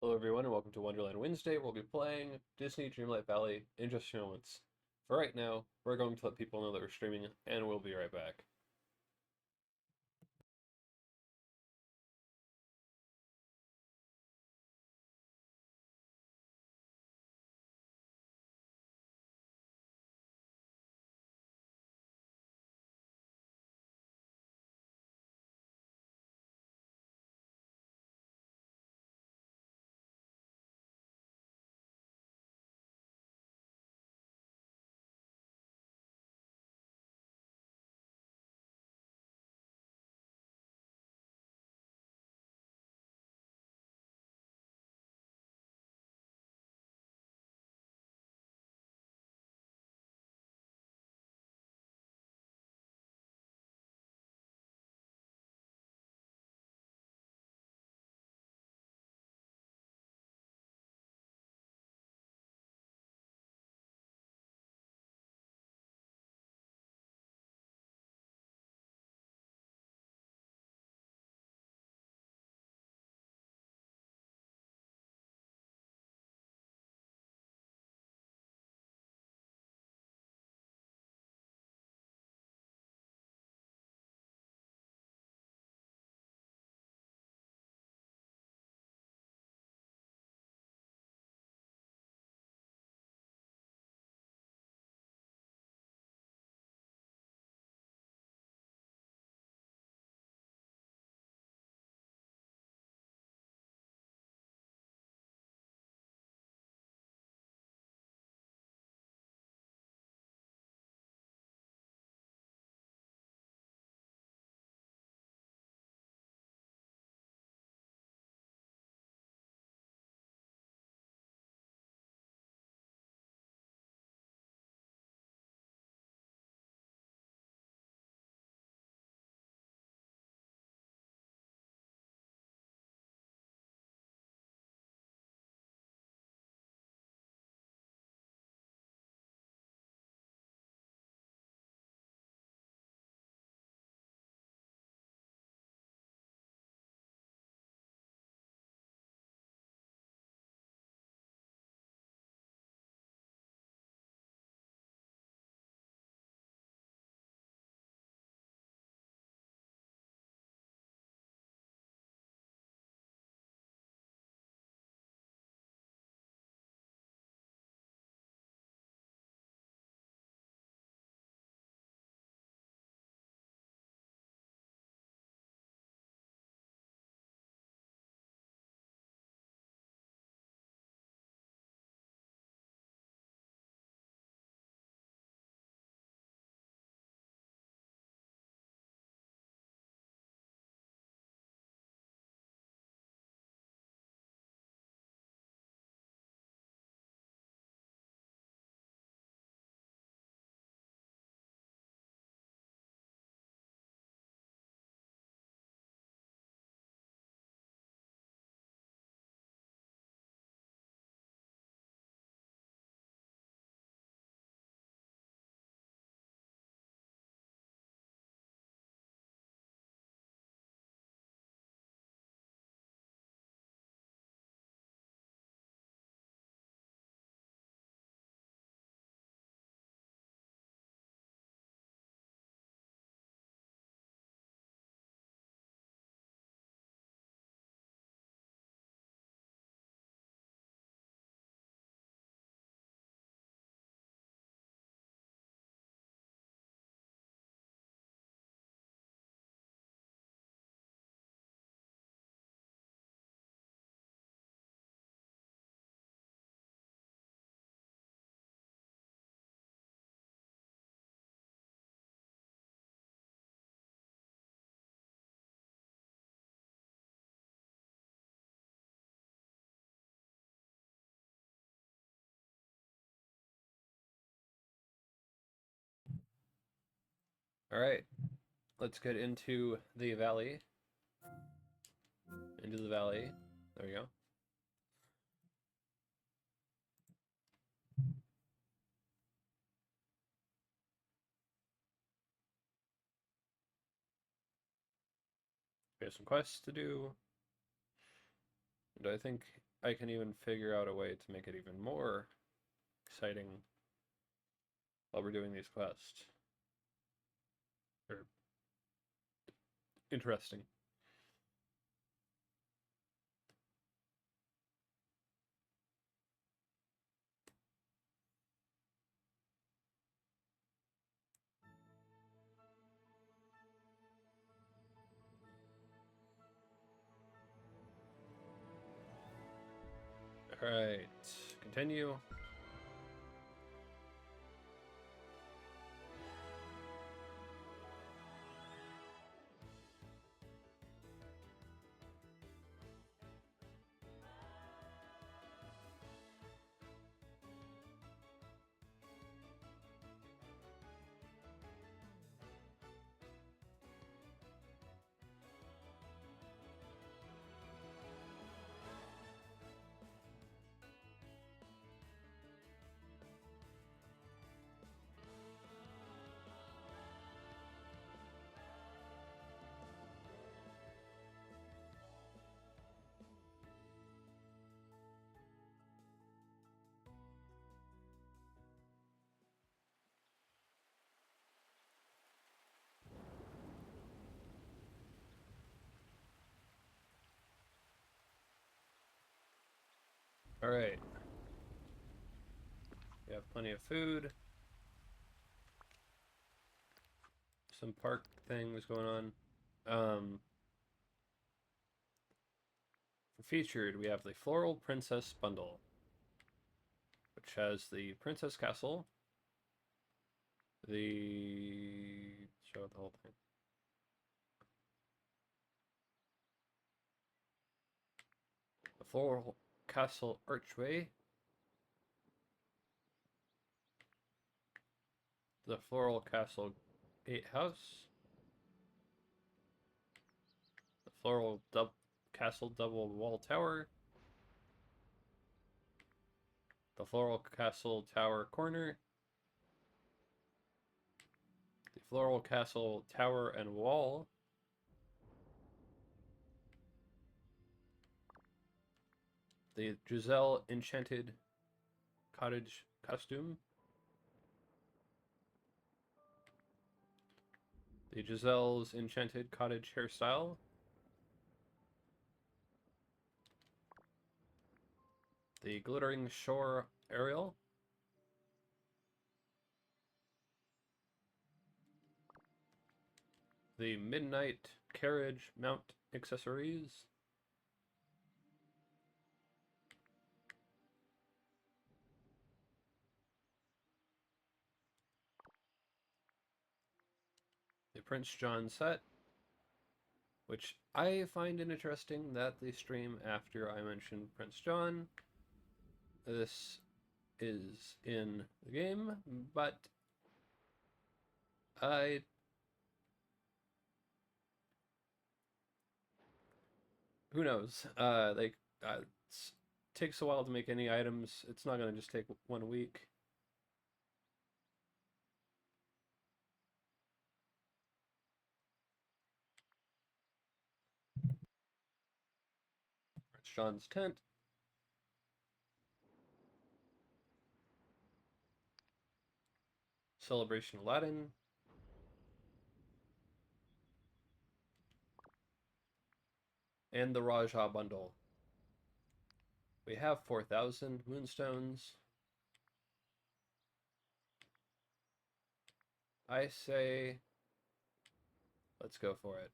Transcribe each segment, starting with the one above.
Hello everyone and welcome to Wonderland Wednesday. We'll be playing Disney Dreamlight Valley in just a few moments. For right now, we're going to let people know that we're streaming and we'll be right back. Alright, let's get into the valley. Into the valley. There we go. We have some quests to do. And I think I can even figure out a way to make it even more exciting while we're doing these quests. Or interesting. Alright, continue. Alright. We have plenty of food. Some park things going on. Featured, we have the Floral Princess Bundle, which has the Princess Castle, show the whole thing. The Floral Castle Archway, the Floral Castle Gatehouse, the Floral Castle Double Wall Tower, the Floral Castle Tower Corner, the Floral Castle Tower and Wall, the Giselle Enchanted Cottage Costume, the Giselle's Enchanted Cottage Hairstyle, the Glittering Shore Aerial, the Midnight Carriage Mount Accessories, the Prince John set, which I find it interesting that they stream after I mention Prince John. This is in the game, but who knows? It takes a while to make any items. It's not going to just take 1 week. Prince John's tent. Celebration Aladdin. And the Raja bundle. We have 4,000 moonstones. I say, let's go for it.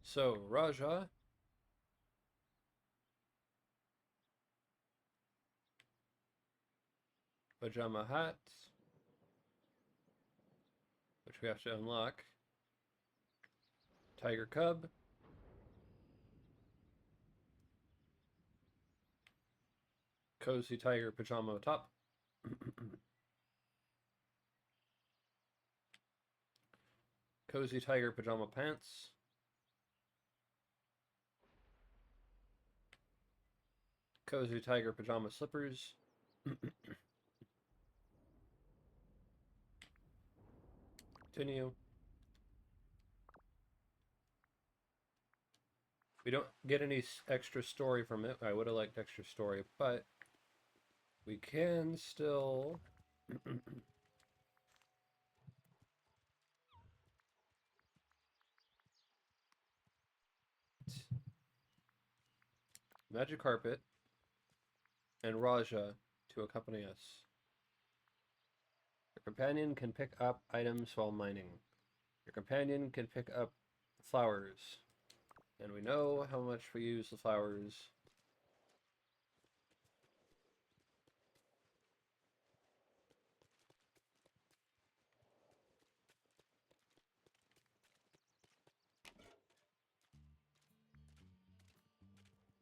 So, Raja. Pajama hats, which we have to unlock. Tiger Cub. Cozy Tiger Pajama top. Cozy Tiger Pajama pants. Cozy Tiger Pajama slippers. Continue. We don't get any extra story from it. I would have liked extra story, but we can still Magic Carpet and Raja to accompany us. Your companion can pick up items while mining. Your companion can pick up flowers. And we know how much we use the flowers.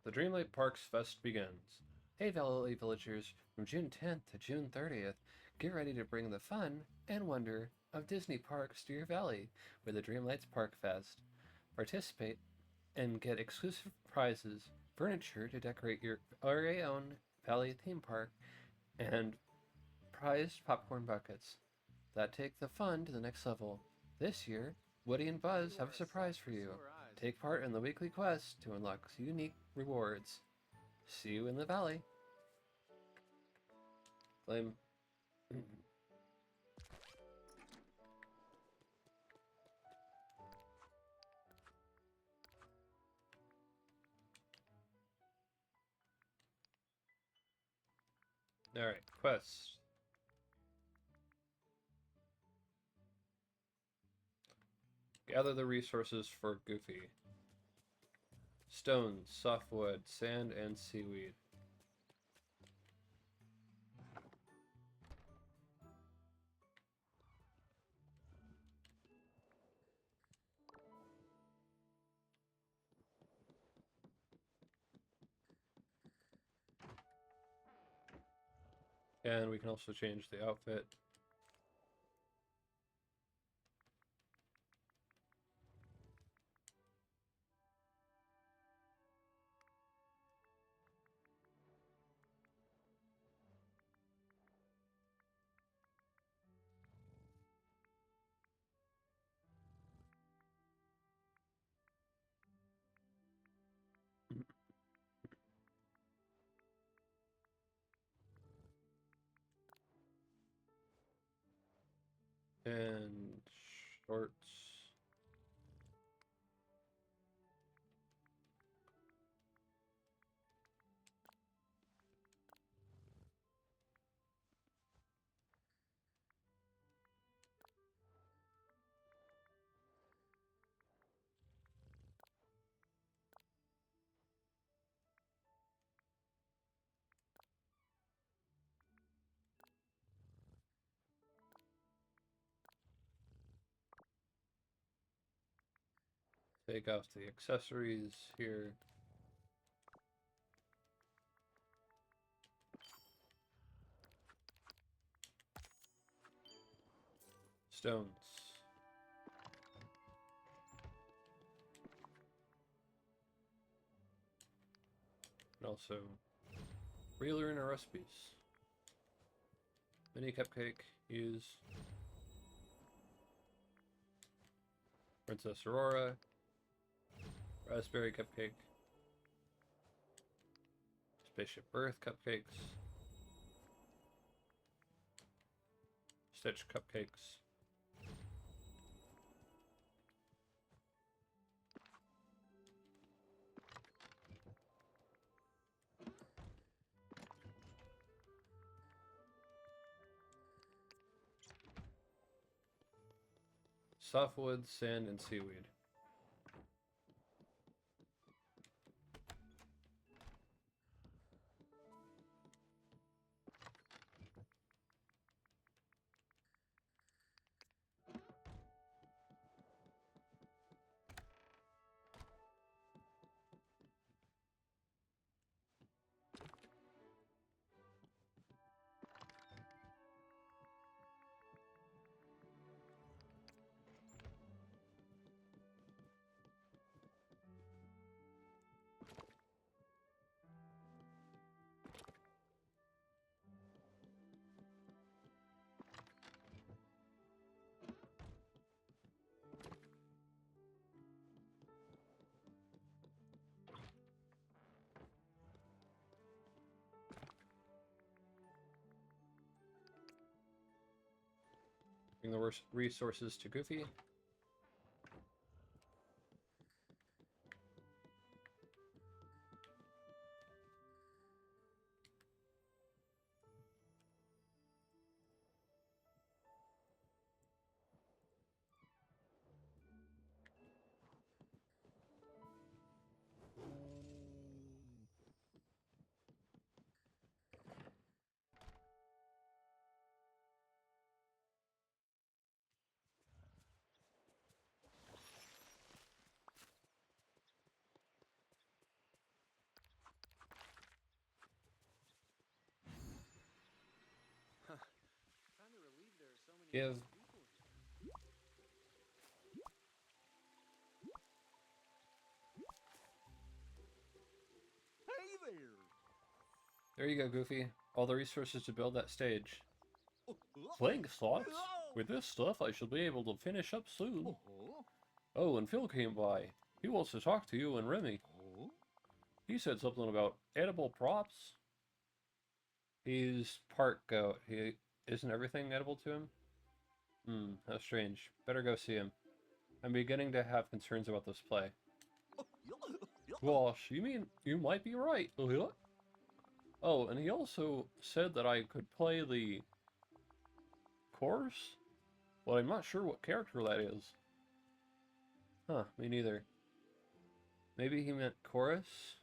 The Dreamlight Park's fest begins. Hey Valley villagers, from June 10th to June 30th, get ready to bring the fun and wonder of Disney parks to your valley with the Dreamlights Park Fest. Participate and get exclusive prizes, furniture to decorate your very own valley theme park, and prized popcorn buckets that take the fun to the next level. This year, Woody and Buzz have a surprise for you. Take part in the weekly quest to unlock unique rewards. See you in the valley. Lame. Alright, quest. Gather the resources for Goofy. Stones, softwood, sand, and seaweed. And we can also change the outfit. And shorts. Take off the accessories here. Stones. And also, relearn our recipes. Mini cupcake, use. Princess Aurora. Raspberry cupcake. Spaceship Earth cupcakes. Stitch cupcakes. Softwood, sand, and seaweed. Bring the resources to Goofy. Give. Hey there! There you go, Goofy. All the resources to build that stage. Playing slots? With this stuff, I shall be able to finish up soon. Oh, and Phil came by. He wants to talk to you and Remy. He said something about edible props. He's part goat. Isn't everything edible to him? How strange. Better go see him. I'm beginning to have concerns about this play. Gosh, you mean you might be right. Oh, and he also said that I could play the chorus? Well, I'm not sure what character that is. Huh, me neither. Maybe he meant chorus?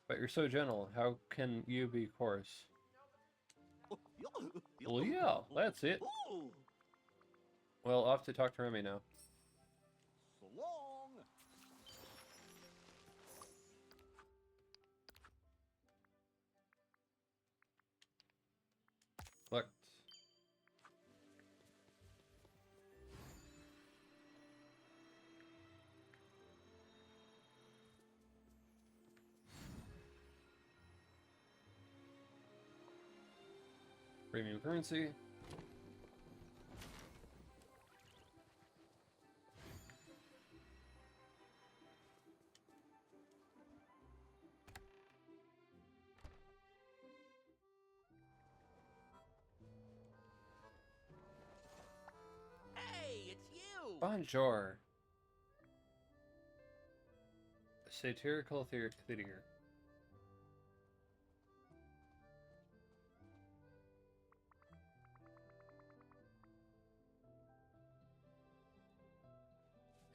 But you're so gentle, how can you be chorus? Well, yeah, that's it. Well, I'll have to talk to Remy now. So long! Look. Premium currency. Hey, it's you! Bonjour. Satirical theater.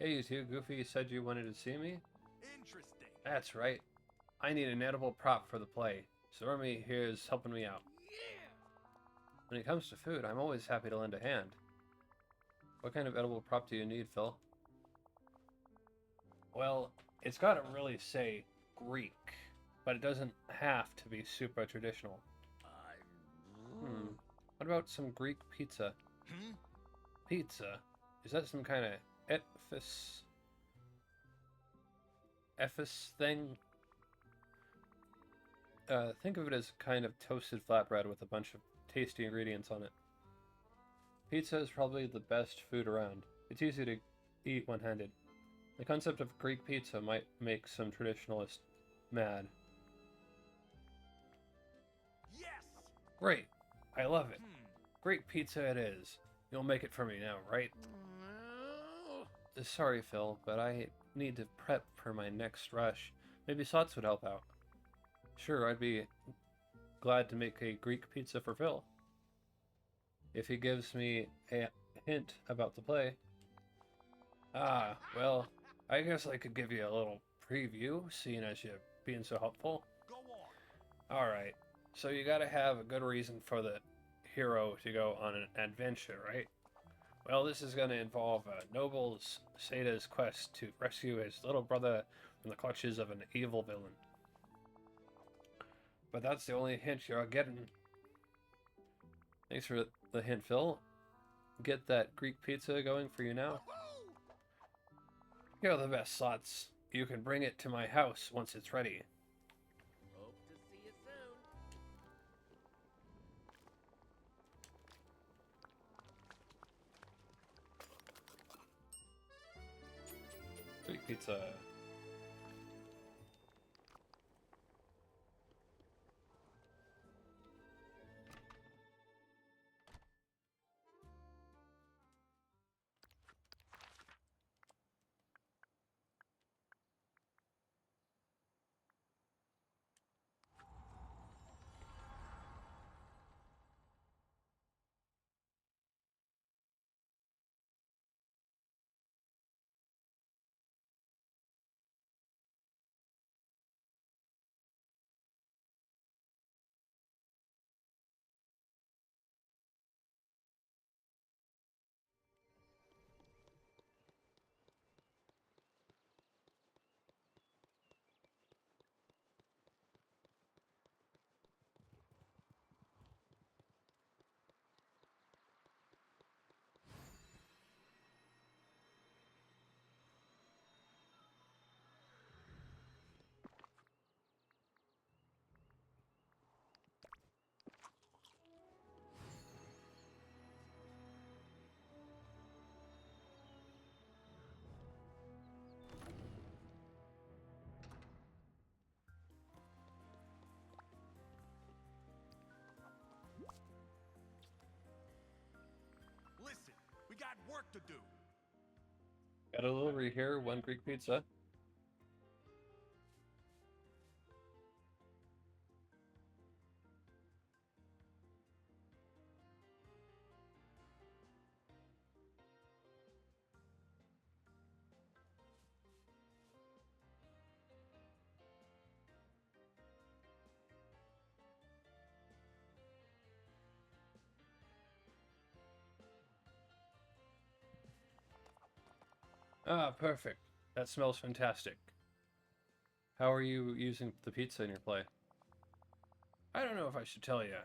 Hey, you two. Goofy said you wanted to see me? Interesting. That's right. I need an edible prop for the play, so Remy here is helping me out. Yeah! When it comes to food, I'm always happy to lend a hand. What kind of edible prop do you need, Phil? Well, it's gotta really say Greek, but it doesn't have to be super traditional. What about some Greek pizza? Pizza? Is that some kind of Ephes thing? Think of it as kind of toasted flatbread with a bunch of tasty ingredients on it. Pizza is probably the best food around. It's easy to eat one-handed. The concept of Greek pizza might make some traditionalists mad. Yes! Great! I love it. Great pizza it is. You'll make it for me now, right? Sorry, Phil, but I need to prep for my next rush. Maybe Slots would help out. Sure, I'd be glad to make a Greek pizza for Phil. If he gives me a hint about the play. Ah, well, I guess I could give you a little preview, seeing as you're being so helpful. Go on! Alright, so you gotta have a good reason for the hero to go on an adventure, right? Well, this is gonna involve Noble Sada's quest to rescue his little brother from the clutches of an evil villain. But that's the only hint you're getting. Thanks for the hint, Phil. Get that Greek pizza going for you now. You're the best, Slots. You can bring it to my house once it's ready. Hope to see you soon. Greek pizza. Got a delivery here, 1 Greek pizza. Ah, perfect. That smells fantastic. How are you using the pizza in your play? I don't know if I should tell you.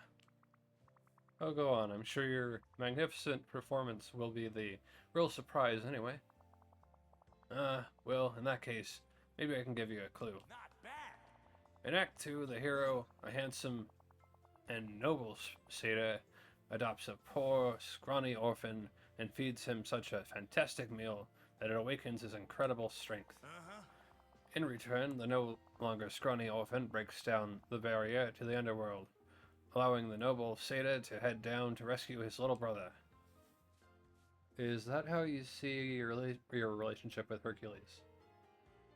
Oh, go on. I'm sure your magnificent performance will be the real surprise anyway. Well, in that case, maybe I can give you a clue. Not bad. In Act 2, the hero, a handsome and noble satyr, adopts a poor, scrawny orphan and feeds him such a fantastic meal that it awakens his incredible strength. In return, the no longer scrawny orphan breaks down the barrier to the underworld, allowing the noble satyr to head down to rescue his little brother. Is that how you see your relationship with Hercules?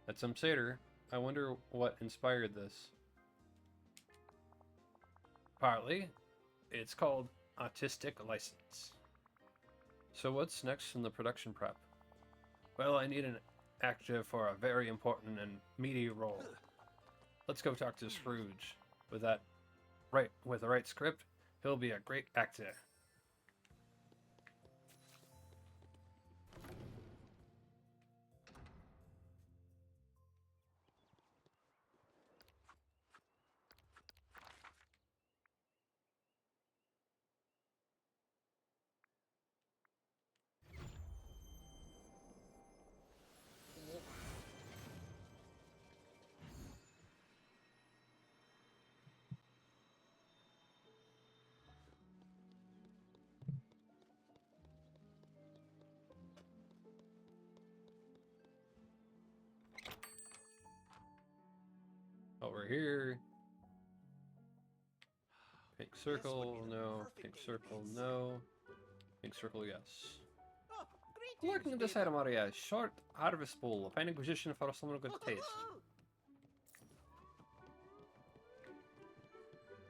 That's some satyr. I wonder what inspired this. Partly, it's called artistic license. So what's next in the production prep? Well, I need an actor for a very important and meaty role. Let's go talk to Scrooge. With the right script, he'll be a great actor. Over here. Pink circle, no. Pink circle, no. Pink circle, yes. Oh, Looking at this item, Maria. Short harvest bowl. Fine acquisition for someone with good taste.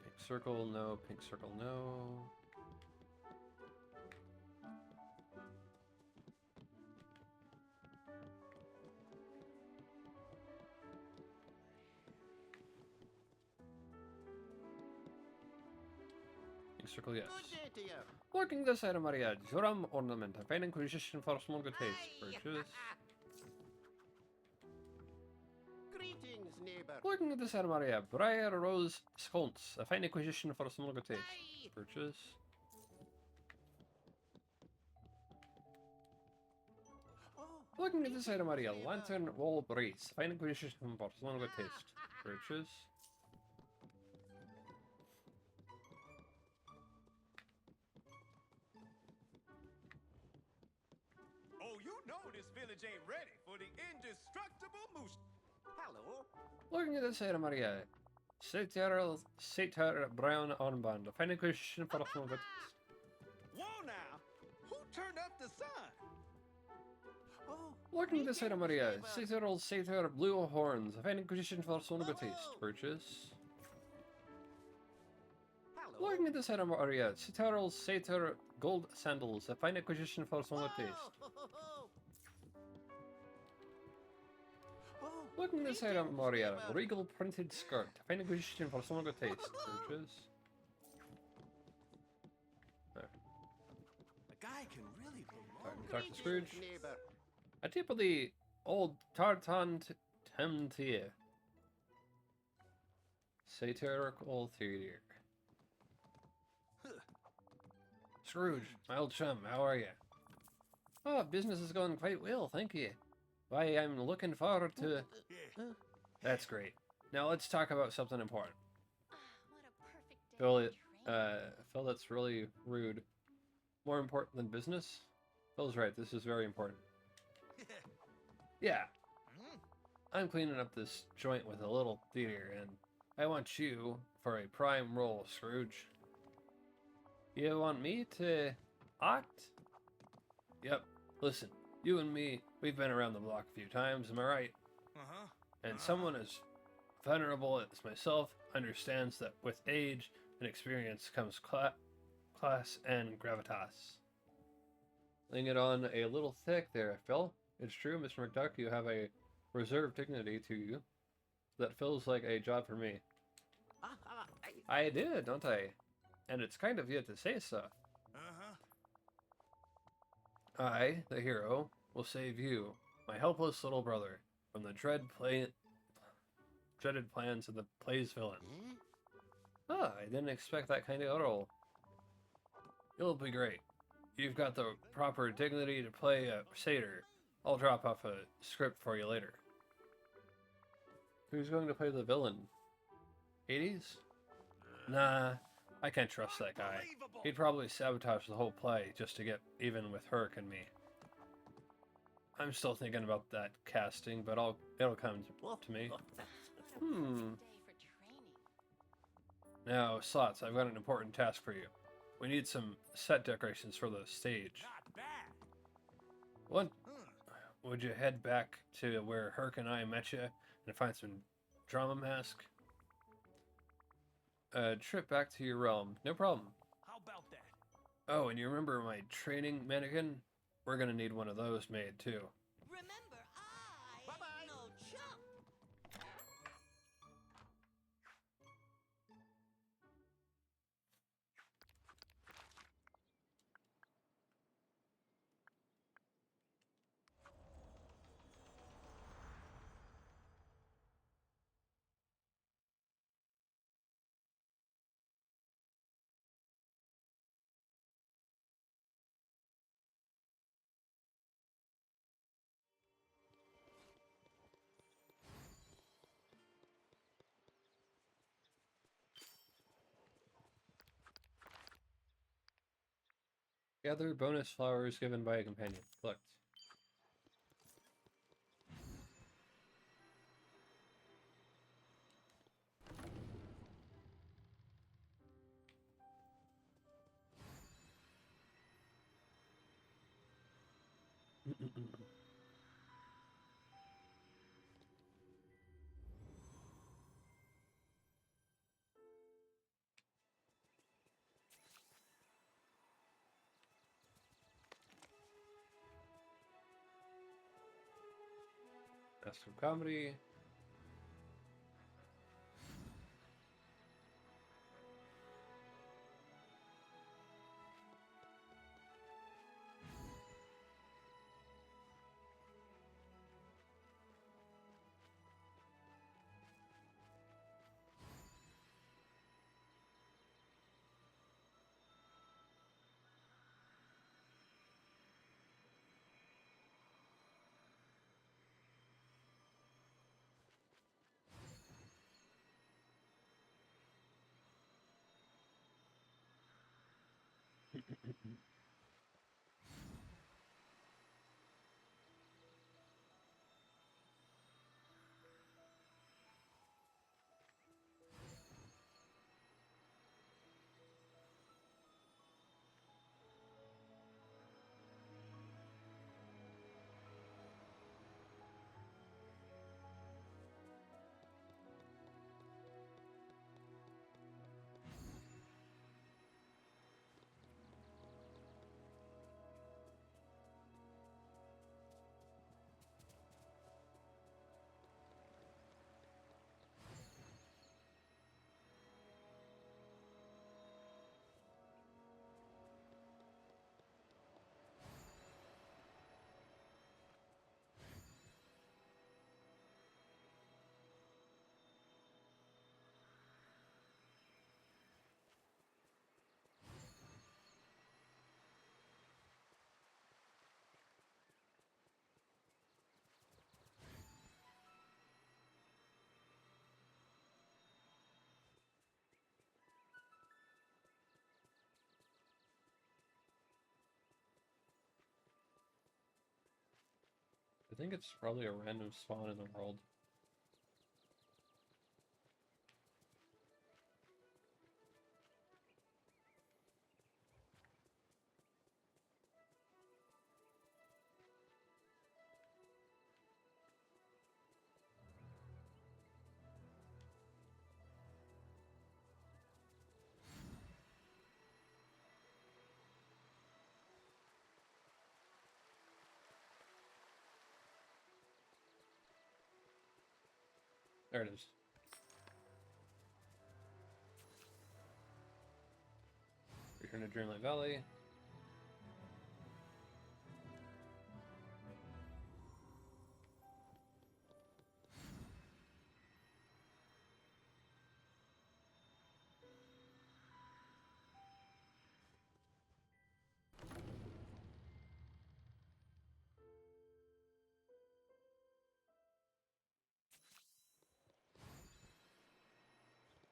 Pink circle, no. Pink circle, no. Pink circle, yes. Good day to you. Looking at this item, Maria. Joram ornament. A fine acquisition for someone with good taste. Purchase. Greetings, neighbor. Looking at this item, Maria. Briar rose sconce. A fine acquisition for someone with good taste. Aye. Purchase. Oh, Looking at this item, Maria. neighbor. Lantern wall brace. Fine acquisition for someone with good taste. Purchase. Oh, you know this village ain't ready for the indestructible moose. Hello. Looking at this item, Maria. Satyr brown armband. A fine acquisition for someone with good taste. Whoa now! Who turned up the sun? Oh, Looking at this item, Maria. neighbor. Satyr blue horns. A fine acquisition for someone with good taste. Oh. Purchase. Hello. Looking at this item, Maria. Satyr gold sandals. A fine acquisition for someone with taste. Oh. Looking at this Greetings, item, Maria. neighbor. Regal printed skirt. A fine acquisition for someone with taste. Purchase. A guy can really Alright, promote. talk to Scrooge. Greetings, neighbor. A tip of the old tartan temtier. Satirical theater. Scrooge, my old chum, how are you? Oh, business is going quite well, thank you. Why, I'm looking forward to... Yeah. That's great. Now let's talk about something important. What a perfect day. Phil, to train. Phil, that's really rude. More important than business? Phil's right, this is very important. Yeah, I'm cleaning up this joint with a little theater, and I want you for a prime role, Scrooge. You want me to act? Yep. Listen, You and me, we've been around the block a few times, am I right? Uh-huh. And someone as venerable as myself understands that with age and experience comes class and gravitas. Laying it on a little thick there, Phil. It's true, Mr. McDuck, you have a reserved dignity to you that feels like a job for me. I did, don't I? And it's kind of you to say so. Uh-huh. I, the hero, will save you, my helpless little brother, from the dreaded plans of the play's villain. Ah, I didn't expect that kind of role. It'll be great. You've got the proper dignity to play a satyr. I'll drop off a script for you later. Who's going to play the villain? Hades? Nah, I can't trust that guy. He'd probably sabotage the whole play just to get even with Herc and me. I'm still thinking about that casting, but it'll come to me. What a perfect day for training. Now, Slots, I've got an important task for you. We need some set decorations for the stage. Not bad. What? Would you head back to where Herc and I met you and find some drama mask? Trip back to your realm. No problem. How about that? Oh, and you remember my training mannequin? We're gonna need one of those made, too. Remember, I ain't no chump. Gather bonus flowers given by a companion. Collect. That's some comedy. I think it's probably a random spawn in the world. There it is. Return to Dreamlight Valley.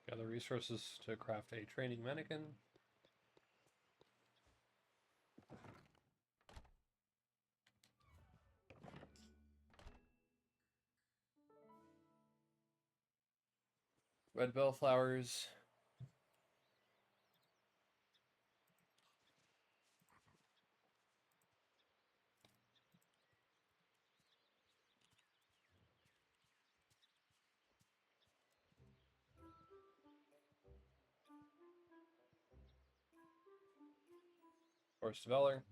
Gather resources to craft a training mannequin. Red bellflowers. Forest of Valor.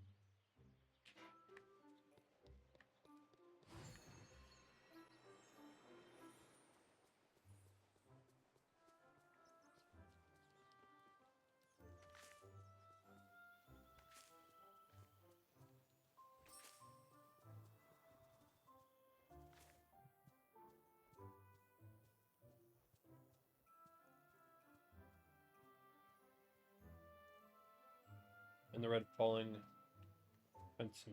And the red falling fences.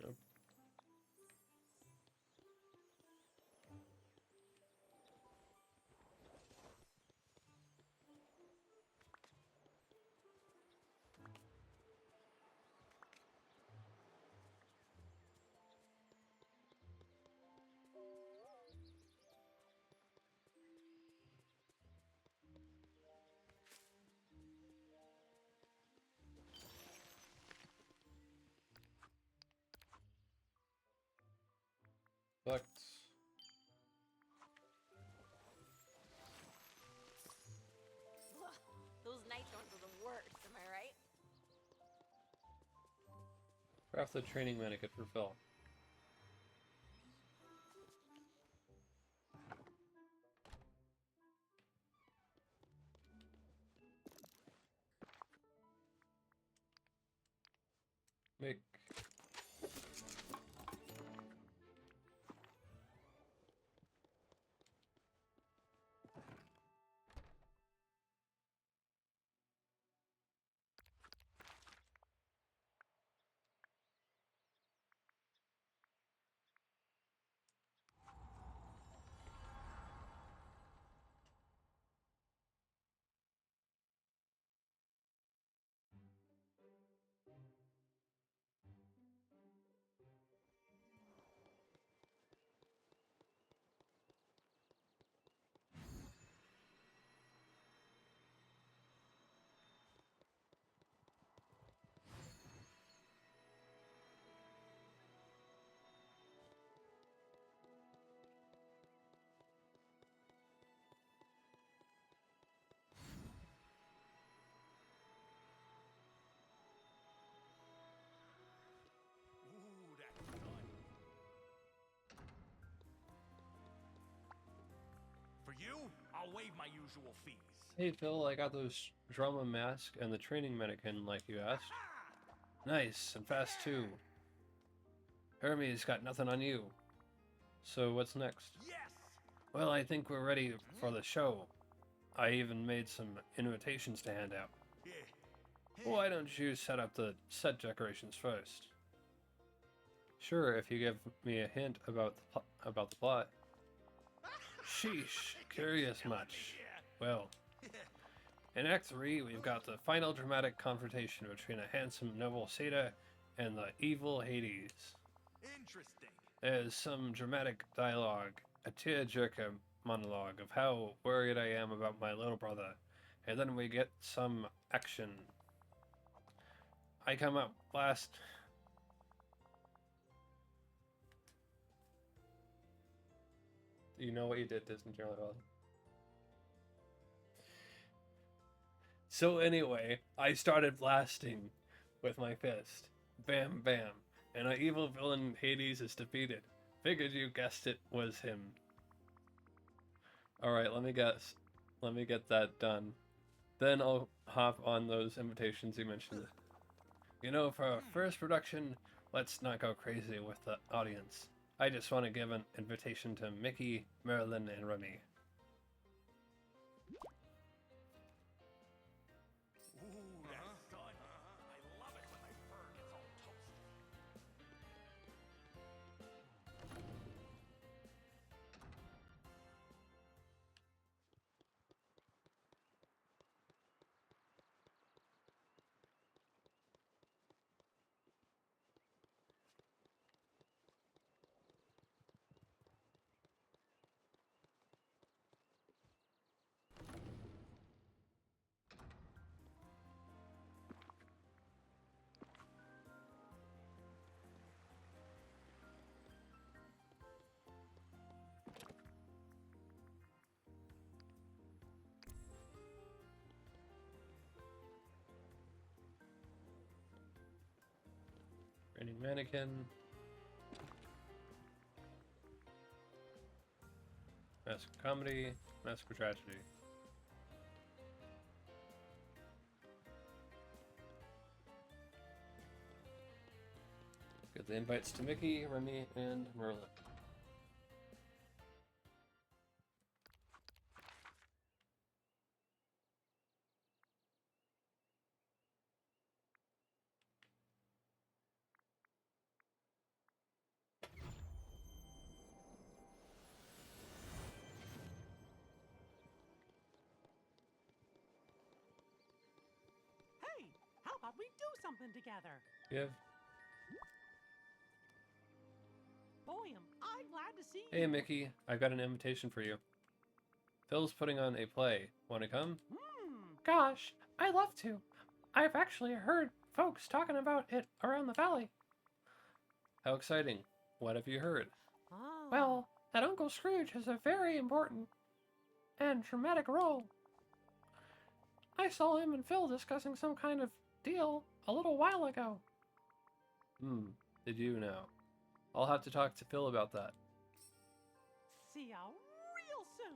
Nope. Collect. Those night ones are the worst, am I right? Craft the training mannequin for Phil. Make. Ooh, that's fun. For you, I'll waive my usual fees. Hey Phil, I got those drama mask and the training mannequin like you asked. Nice, and fast too. Hermes got nothing on you. So what's next? Yes! Well, I think we're ready for the show. I even made some invitations to hand out. Yeah. Why don't you set up the set decorations first? Sure, if you give me a hint about the plot. Sheesh, curious much. Well, in Act 3, we've got the final dramatic confrontation between a handsome noble Seda and the evil Hades. Interesting. There's some dramatic dialogue, a tearjerker monologue of how worried I am about my little brother, and then we get some action. I come up last. Do you know what you did, Disney Dreamlight Valley? So anyway, I started blasting with my fist. Bam, bam. And our evil villain Hades is defeated. Figured you guessed it was him. Alright, let me guess. Let me get that done. Then I'll hop on those invitations you mentioned. You know, for our first production, let's not go crazy with the audience. I just want to give an invitation to Mickey, Marilyn, and Remy. Ooh, that's done. I love it when my fur gets all toasty. Raining Mannequin. Mask of Comedy. Mask of Tragedy. Get the invites to Mickey, Remy, and Merlin. Hey, how about we do something together? You have... Boy, am I glad to see Hey you. Mickey, I've got an invitation for you. Phil's putting on a play. Want to come? Gosh, I'd love to. I've actually heard folks talking about it around the valley. How exciting. What have you heard? Oh. Well, that Uncle Scrooge has a very important and dramatic role. I saw him and Phil discussing some kind of deal a little while ago. Did you now? I'll have to talk to Phil about that. See ya real soon.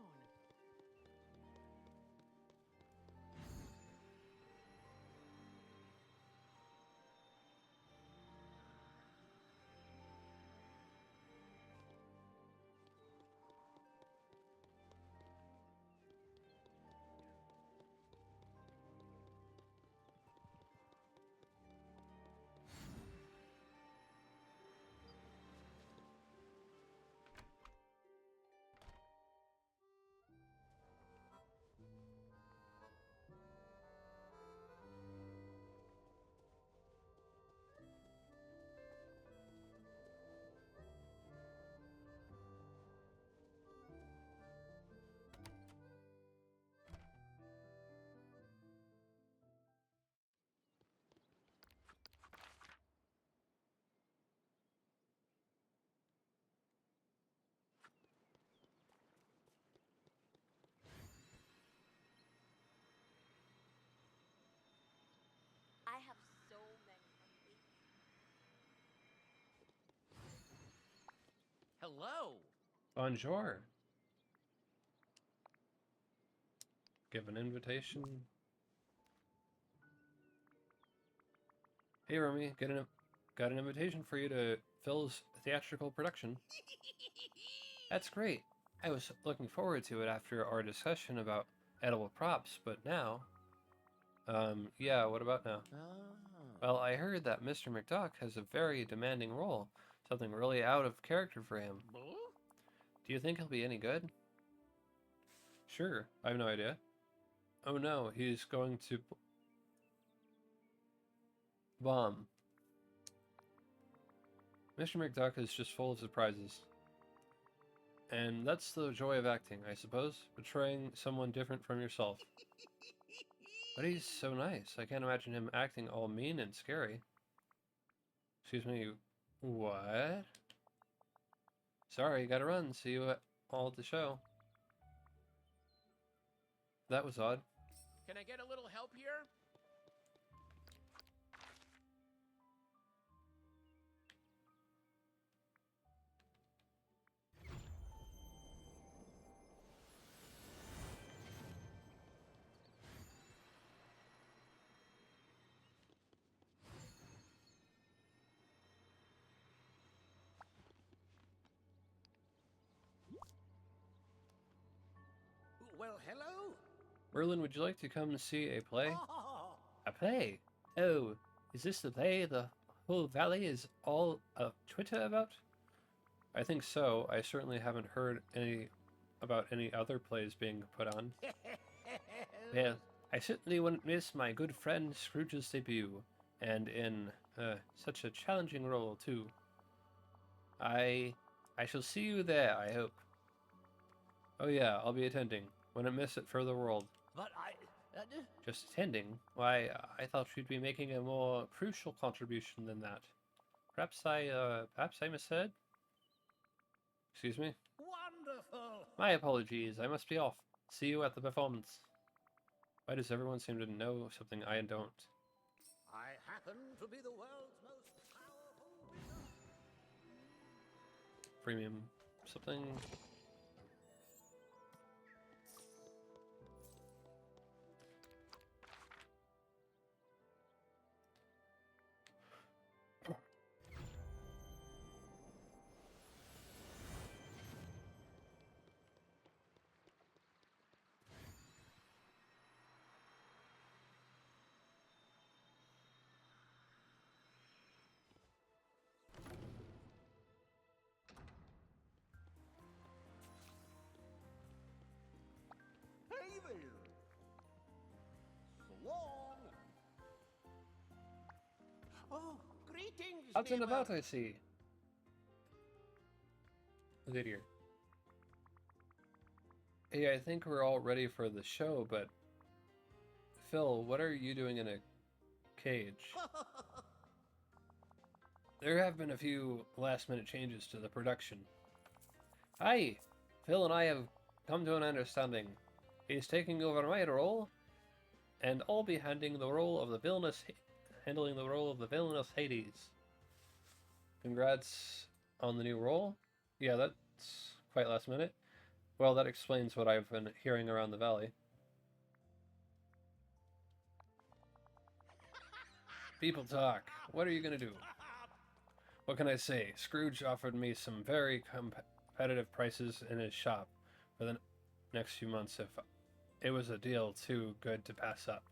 I have so many amazing. Hello. Bonjour. Give an invitation. Hey Remy, got an invitation for you to Phil's theatrical production. That's great. I was looking forward to it after our discussion about edible props, but now... yeah, what about now? Well, I heard that Mr. McDuck has a very demanding role, something really out of character for him. Do you think he'll be any good? Sure, I have no idea. Oh no, he's going to... bomb. Mr. McDuck is just full of surprises. And that's the joy of acting, I suppose, portraying someone different from yourself. But he's so nice, I can't imagine him acting all mean and scary. Excuse me, what? Sorry, gotta run, see you all at the show. That was odd. Can I get a little help here? Well, hello. Merlin, would you like to come see a play? Oh, A play? Oh, is this the play the whole valley is all of Twitter about? I think so. I certainly haven't heard any about any other plays being put on. Well, I certainly wouldn't miss my good friend Scrooge's debut, and in such a challenging role too. I shall see you there, I hope. Oh yeah, I'll be attending. Wouldn't miss it for the world. but I... Just attending? Why, I thought she'd be making a more crucial contribution than that. Perhaps I misheard? Excuse me? Wonderful. My apologies, I must be off. See you at the performance. Why does everyone seem to know something I don't? I happen to be the world's most powerful wizard. Premium something? Hey there. So long. Oh, greetings. Out and neighbor. about, I see. Look at here. Hey, I think we're all ready for the show, but Phil, what are you doing in a cage? There have been a few last-minute changes to the production. Hi! Phil and I have come to an understanding. He's taking over my role, and I'll be handling the role of the villainous Hades. Congrats on the new role. Yeah, that's quite last minute. Well, that explains what I've been hearing around the valley. People talk. What are you gonna do? What can I say? Scrooge offered me some very competitive prices in his shop for the next few months if it was a deal too good to pass up.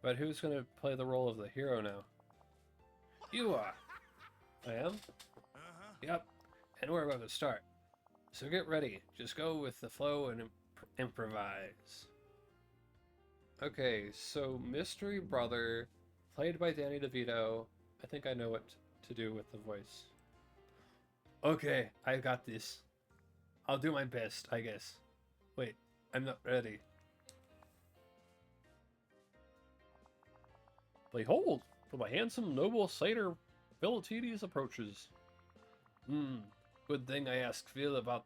But who's gonna play the role of the hero now? You are. I am? Yep. And we're about to start. So get ready. Just go with the flow and improvise. Okay, so Mystery Brother, played by Danny DeVito. I think I know what to do with the voice. Okay, I got this. I'll do my best, I guess. Wait, I'm not ready. Behold, for the handsome, noble satyr Philatides approaches. Good thing I asked Phil about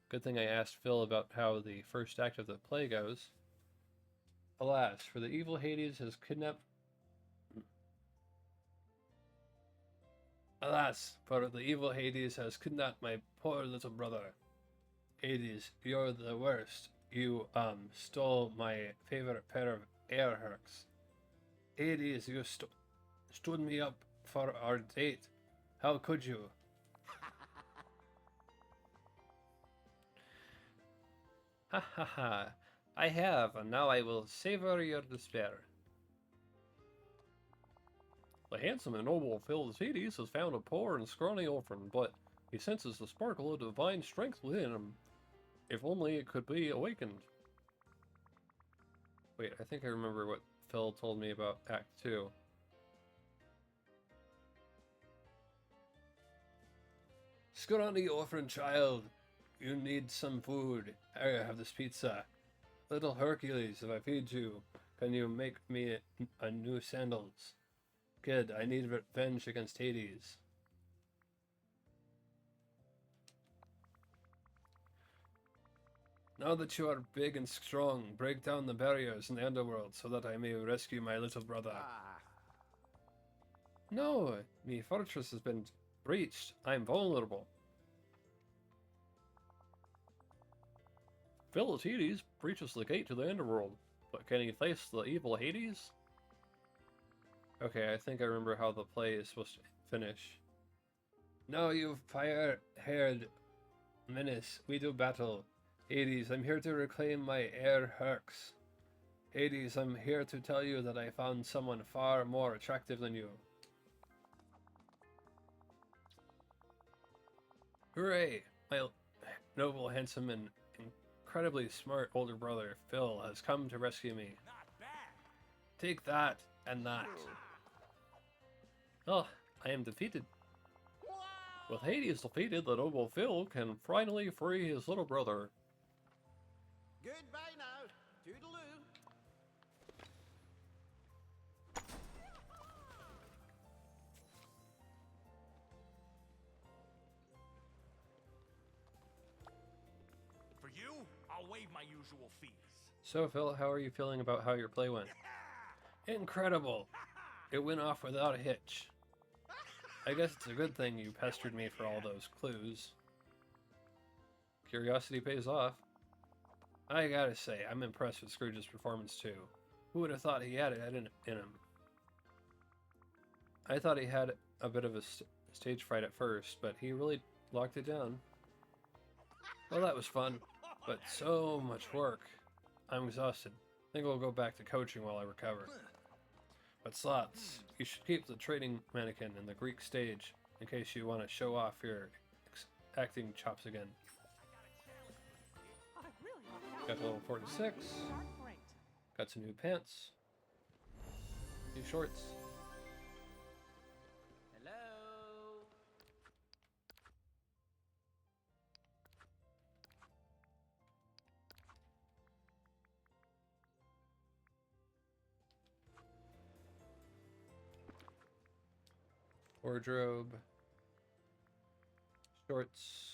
Good thing I asked Phil about how the first act of the play goes. Alas, for the evil Hades has kidnapped. Alas, for the evil Hades has kidnapped my poor little brother. Hades, you're the worst. You, stole my favorite pair of air hooks. Hades, you stood me up for our date. How could you? Ha ha ha. I have, and now I will savor your despair. The handsome and noble Philatides has found a poor and scrawny orphan, but he senses the sparkle of divine strength within him. If only it could be awakened. Wait, I think I remember what Phil told me about Act 2. Scrawny orphan child, you need some food. Here, have this pizza. Little Hercules, if I feed you, can you make me a new sandals? Kid, I need revenge against Hades. Now that you are big and strong, break down the barriers in the underworld so that I may rescue my little brother. No, the fortress has been breached. I'm vulnerable. Hades breaches the gate to the underworld, but can he face the evil Hades? Okay, I think I remember how the play is supposed to finish. Now you fire-haired menace, we do battle. Hades, I'm here to reclaim my heir Herx. Hades, I'm here to tell you that I found someone far more attractive than you. Hooray! My noble, handsome, and incredibly smart older brother, Phil, has come to rescue me. Not bad. Take that, and that. Oh, I am defeated. With Hades defeated, the noble Phil can finally free his little brother. Goodbye now. Toodaloo. For you, I'll waive my usual fees. So Phil, how are you feeling about how your play went? Incredible! It went off without a hitch. I guess it's a good thing you pestered me for all those clues. Curiosity pays off. I gotta say, I'm impressed with Scrooge's performance too. Who would have thought he had it in him? I thought he had a bit of a stage fright at first, but he really locked it down. Well, that was fun, but so much work. I'm exhausted. I think I'll go back to coaching while I recover. But Slots, you should keep the trading mannequin in the Greek stage in case you want to show off your acting chops again. I really love Got to level 46. Great. Got some new pants. New shorts. Hello. Wardrobe. Shorts.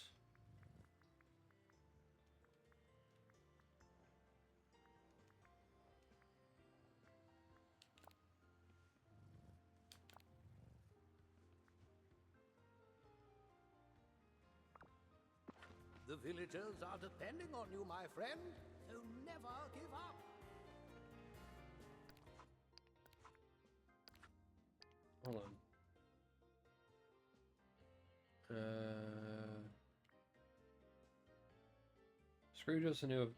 The villagers are depending on you, my friend, so never give up. Hold on. Scrooge has a new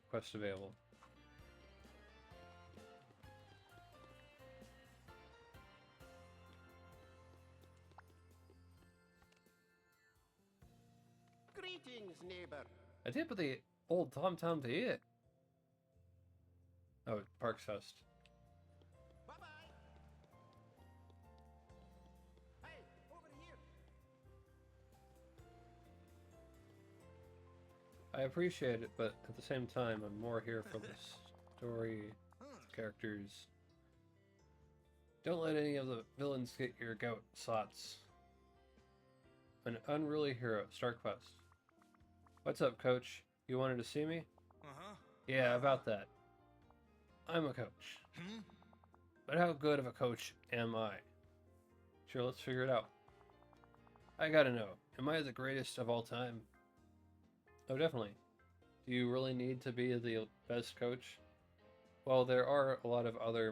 quest available. Greetings, neighbor. A tip of the old Tom Tom to eat. Oh, Park's host. Bye-bye. Hey, over here. I appreciate it, but at the same time, I'm more here for the story, characters. Don't let any of the villains get your goat, Slots. An unruly hero, start quest. What's up, coach? You wanted to see me? Uh-huh. Yeah, about that. I'm a coach. But how good of a coach am I? Sure, let's figure it out. I gotta know, am I the greatest of all time? Oh, definitely. Do you really need to be the best coach? Well, there are a lot of other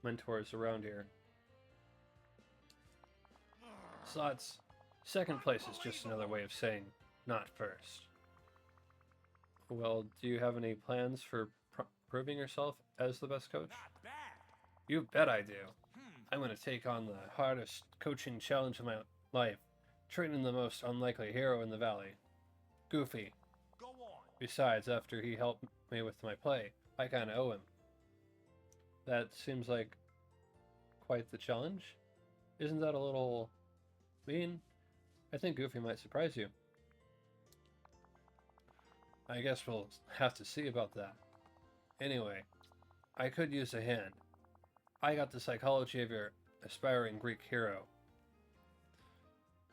mentors around here. Slots, second place is just another way of saying not first. Well, do you have any plans for proving yourself as the best coach? Not bad. You bet I do. I'm going to take on the hardest coaching challenge of my life, training the most unlikely hero in the valley, Goofy. Go on. Besides, after he helped me with my play, I kind of owe him. That seems like quite the challenge. Isn't that a little mean? I think Goofy might surprise you. I guess we'll have to see about that. Anyway, I could use a hand. I got the psychology of your aspiring Greek hero.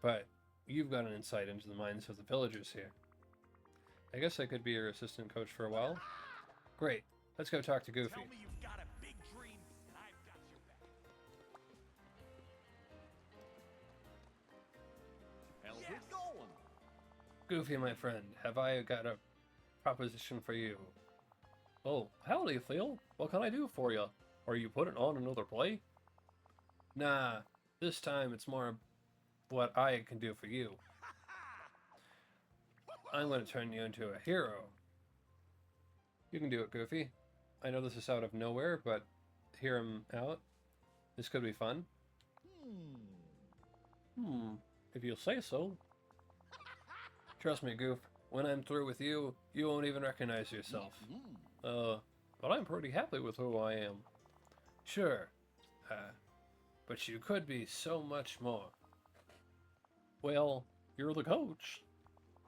But you've got an insight into the minds of the villagers here. I guess I could be your assistant coach for a while. Great. Let's go talk to Goofy. Tell me you've got a big dream, and I've got your back. How's Yes. it going? Goofy, my friend, have I got a proposition for you? Oh, howdy, Phil. What can I do for you? Are you putting on another play? Nah, this time it's more what I can do for you. I'm going to turn you into a hero. You can do it, Goofy. I know this is out of nowhere, but hear him out. This could be fun. If you'll say so. Trust me, Goof. When I'm through with you, you won't even recognize yourself. But I'm pretty happy with who I am. Sure. But you could be so much more. Well, you're the coach.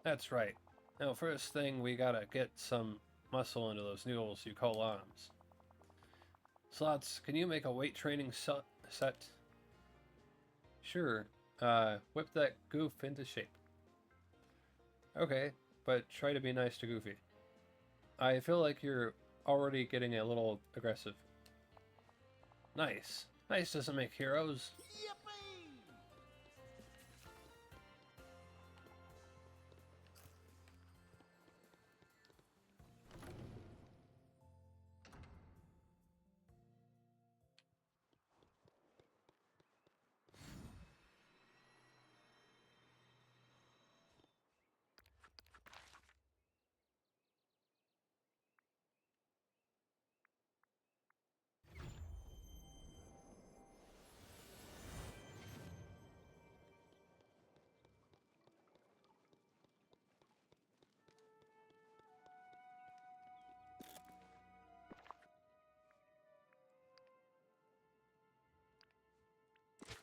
That's right. Now, first thing, we gotta get some muscle into those noodles you call arms. Slots, can you make a weight training set? Sure. Whip that Goof into shape. Okay, but try to be nice to Goofy. I feel like you're already getting a little aggressive. Nice. Nice doesn't make heroes. Yippee!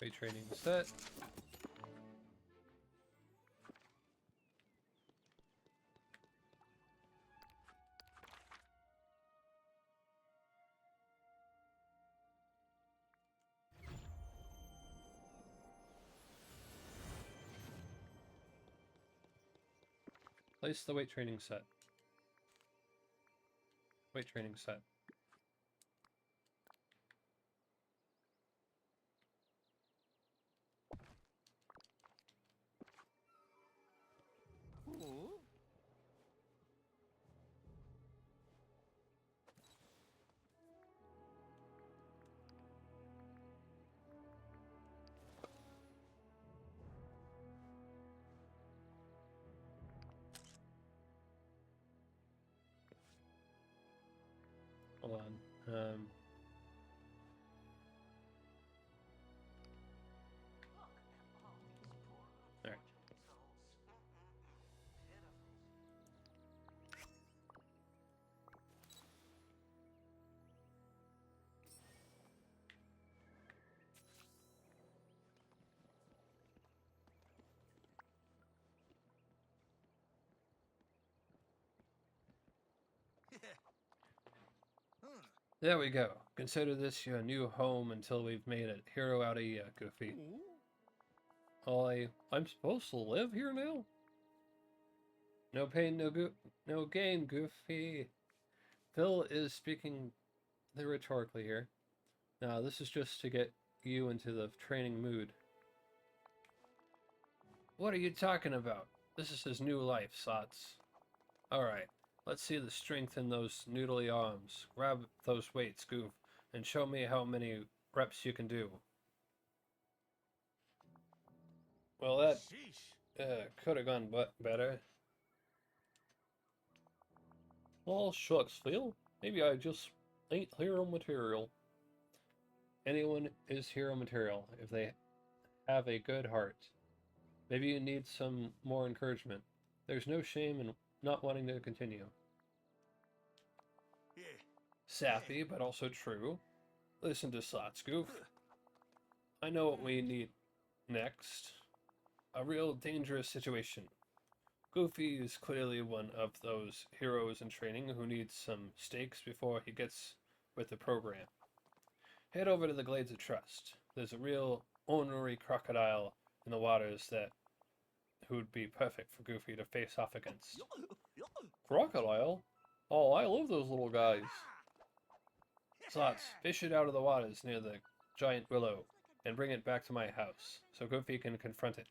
Weight training set. Place the weight training set. Weight training set. Hold on. Alright. There we go. Consider this your new home until we've made a hero out of you, Goofy. Oh, I'm supposed to live here now? No pain, no gain, Goofy. Phil is speaking rhetorically here. Now, this is just to get you into the training mood. What are you talking about? This is his new life, Sots. Alright, let's see the strength in those noodly arms. Grab those weights, Goof, and show me how many reps you can do. Well, that could have gone better. Well, shucks, Phil. Maybe I just ain't hero material. Anyone is hero material if they have a good heart. Maybe you need some more encouragement. There's no shame in not wanting to continue. Yeah. Sappy, but also true. Listen to Slots, Goof. I know what we need next. A real dangerous situation. Goofy is clearly one of those heroes in training who needs some stakes before he gets with the program. Head over to the Glades of Trust. There's a real ornery crocodile in the waters that who would be perfect for Goofy to face off against. Crocodile? Oh, I love those little guys. Slots, fish it out of the waters near the giant willow and bring it back to my house so Goofy can confront it.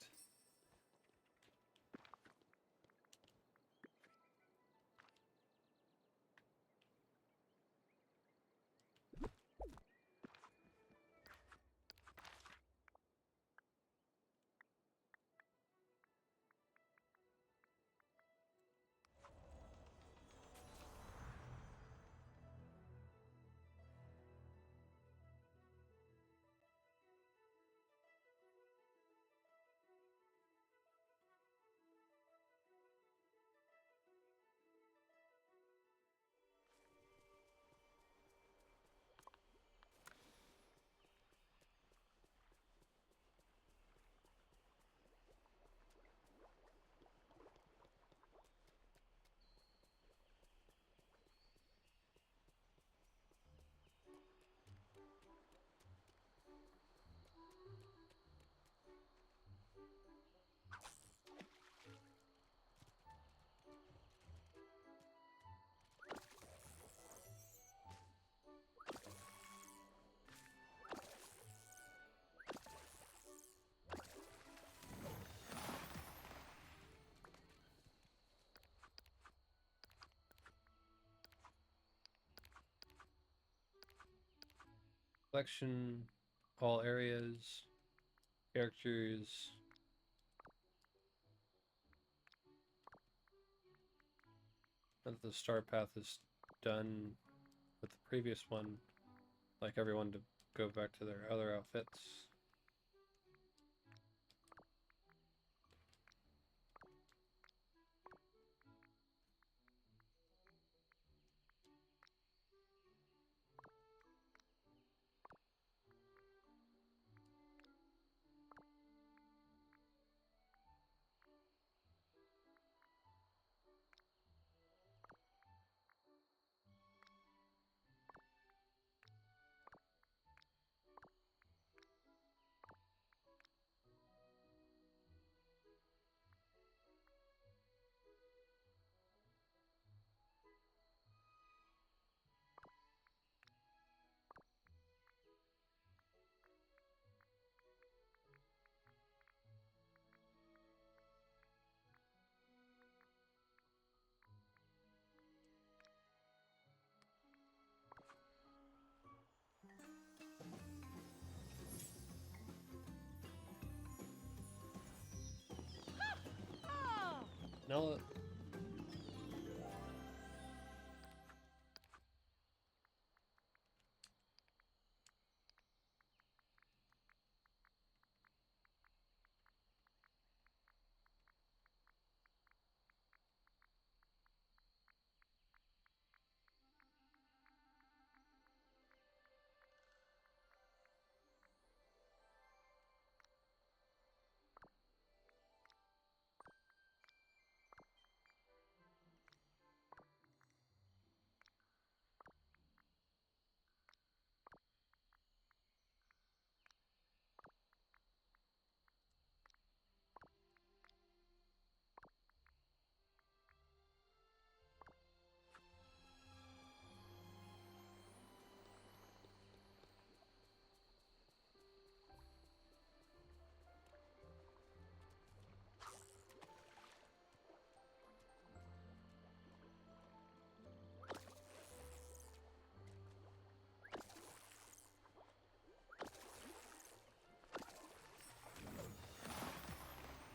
Selection, all areas, characters. Now that the star path is done with the previous one, I'd like everyone to go back to their other outfits. Now,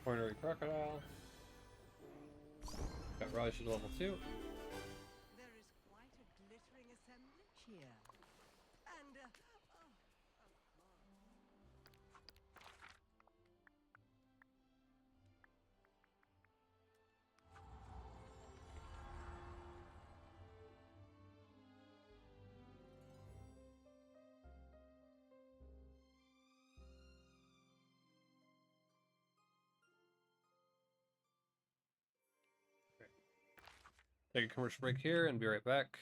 Ornery Crocodile. Got Raj to level 2. There is quite a glittering assemblage here. And, Take a commercial break here and be right back.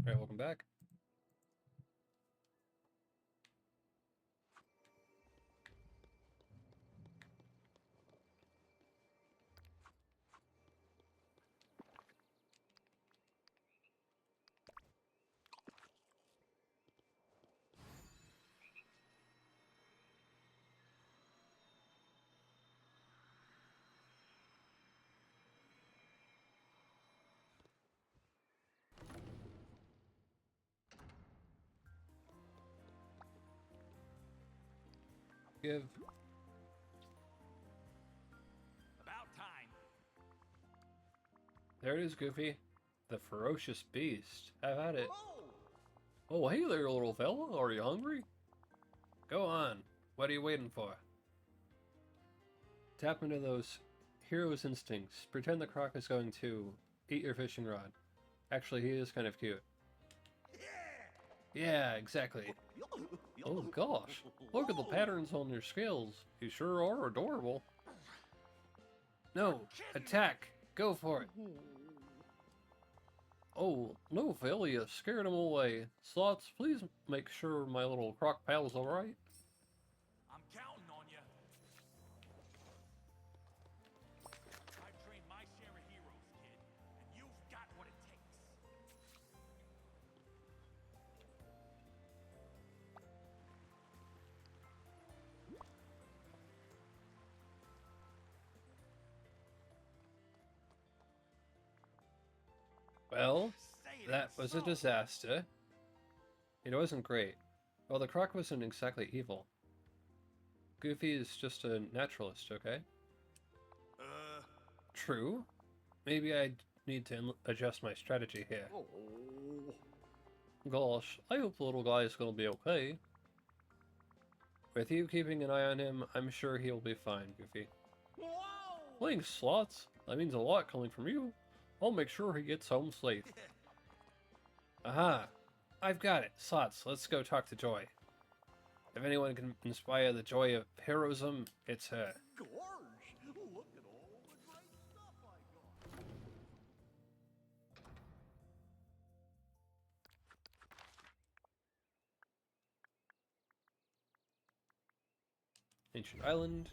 Alright, welcome back. Give. About time. There it is, Goofy. The ferocious beast. Have at it. Oh! Oh, hey there, little fella. Are you hungry? Go on. What are you waiting for? Tap into those hero's instincts. Pretend the croc is going to eat your fishing rod. Actually, he is kind of cute. Yeah, exactly. Oh gosh, look at the patterns on your scales. You sure are adorable. No, attack. Go for it. Oh, no, Phil, you scared him away. Slots, please make sure my little croc pal's alright. I'm counting on you. I've trained my share of heroes, kid, and you've got what it takes. Well, Say it that ain't was so. a disaster. It wasn't great. Well, the croc wasn't exactly evil. Goofy is just a naturalist, okay? True. Maybe I need to adjust my strategy here. Oh. Gosh, I hope the little guy is gonna be okay. With you keeping an eye on him, I'm sure he'll be fine, Goofy. Whoa! Thanks, Slots. That means a lot coming from you. I'll make sure he gets home safe. Aha! I've got it. Slots, let's go talk to Joy. If anyone can inspire the joy of heroism, it's her. Gosh, look at all the great stuff I got. Ancient Island.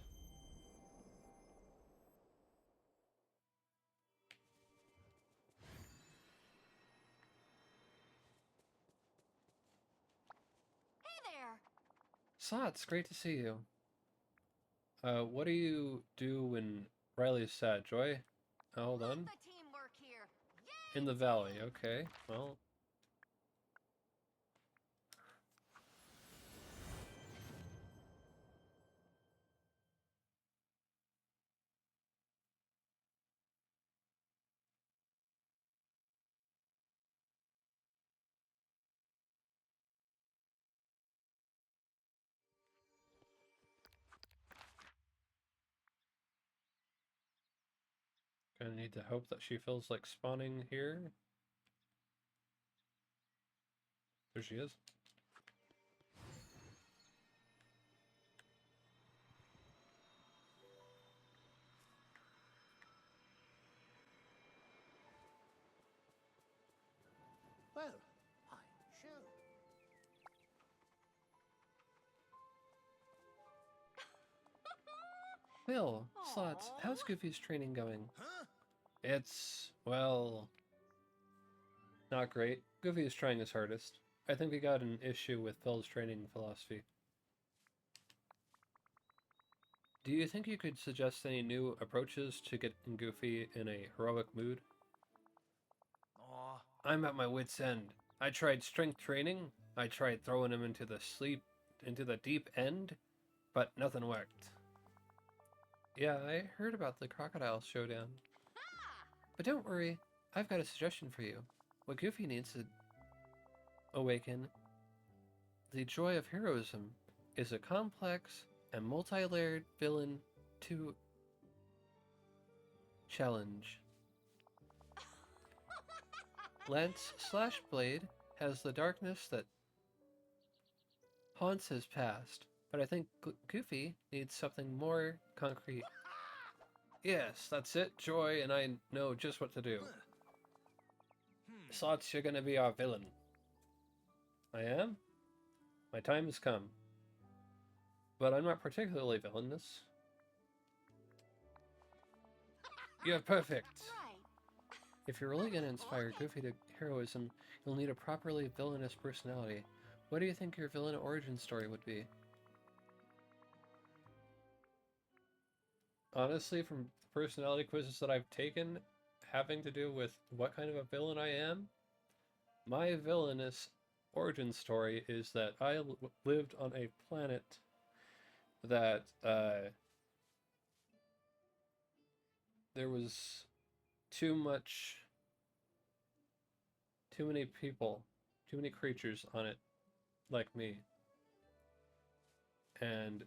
Hey there. Slots, great to see you. What do you do when Riley's sad, Joy? Hold Love on. the teamwork here. Yay! In the valley, okay. Well. Gonna need to hope that she feels like spawning here. There she is. Well, I'm sure. Phil, Slots, Aw. how's Goofy's training going? Huh? It's, well, not great. Goofy is trying his hardest. I think we got an issue with Phil's training philosophy. Do you think you could suggest any new approaches to get Goofy in a heroic mood? Aw, I'm at my wit's end. I tried strength training. I tried throwing him into the deep end, but nothing worked. Yeah, I heard about the crocodile showdown. But don't worry, I've got a suggestion for you. What Goofy needs to awaken, the joy of heroism, is a complex and multi-layered villain to challenge. Lance Slashblade has the darkness that haunts his past, but I think Goofy needs something more concrete. Yes, that's it, Joy, and I know just what to do. Slots, you're gonna be our villain. I am. My time has come. But I'm not particularly villainous. You're perfect. Right. If you're really going to inspire Goofy to heroism, you'll need a properly villainous personality. What do you think your villain origin story would be? Honestly, from personality quizzes that I've taken having to do with what kind of a villain I am, my villainous origin story is that I lived on a planet that there was too many people, too many creatures on it like me. And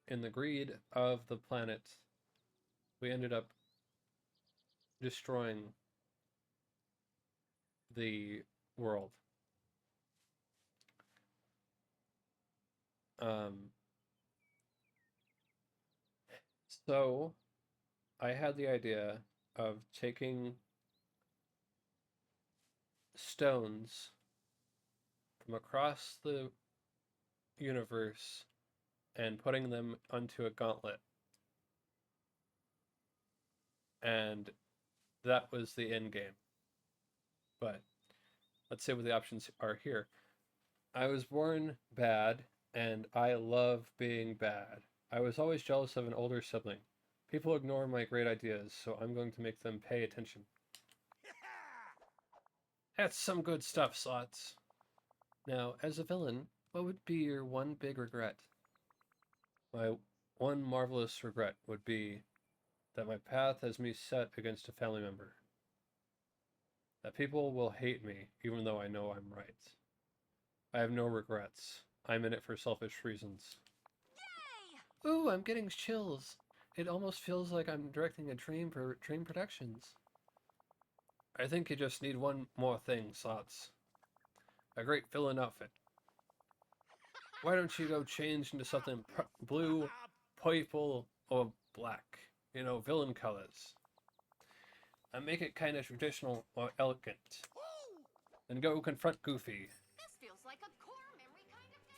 in the greed of the planet, we ended up destroying the world. So I had the idea of taking stones from across the universe and putting them onto a gauntlet. And that was the end game. But let's see what the options are here. I was born bad, and I love being bad. I was always jealous of an older sibling. People ignore my great ideas, so I'm going to make them pay attention. That's some good stuff, Slots. Now, as a villain, what would be your one big regret? My one marvelous regret would be that my path has me set against a family member. That people will hate me, even though I know I'm right. I have no regrets. I'm in it for selfish reasons. Yay! Ooh, I'm getting chills. It almost feels like I'm directing a dream for Dream Productions. I think you just need one more thing, Slots. A great villain outfit. Why don't you go change into something blue, purple, or black? You know, villain colors. And make it kind of traditional or elegant. Then go confront Goofy. This feels like a core memory kind of day.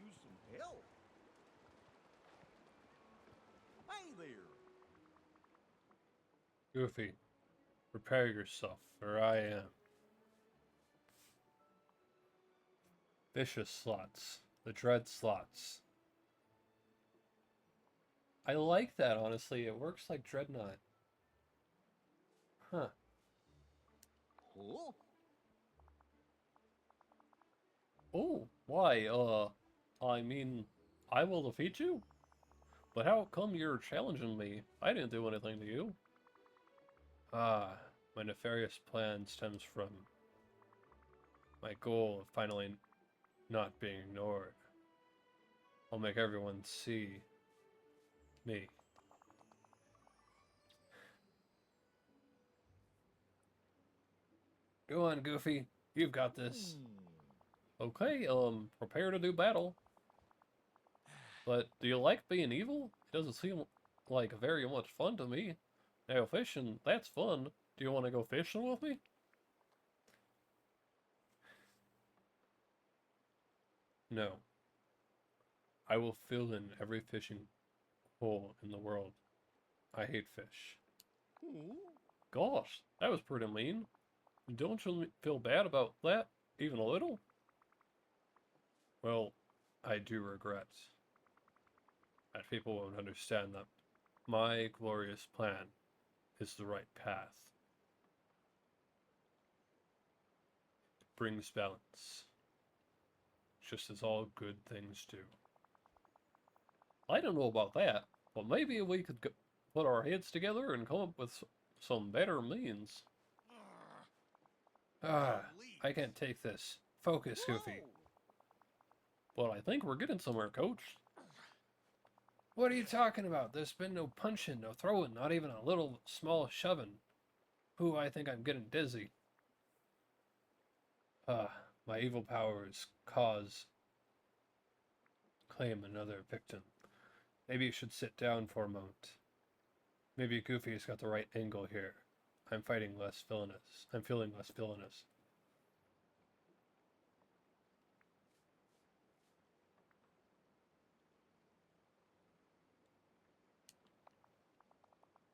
use some help. Hey there. Goofy, prepare yourself, for I am. Vicious Slots. The Dread Slots. I like that, honestly. It works like Dreadnought. Huh. Oh, Oh, why, I mean, I will defeat you? But how come you're challenging me? I didn't do anything to you. Ah, my nefarious plan stems from my goal of finally not being ignored. I'll make everyone see me. Go on, Goofy. You've got this. Okay, prepare to do battle. But do you like being evil? It doesn't seem like very much fun to me. Now fishing, that's fun. Do you want to go fishing with me? No. I will fill in every fishing hole in the world. I hate fish. Gosh, that was pretty mean. Don't you feel bad about that, even a little? Well, I do regret that people won't understand that my glorious plan is the right path. It brings balance, just as all good things do. I don't know about that, but maybe we could put our heads together and come up with some better means. Ah, I can't take this. Focus, Goofy. But I think we're getting somewhere, Coach. What are you talking about? There's been no punching, no throwing, not even a little small shoving. Ooh, I think I'm getting dizzy. My evil powers claim another victim. Maybe you should sit down for a moment. Maybe Goofy's got the right angle here. I'm feeling less villainous.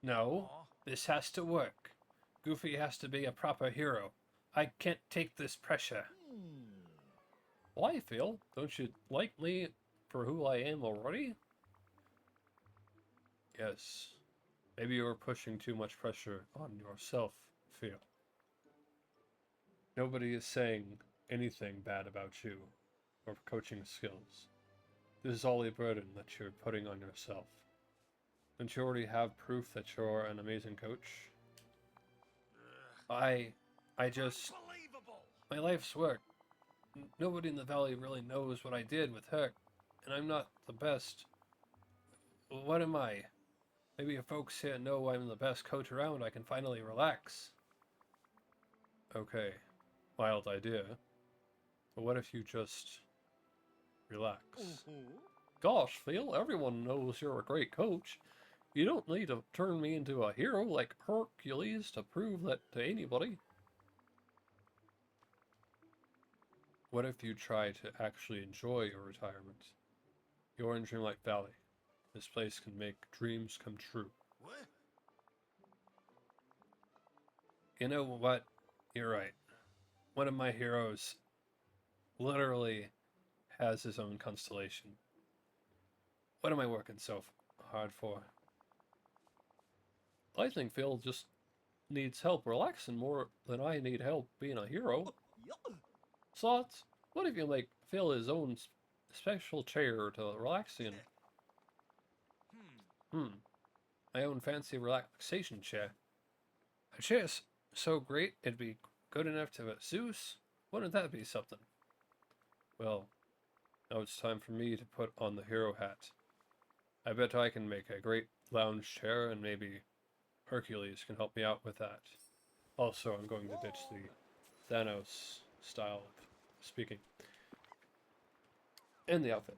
No, this has to work. Goofy has to be a proper hero. I can't take this pressure. Why, Phil? Don't you like me for who I am already? Yes. Maybe you're pushing too much pressure on yourself, Phil. Nobody is saying anything bad about you or coaching skills. This is all a burden that you're putting on yourself. Don't you already have proof that you're an amazing coach? I just... My life's work. Nobody in the valley really knows what I did with her, and I'm not the best. What am I? Maybe if folks here know I'm the best coach around, I can finally relax. Okay, wild idea. But what if you just relax? Gosh, Phil, everyone knows you're a great coach. You don't need to turn me into a hero like Hercules to prove that to anybody. What if you try to actually enjoy your retirement? You're in Dreamlight Valley. This place can make dreams come true. What? You know what? You're right. One of my heroes literally has his own constellation. What am I working so hard for? I think Phil just needs help relaxing more than I need help being a hero. Slots, what if you make Phil his own special chair to relax in? My own fancy relaxation chair. A chair so great it'd be good enough to have Zeus? Wouldn't that be something? Well, now it's time for me to put on the hero hat. I bet I can make a great lounge chair, and maybe Hercules can help me out with that. Also, I'm going to ditch the Thanos style of speaking. And the outfit.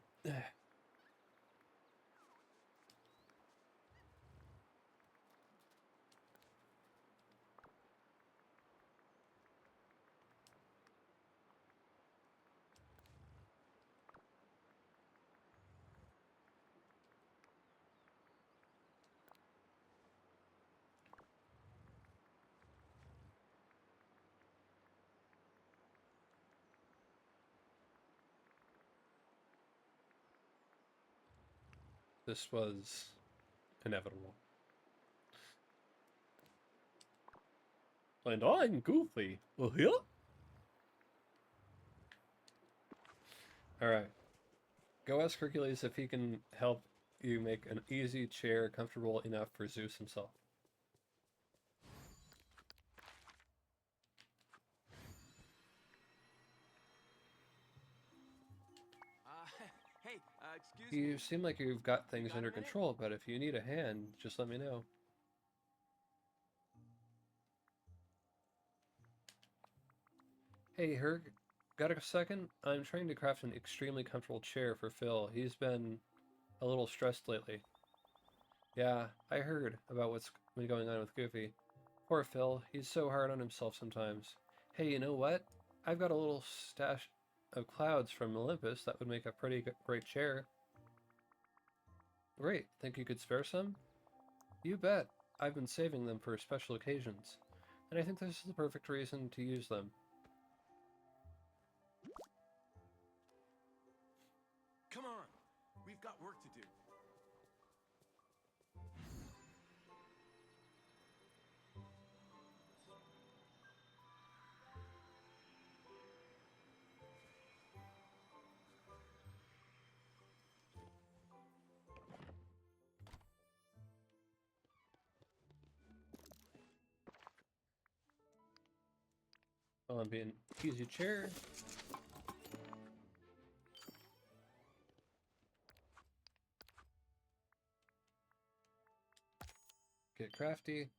This was inevitable. And I'm Goofy. Oh, yeah? Alright. Go ask Hercules if he can help you make an easy chair comfortable enough for Zeus himself. Hey, excuse me. You seem like you've got things got a under minute? control, but if you need a hand, just let me know. Hey, Herc, got a second? I'm trying to craft an extremely comfortable chair for Phil. He's been a little stressed lately. Yeah, I heard about what's been going on with Goofy. Poor Phil, he's so hard on himself sometimes. Hey, you know what? I've got a little stash of clouds from Olympus that would make a pretty great chair. Great, think you could spare some? You bet. I've been saving them for special occasions, and I think this is the perfect reason to use them. Come on. We've got work to do. While I'm being easy chair. Get crafty.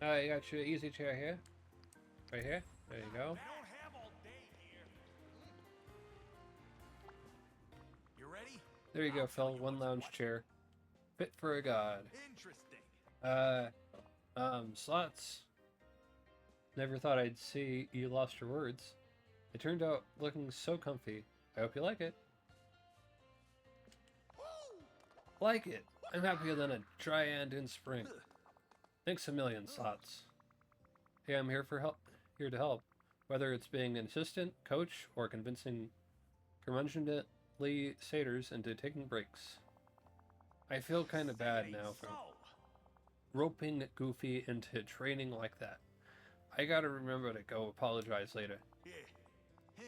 Alright, you got your easy chair here. Right here. There you go. They don't have all day here. You ready? There you go, I'll tell Phil. you One what's lounge what. chair. Fit for a god. Interesting. Slots. Never thought I'd see you lost your words. It turned out looking so comfy. I hope you like it. Like it. I'm happier than a dry end in spring. Thanks a million, Slots. Hey, I'm here for help. Here to help. Whether it's being an assistant, coach, or convincing curmudgeonly satyrs into taking breaks. I feel kind of bad now for roping Goofy into training like that. I gotta remember to go apologize later. Yeah.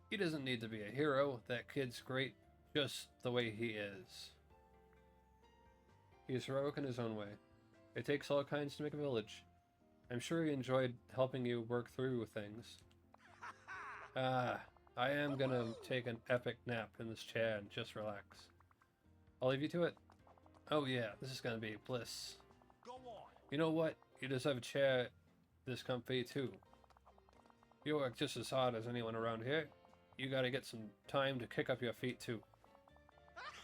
He doesn't need to be a hero. That kid's great just the way he is. He is heroic in his own way. It takes all kinds to make a village. I'm sure he enjoyed helping you work through things. I am gonna take an epic nap in this chair and just relax. I'll leave you to it. Oh yeah, this is gonna be bliss. Go on. You know what? You deserve a chair this comfy too. You work just as hard as anyone around here. You gotta get some time to kick up your feet too.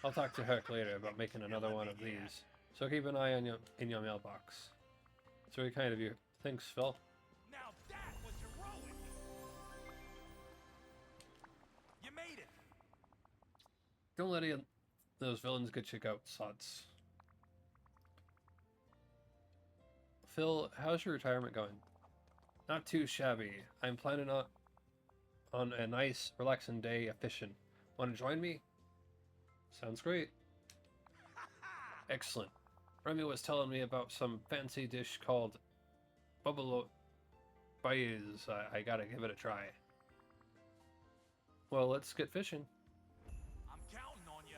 I'll talk to Herc later about making another one of these. So keep an eye on in your mailbox. It's very kind of you. Thanks, Phil. Now that was heroic. You made it. Don't let Those villains get you goat slots. Phil, how's your retirement going? Not too shabby. I'm planning on a nice, relaxing day of fishing. Want to join me? Sounds great. Excellent. Remy was telling me about some fancy dish called bubbalo bays. I gotta give it a try. Well, let's get fishing. I'm counting on you.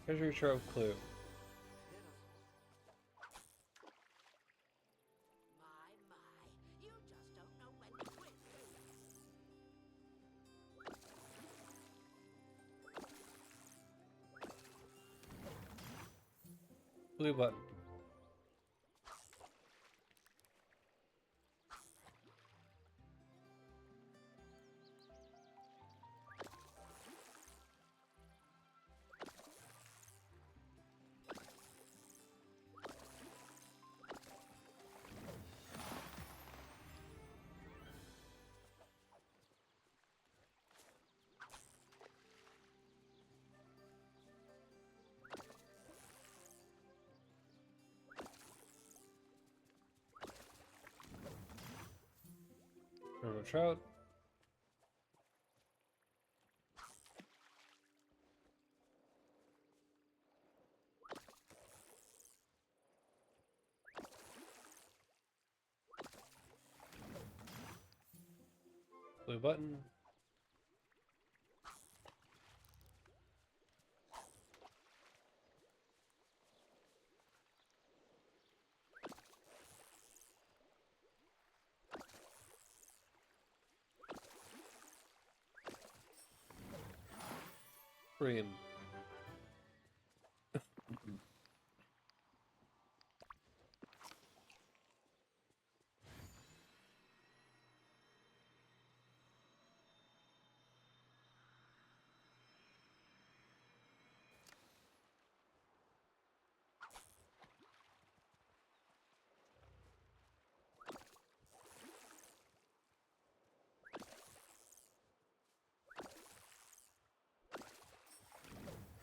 Treasure trove clue. My, you just don't know when to quit. Blue button. River trout. Blue button. Green.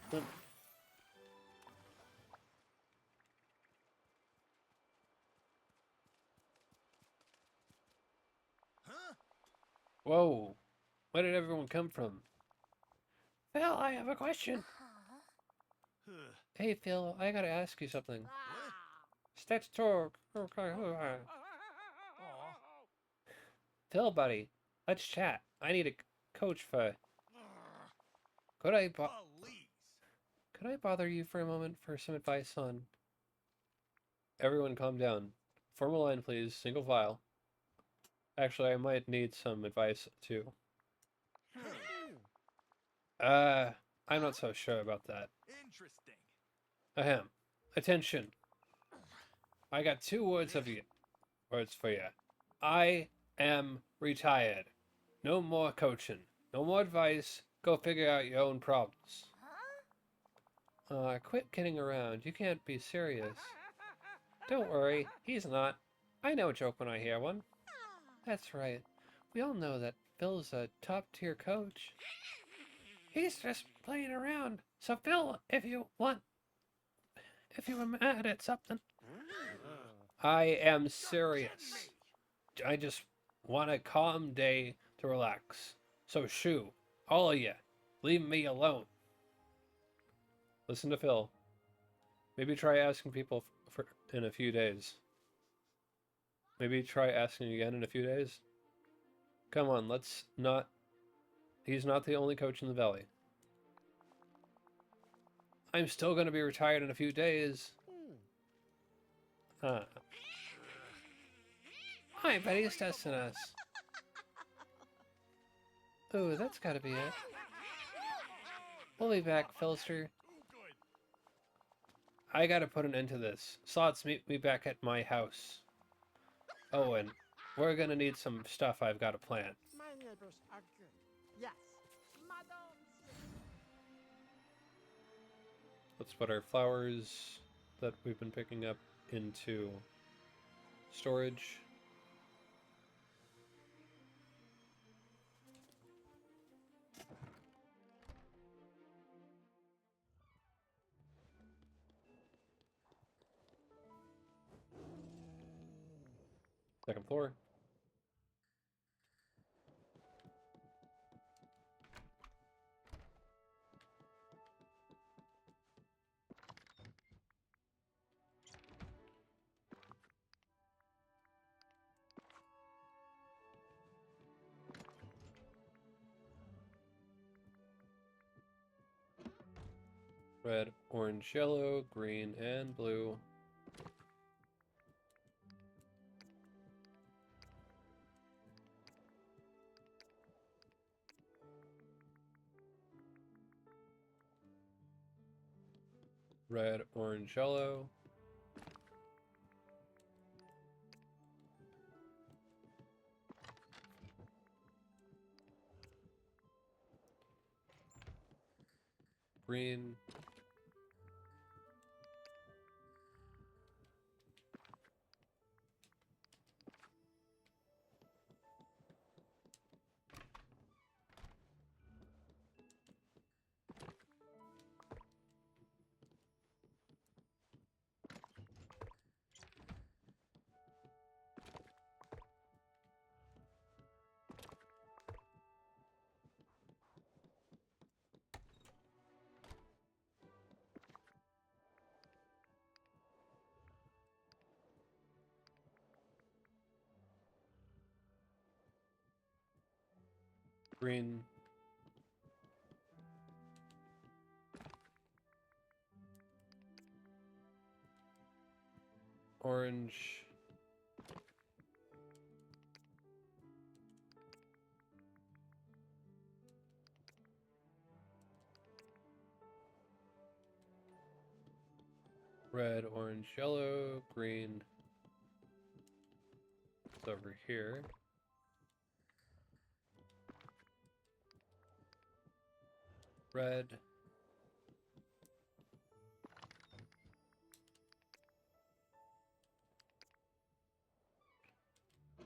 Huh? Whoa! Where did everyone come from? Phil, I have a question. Huh. Hey Phil, I gotta ask you something. What? Statutor. Aw. Phil, buddy, let's chat. I need a coach for. Could I Police. could I bother you for a moment for some advice on? Everyone, calm down. Formal line, please. Single file. Actually, I might need some advice too. I'm not so sure about that. Interesting. Ahem. Attention. I got two words for you. I am retired. No more coaching. No more advice. Go figure out your own problems. Quit kidding around. You can't be serious. Don't worry, he's not. I know a joke when I hear one. That's right. We all know that Phil's a top-tier coach. He's just playing around. So, Phil, if you were mad at something, I am serious. I just want a calm day to relax. So shoo, all of you, leave me alone. Listen to Phil. Maybe try asking people for in a few days. Maybe try asking again in a few days. Come on, let's not... He's not the only coach in the valley. I'm still going to be retired in a few days. I bet he's testing us. Ooh, that's gotta be it. We'll be back, Philster. I gotta put an end to this. Slots, meet me back at my house. Oh, and we're gonna need some stuff I've gotta plant. My neighbors are good. Yes. Madame. Let's put our flowers that we've been picking up into storage. Second floor. Red, orange, yellow, green, and blue. Red, orange, yellow. Green. Green. Orange. Red, orange, yellow, green. It's over here. Red.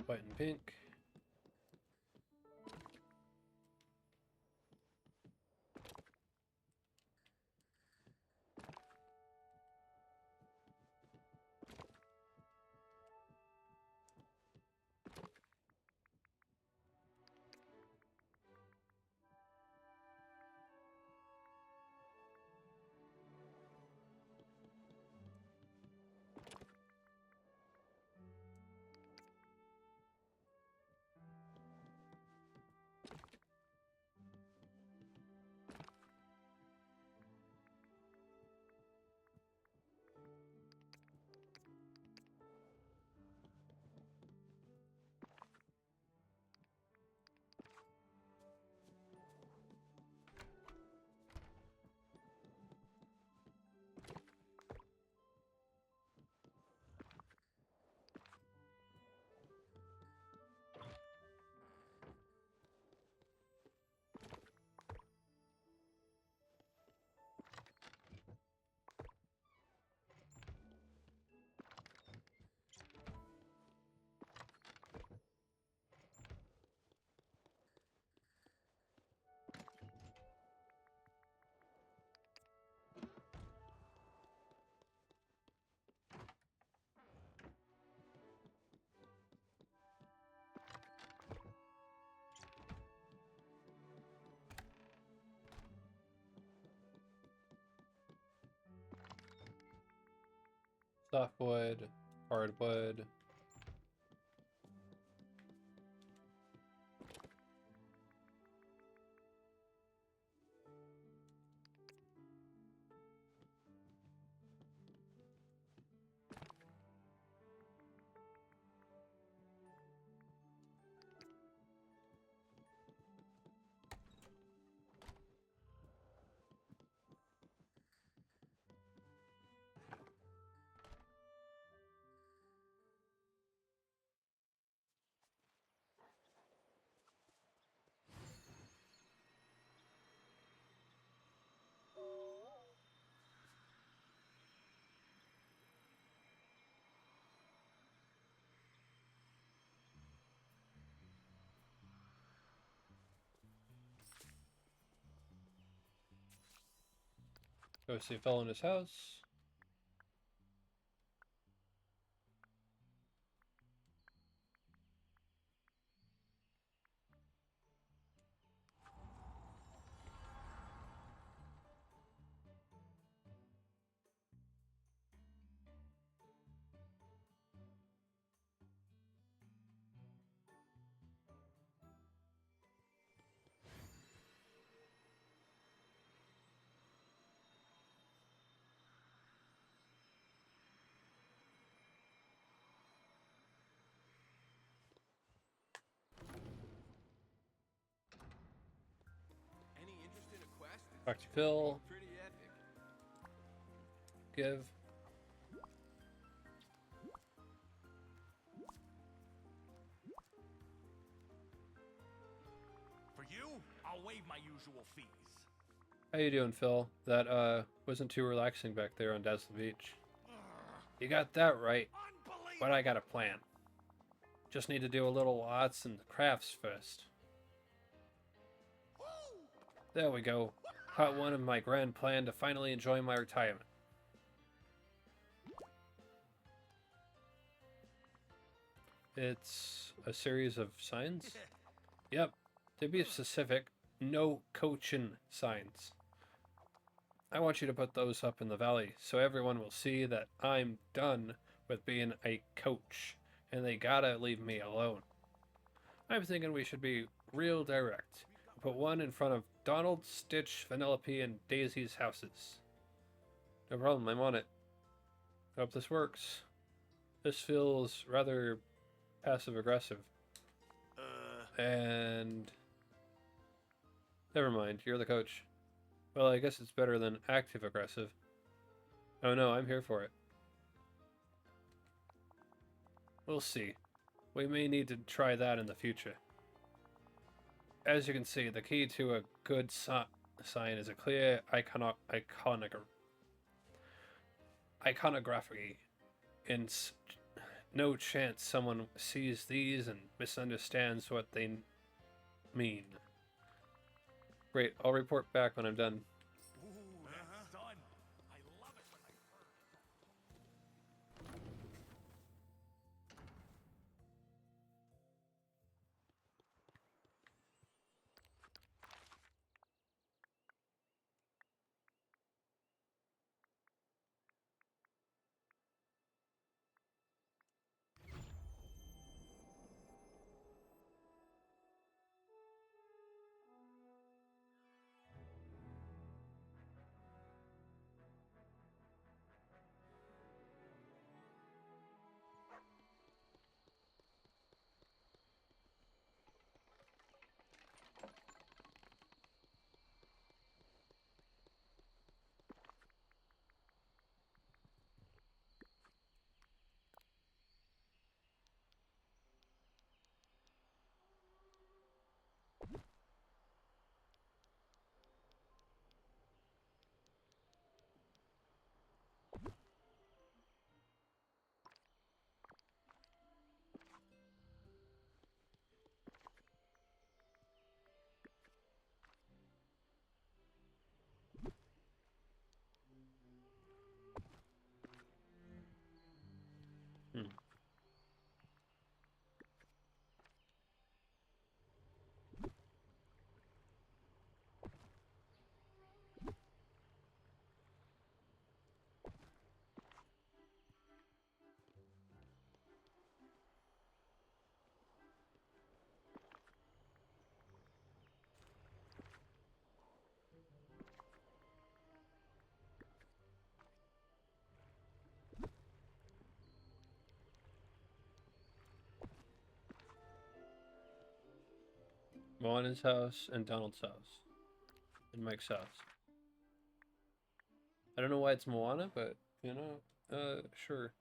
White and pink. Softwood, hardwood. Go see Phil in his house. Any interest in a quest? Talk to Phil. Pretty epic. Give. For you, I'll waive my usual fees. How you doing, Phil? That wasn't too relaxing back there on Dazzle Beach. You got that right, but I got a plan. Just need to do a little arts and crafts first. There we go. Part one of my grand plan to finally enjoy my retirement. It's a series of signs? Yep. To be specific, no coaching signs. I want you to put those up in the valley so everyone will see that I'm done with being a coach and they gotta leave me alone. I'm thinking we should be real direct. Put one in front of Donald, Stitch, Vanellope, and Daisy's houses. No problem, I'm on it. Hope this works. This feels rather passive-aggressive. And... never mind, you're the coach. Well, I guess it's better than active-aggressive. Oh no, I'm here for it. We'll see. We may need to try that in the future. As you can see, the key to a good sign is a clear iconography. And no chance someone sees these and misunderstands what they mean. Great, I'll report back when I'm done. Ooh, that's done. I love it when I burn. Moana's house and Donald's house. And Mike's house. I don't know why it's Moana, but, you know, sure.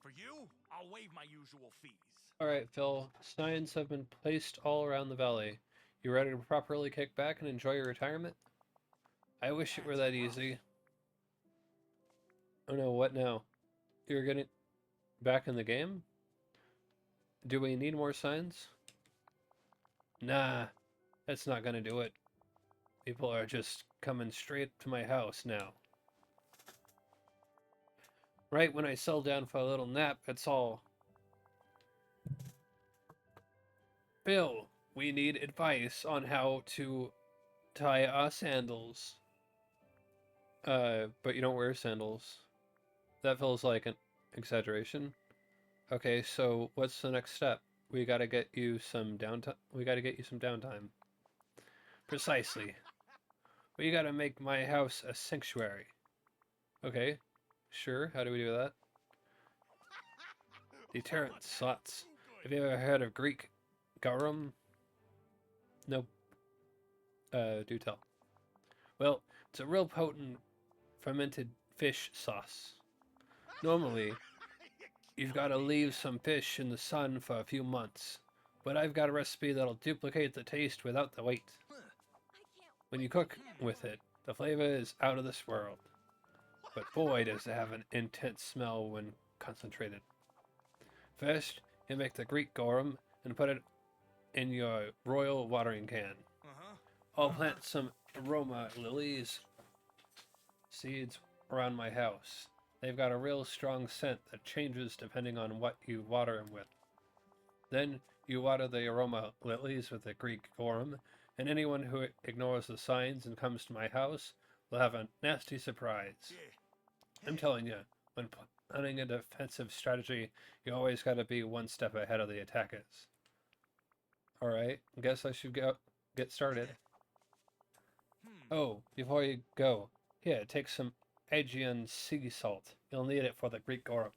For you, I'll waive my usual fees. Alright, Phil. Signs have been placed all around the valley. You ready to properly kick back and enjoy your retirement? I wish it were that easy. Oh no, what now? You're getting back in the game? Do we need more signs? Nah, that's not gonna do it. People are just coming straight to my house now. Right when I settle down for a little nap, that's all. Bill, we need advice on how to tie our sandals. But you don't wear sandals. That feels like an exaggeration. Okay, so what's the next step? We gotta get you some downtime. We gotta get you some downtime. Precisely. We gotta make my house a sanctuary. Okay, sure. How do we do that? Deterrent slots. Have you ever heard of Greek garum? Nope. Do tell. Well, it's a real potent fermented fish sauce. Normally, you've got to leave some fish in the sun for a few months, but I've got a recipe that'll duplicate the taste without the wait. I can't When you cook with it, the flavor is out of this world. But boy, does it have an intense smell when concentrated. First, you make the Greek garum and put it in your royal watering can. I'll plant some aroma lilies seeds around my house. They've got a real strong scent that changes depending on what you water them with. Then you water the aroma lilies with the Greek garum, and anyone who ignores the signs and comes to my house will have a nasty surprise. I'm telling you, when planning a defensive strategy, you always gotta be one step ahead of the attackers. Alright, guess I should get started. Oh, before you go, here, take some Aegean sea salt. You'll need it for the Greek garum.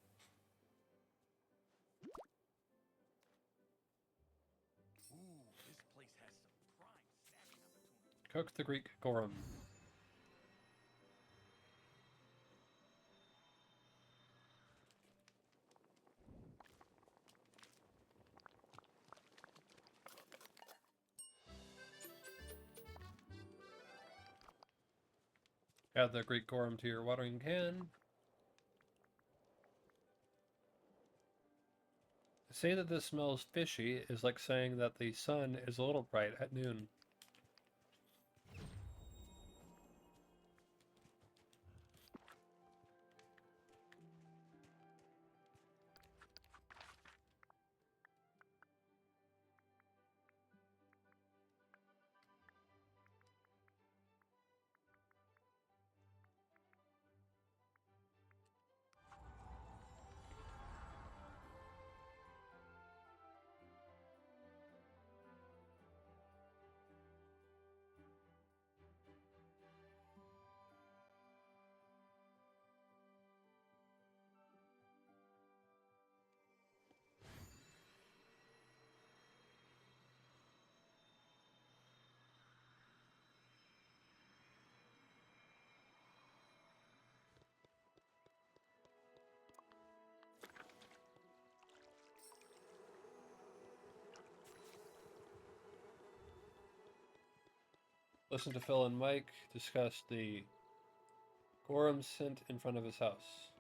Ooh, this place has some prime salmon opportunity. Cook the Greek garum. Add the Greek garum to your watering can. To say that this smells fishy is like saying that the sun is a little bright at noon. Listen to Phil and Mike discuss the garum scent in front of his house.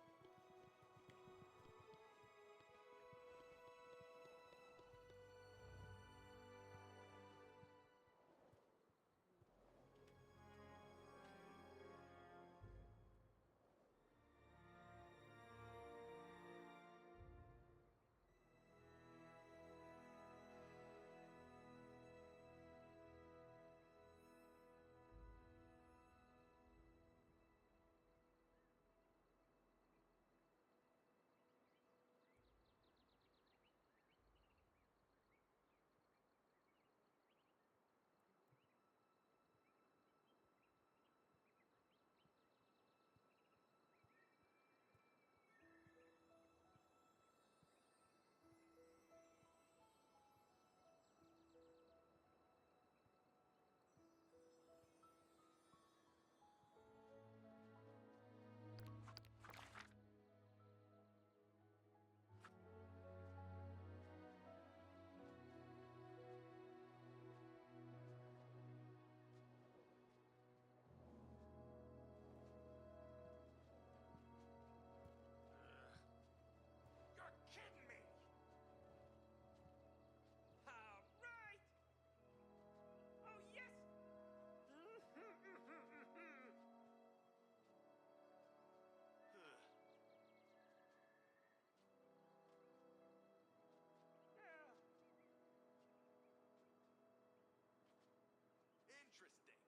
You're kidding me! All right! Oh, yes! Interesting.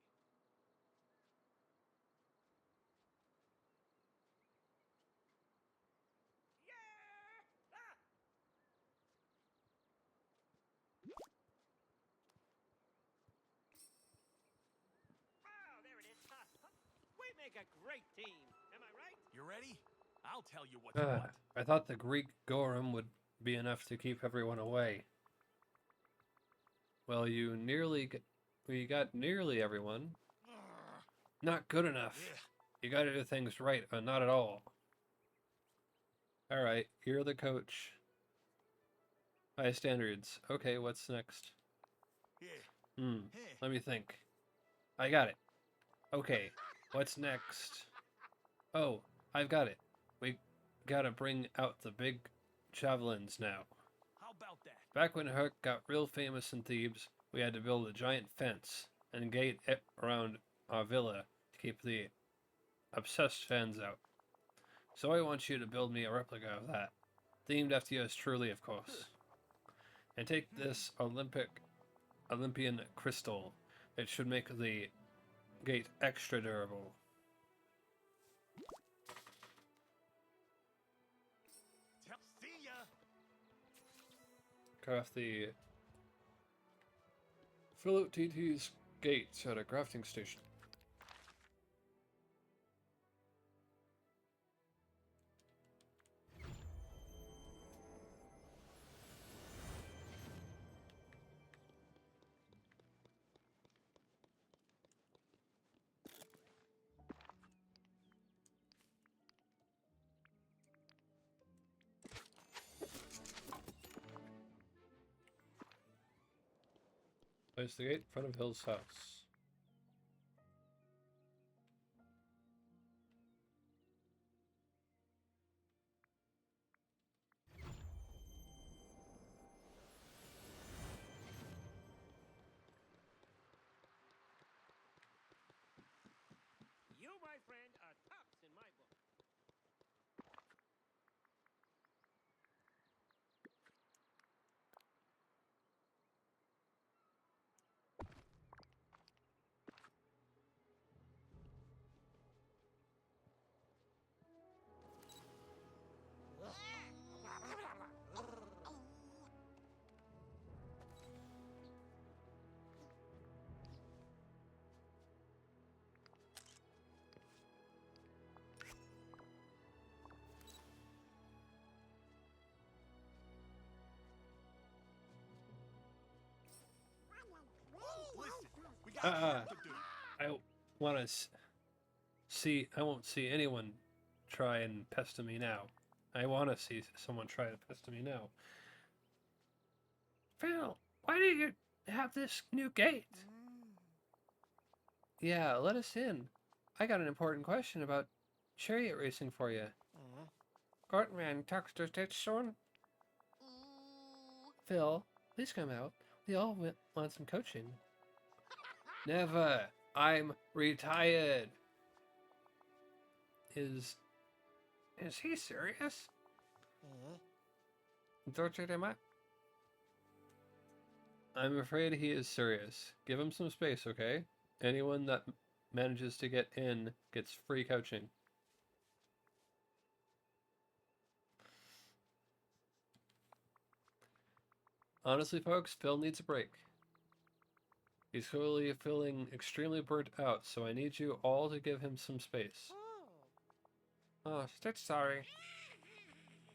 Yeah! Ah! Oh, there it is. We make a great team. Am I right? You ready? I'll tell you what you want. I thought the Greek garum would be enough to keep everyone away. Well, we got nearly everyone. Not good enough. Ugh. You gotta do things right, or not at all. Alright, you're the coach. High standards. Okay, what's next? Yeah. Let me think. I got it. Okay, what's next? Oh, I've got it. We gotta bring out the big javelins now. How about that? Back when Herc got real famous in Thebes, we had to build a giant fence and gate it around our villa to keep the obsessed fans out. So I want you to build me a replica of that, themed after yours truly, of course. And take this Olympian crystal. It should make the gate extra durable. See ya. Craft the fill out TT's gates at a crafting station. Place the gate in front of Hill's house. You, my friend, are tops in my book. Listen, we got work to do. I want to see. I won't see anyone try and pester me now. I want to see someone try to pester me now. Phil, why do you have this new gate? Yeah, let us in. I got an important question about chariot racing for you. Cartman talks to Stitch soon. Ooh. Phil, please come out. We all want some coaching. Never. I'm retired. Is he serious? Don't you think? I'm afraid he is serious. Give him some space, okay? Anyone that manages to get in gets free coaching. Honestly, folks, Phil needs a break. He's clearly feeling extremely burnt out, so I need you all to give him some space. Oh, Stitch, sorry.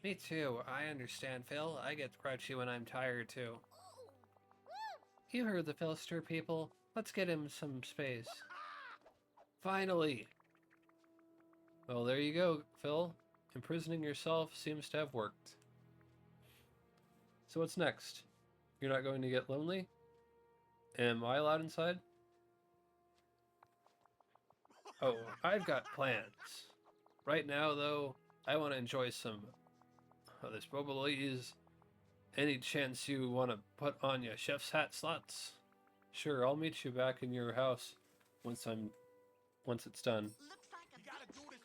Me too. I understand, Phil. I get grouchy when I'm tired too. You heard the Philster people. Let's get him some space. Finally! Well, there you go, Phil. Imprisoning yourself seems to have worked. So what's next? You're not going to get lonely? Am I allowed inside? Oh, I've got plans. Right now, though, I want to enjoy some of this Bobolese. Any chance you want to put on your chef's hat, Slots? Sure, I'll meet you back in your house once it's done. Looks like a You gotta do this.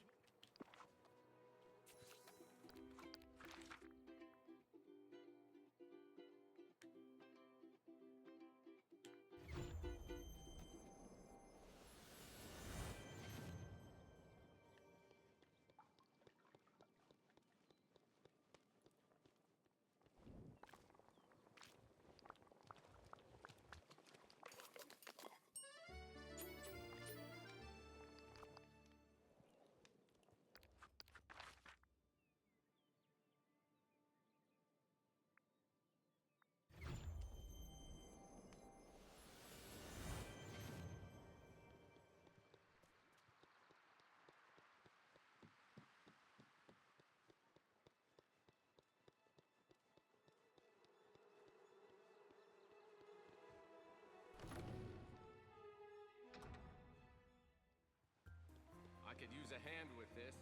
hand with this.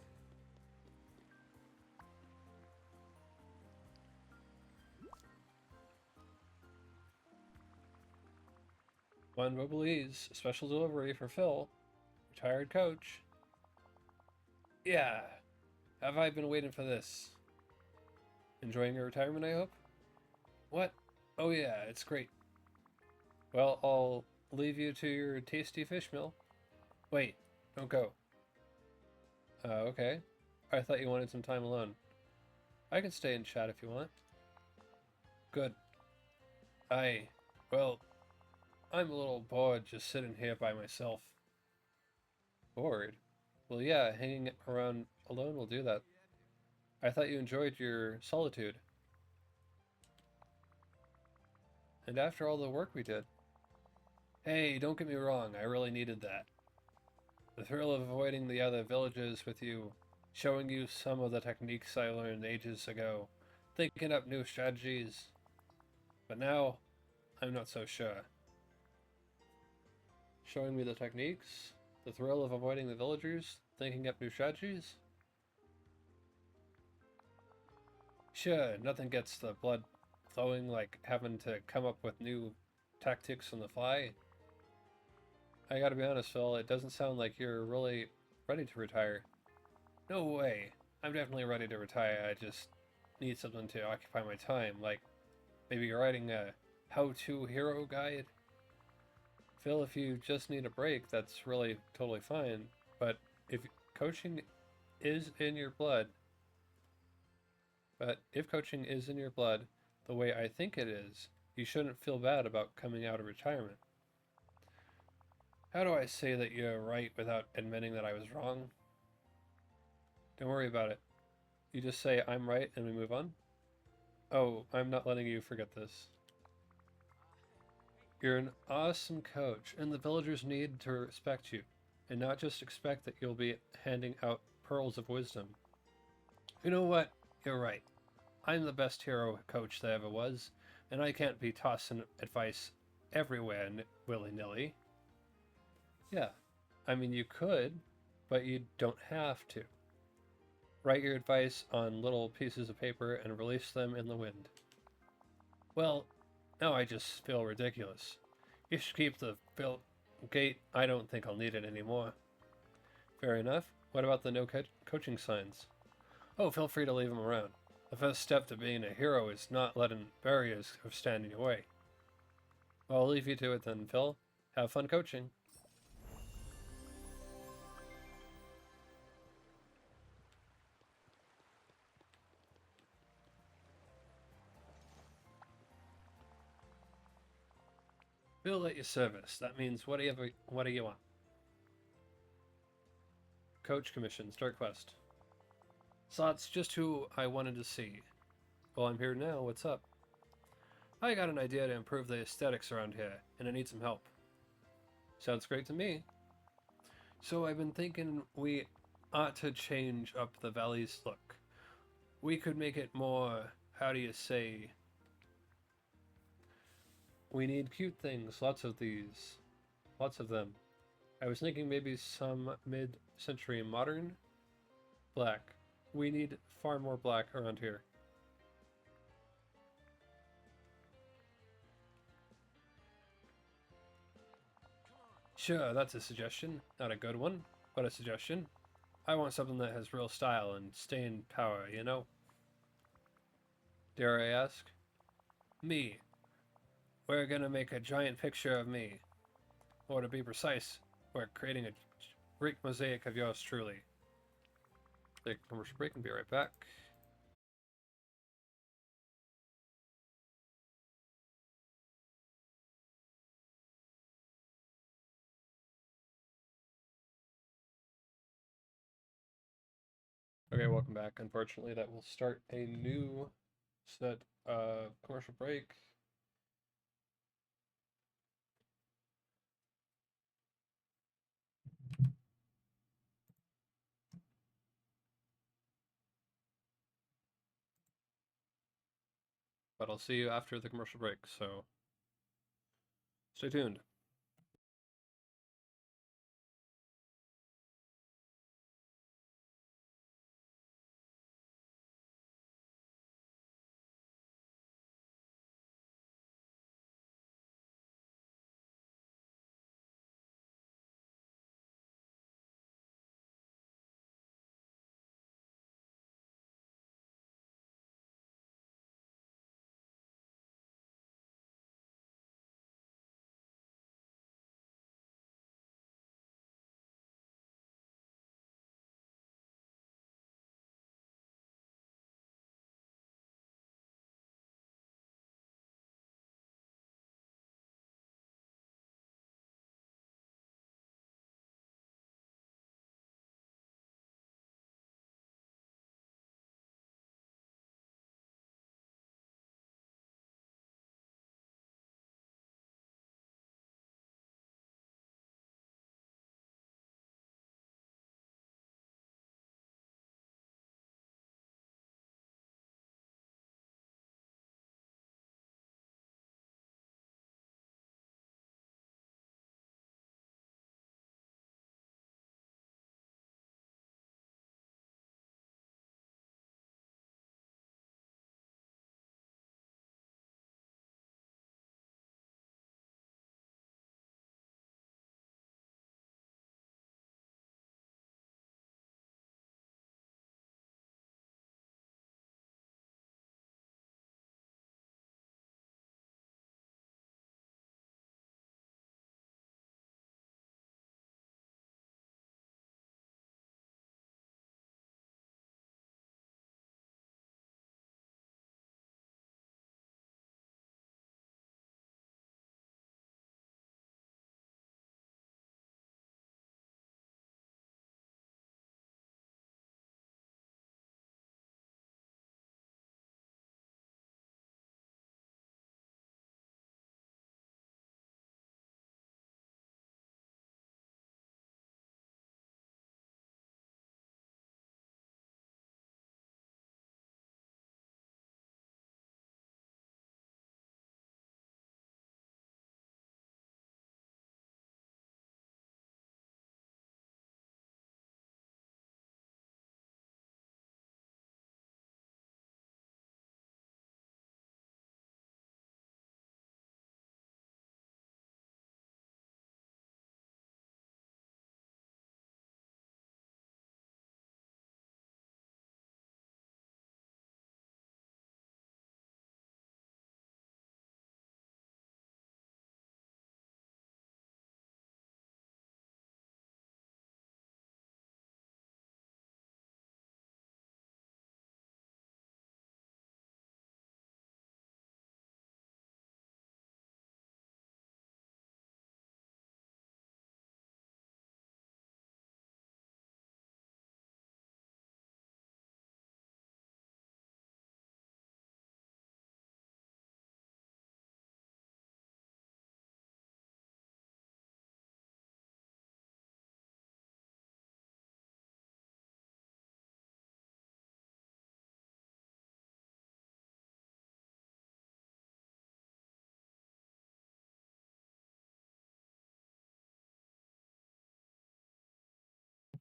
One Robalese, special delivery for Phil, retired coach. Yeah, have I been waiting for this? Enjoying your retirement, I hope? What? Oh yeah, it's great. Well, I'll leave you to your tasty fish meal. Wait, don't go. Okay. I thought you wanted some time alone. I can stay and chat if you want. Good. Well, I'm a little bored just sitting here by myself. Bored? Well, yeah, hanging around alone will do that. I thought you enjoyed your solitude. And after all the work we did. Hey, don't get me wrong, I really needed that. The thrill of avoiding the other villages with you, showing you some of the techniques I learned ages ago, thinking up new strategies. But now, I'm not so sure. Showing me the techniques? The thrill of avoiding the villagers? Thinking up new strategies? Sure, nothing gets the blood flowing like having to come up with new tactics on the fly. I gotta be honest, Phil, it doesn't sound like you're really ready to retire. No way. I'm definitely ready to retire. I just need something to occupy my time, like maybe writing a how-to hero guide. Phil, if you just need a break, that's really totally fine. But if coaching is in your blood, the way I think it is, you shouldn't feel bad about coming out of retirement. How do I say that you're right without admitting that I was wrong? Don't worry about it. You just say I'm right and we move on? Oh, I'm not letting you forget this. You're an awesome coach, and the villagers need to respect you, and not just expect that you'll be handing out pearls of wisdom. You know what? You're right. I'm the best hero coach there ever was, and I can't be tossing advice everywhere willy-nilly. Yeah, I mean you could, but you don't have to. Write your advice on little pieces of paper and release them in the wind. Well, now I just feel ridiculous. You should keep the built gate. I don't think I'll need it anymore. Fair enough. What about the no coaching signs? Oh, feel free to leave them around. The first step to being a hero is not letting barriers stand in your way. Well, I'll leave you to it then, Phil. Have fun coaching. Bill at your service. That means what do you want? Coach commission, start quest. Slots, just who I wanted to see. Well, I'm here now. What's up? I got an idea to improve the aesthetics around here, and I need some help. Sounds great to me. So I've been thinking we ought to change up the valley's look. We could make it more, how do you say... We need cute things, lots of these. Lots of them. I was thinking maybe some mid-century modern black. We need far more black around here. Sure, that's a suggestion. Not a good one, but a suggestion. I want something that has real style and staying power, you know? Dare I ask? Me. We're gonna make a giant picture of me. Or to be precise, we're creating a Greek mosaic of yours truly. Take a commercial break and be right back. Okay, welcome back. Unfortunately, that will start a new set of commercial break. But I'll see you after the commercial break, so stay tuned.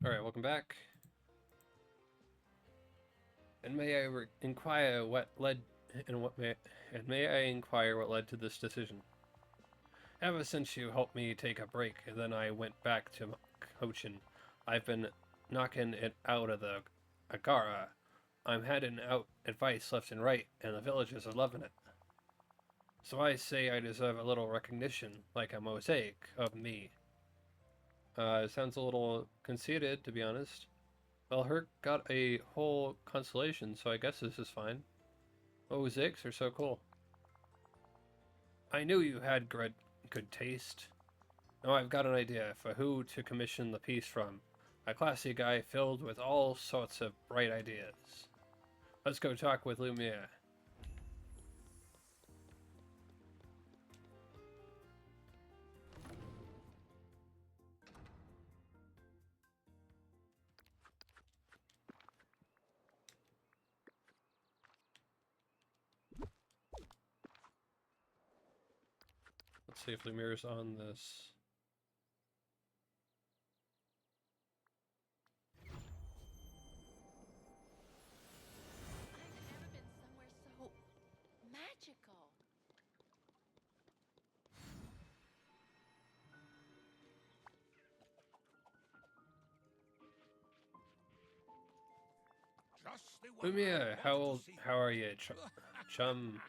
Alright, welcome back. And may I inquire what led may I inquire what led to this decision? Ever since you helped me take a break, and then I went back to coaching, I've been knocking it out of the Agara. I'm handing out advice left and right, and the villagers are loving it. So I say I deserve a little recognition, like a mosaic of me. It sounds a little conceited, to be honest. Well, Herc got a whole constellation, so I guess this is fine. Mosaics are so cool. I knew you had good taste. Now I've got an idea for who to commission the piece from. A classy guy filled with all sorts of bright ideas. Let's go talk with Lumiere. Let's see if Lumiere's on this. I've never been somewhere so magical. Just the one I Lumiere, wanted to see. how are you, chum?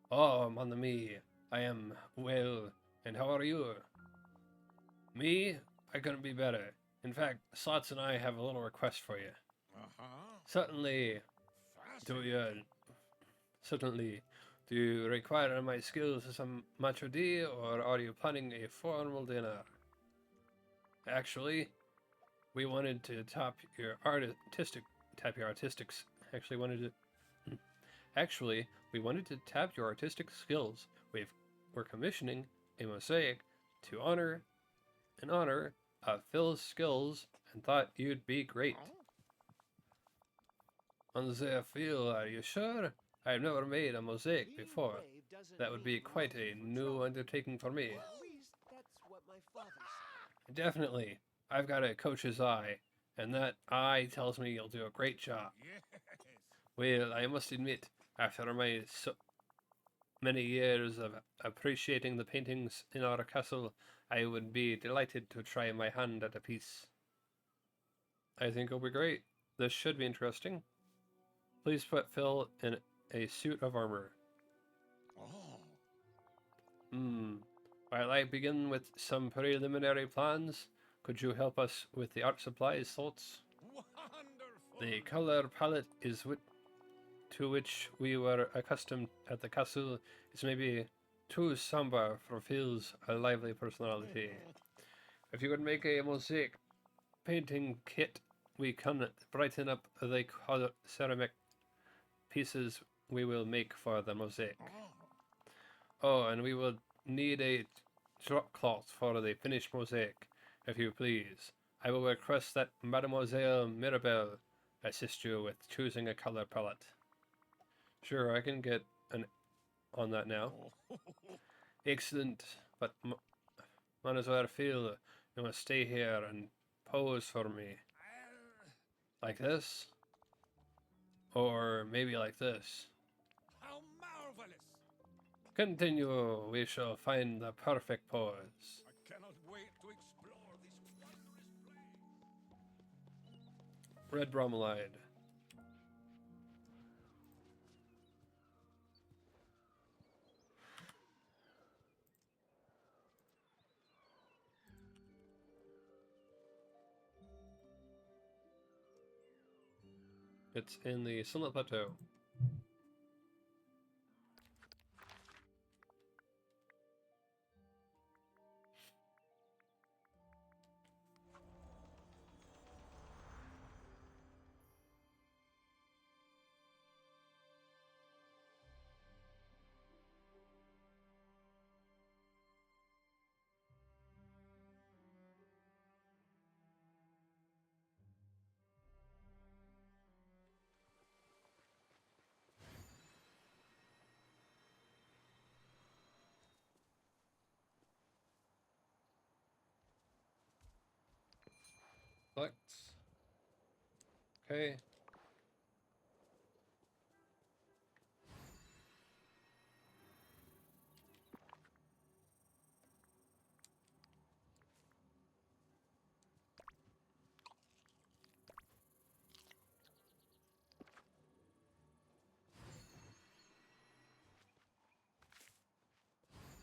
Oh, mon ami, I am well, and how are you? Me? I couldn't be better. In fact, Slots and I have a little request for you. Certainly, do you require my skills as a maître d', or are you planning a formal dinner? Actually, we wanted to tap your artistics. Actually, we wanted to tap your artistic skills. We're commissioning a mosaic to honor of Phil's skills, and thought you'd be great. On the Phil, are you sure? I've never made a mosaic before. That would be quite a new undertaking for me. At least that's what my father said. Definitely. I've got a coach's eye, and that eye tells me you'll do a great job. Yes. Well, I must admit, after my so many years of appreciating the paintings in our castle, I would be delighted to try my hand at a piece. I think it'll be great. This should be interesting. Please put Phil in a suit of armor. Oh. While I begin with some preliminary plans, could you help us with the art supplies thoughts? Wonderful. The color palette to which we were accustomed at the castle is maybe too somber for Phil's lively personality. If you could make a mosaic painting kit, we can brighten up the ceramic pieces we will make for the mosaic. Oh, and we will need a drop cloth for the finished mosaic, if you please. I will request that Mademoiselle Mirabelle assist you with choosing a color palette. Sure, I can get on that now. Excellent, but Mademoiselle Phil, you must stay here and pose for me. Like this? Or maybe like this. How marvelous. Continue, we shall find the perfect pose. I cannot wait to explore this wondrous place. Red bromelaid. It's in the Sunlit Plateau. Collect. Okay.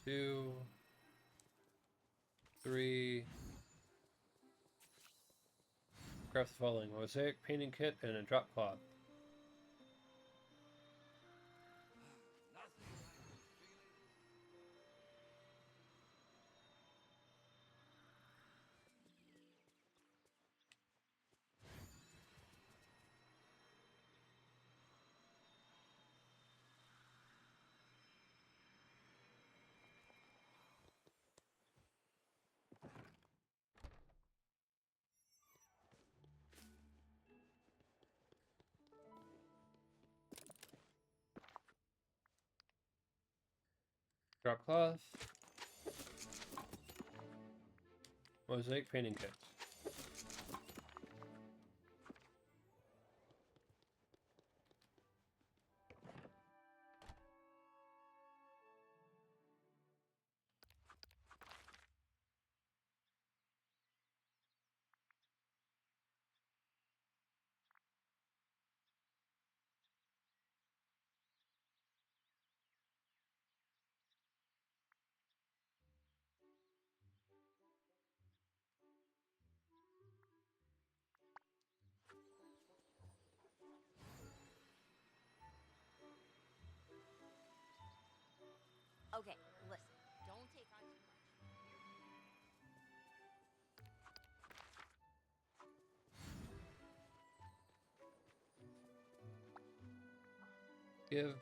Two, three. Craft the following: mosaic painting kit and a drop cloth. Nothing like the feeling. Drop cloth. Mosaic painting kit. Okay, listen. Don't take on too much. Give.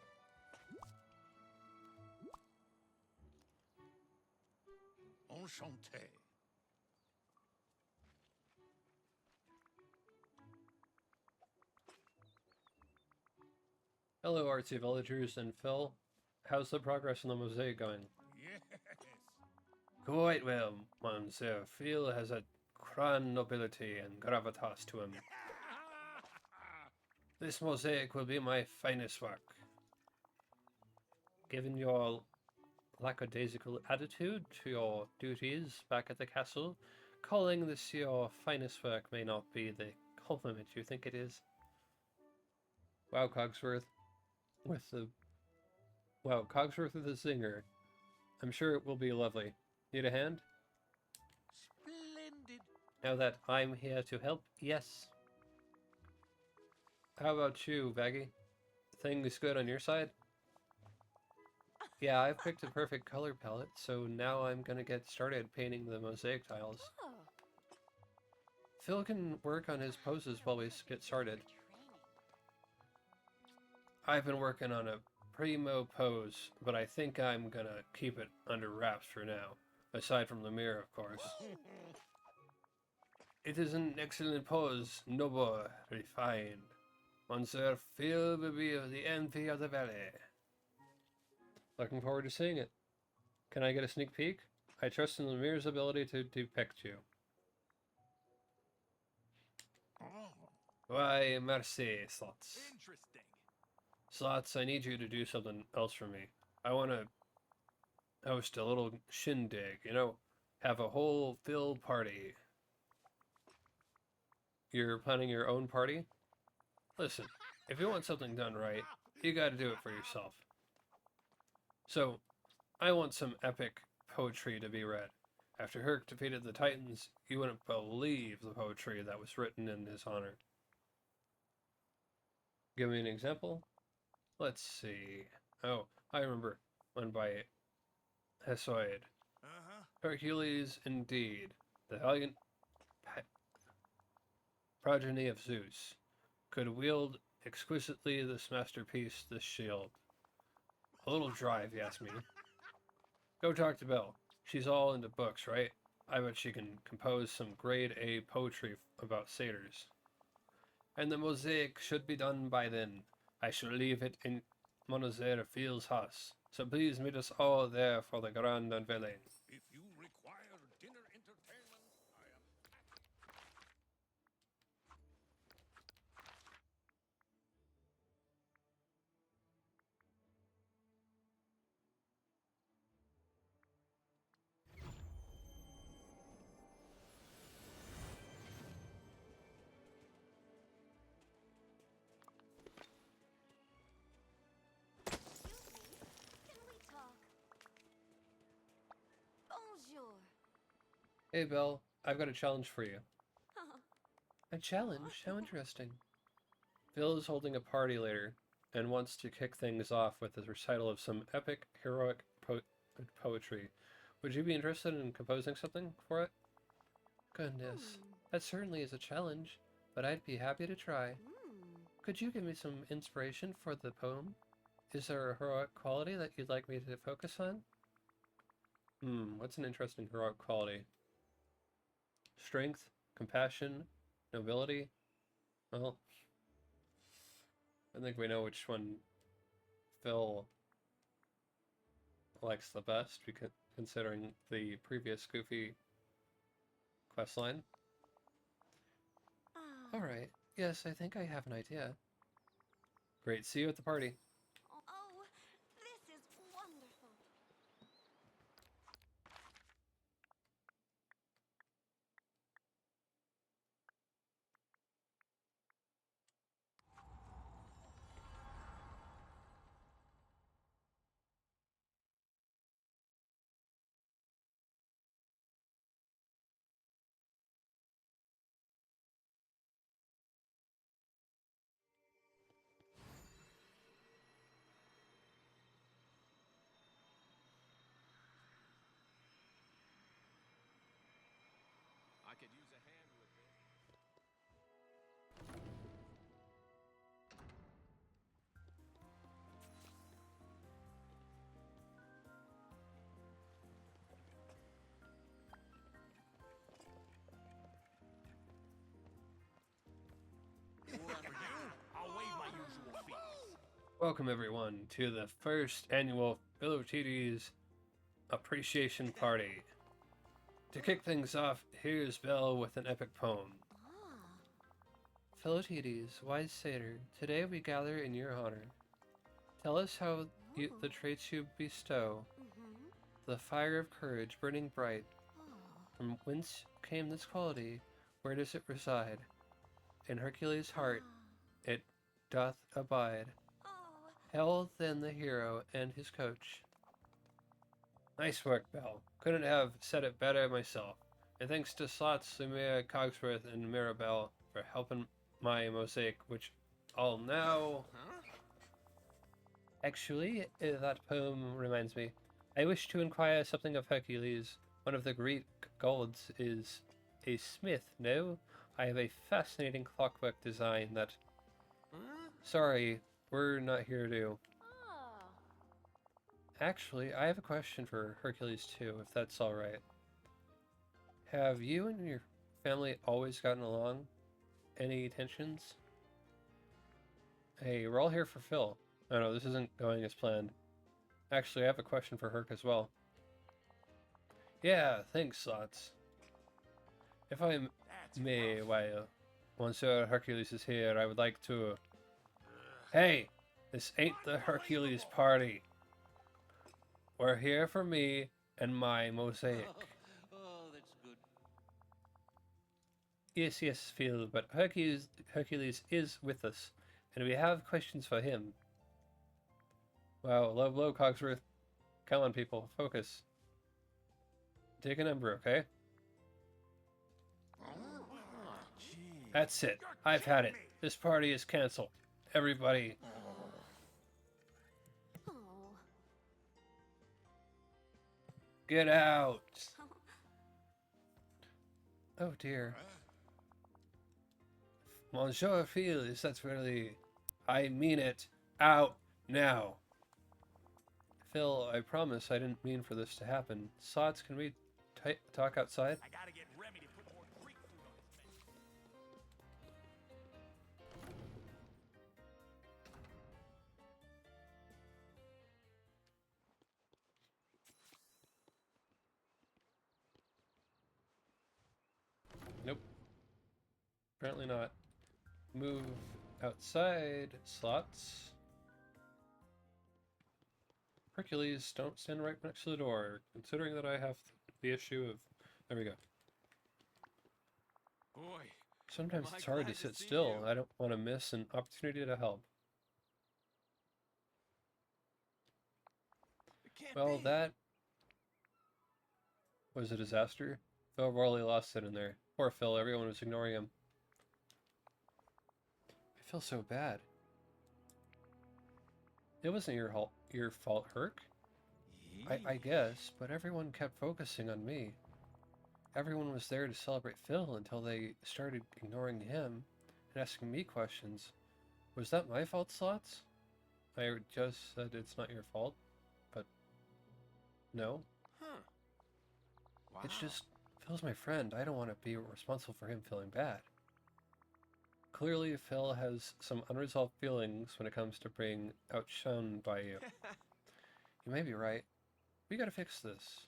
Enchanté. Hello, artsy villagers and Phil. How's the progress on the mosaic going? Yes. Quite well, Monsieur. Phil has a grand nobility and gravitas to him. This mosaic will be my finest work. Given your lackadaisical attitude to your duties back at the castle, calling this your finest work may not be the compliment you think it is. Wow, Cogsworth. Cogsworth with a zinger. I'm sure it will be lovely. Need a hand? Splendid. Now that I'm here to help, yes. How about you, Baggy? Things good on your side? Yeah, I've picked a perfect color palette, so now I'm gonna get started painting the mosaic tiles. Oh. Phil can work on his poses while we get started. Training. I've been working on a primo pose, but I think I'm gonna keep it under wraps for now. Aside from the mirror, of course. It is an excellent pose, noble, refined. Monsieur Phil will be the envy of the valley. Looking forward to seeing it. Can I get a sneak peek? I trust in the mirror's ability to depict you. Oh, Why, merci, Slots. interesting. Slots, I need you to do something else for me. I want to host a little shindig, you know? Have a whole Phil party. You're planning your own party? Listen, if you want something done right, you gotta do it for yourself. So, I want some epic poetry to be read. After Herc defeated the Titans, you wouldn't believe the poetry that was written in his honor. Give me an example? Let's see. Oh, I remember. One by Hesiod. Uh-huh. Hercules, indeed, the valiant progeny of Zeus, could wield exquisitely this masterpiece, this shield. A little dry, if you ask me. Go talk to Belle. She's all into books, right? I bet she can compose some grade A poetry about satyrs. And the mosaic should be done by then. I shall leave it in Monsieur Phil's house, so please meet us all there for the grand unveiling. If you require dinner entertainment, I am. Sure. Hey, Belle, I've got a challenge for you. Oh. A challenge? How interesting. Phil is holding a party later and wants to kick things off with a recital of some epic, heroic poetry. Would you be interested in composing something for it? Goodness, that certainly is a challenge, but I'd be happy to try. Could you give me some inspiration for the poem? Is there a heroic quality that you'd like me to focus on? What's an interesting heroic quality? Strength, compassion, nobility? Well, I think we know which one Phil likes the best, because considering the previous Goofy questline. Alright, yes, I think I have an idea. Great, see you at the party. Oh, this is wonderful. I could use a hand with this. I'll waive my usual fees. Welcome everyone to the first annual Philoctetes Appreciation Party. To kick things off, here's Belle with an epic poem. Philoctetes, wise satyr, today we gather in your honor. Tell us how the traits you bestow, the fire of courage burning bright. From whence came this quality? Where does it reside? In Hercules' heart it doth abide. Hail then the hero and his coach. Nice work, Belle. Couldn't have said it better myself. And thanks to Slots87, Cogsworth, and Mirabelle for helping my mosaic, which I'll now... Actually, that poem reminds me. I wish to inquire something of Hercules. One of the Greek gods is a smith, no? I have a fascinating clockwork design that... Sorry, we're not here to... Actually, I have a question for Hercules too, if that's alright. Have you and your family always gotten along? Any tensions? Hey, we're all here for Phil. Oh no, this isn't going as planned. Actually, I have a question for Herc as well. Yeah, thanks, Slots. If I may, while Monsieur Hercules is here, I would like to... Hey! This ain't the Hercules party. We're here for me and my mosaic. Oh, that's good. Yes, Phil, but Hercules is with us, and we have questions for him. Wow, low, Cogsworth. Come on, people, focus. Take a number, okay? That's it. I've had it. This party is canceled. Everybody. Get out! Oh dear. Monsieur Phil, that's really... I mean it. Out now. Phil, I promise I didn't mean for this to happen. Slots, can we talk outside? I gotta get Remy to put more Greek food on his menu. Nope. Apparently not. Move outside, Slots. Hercules, don't stand right next to the door, considering that I have the issue of... There we go. Boy, Sometimes am I it's hard to glad to sit see still. you. I don't want to miss an opportunity to help. it can't Well, be. that was a disaster. Phil royally lost it in there. Poor Phil, everyone was ignoring him. I feel so bad. It wasn't your fault, Herc. I guess, but everyone kept focusing on me. Everyone was there to celebrate Phil until they started ignoring him and asking me questions. Was that my fault, Slots? I just said it's not your fault, but no. Huh. Wow. It's just, Phil's my friend. I don't want to be responsible for him feeling bad. Clearly, Phil has some unresolved feelings when it comes to being outshone by you. You may be right. We gotta fix this.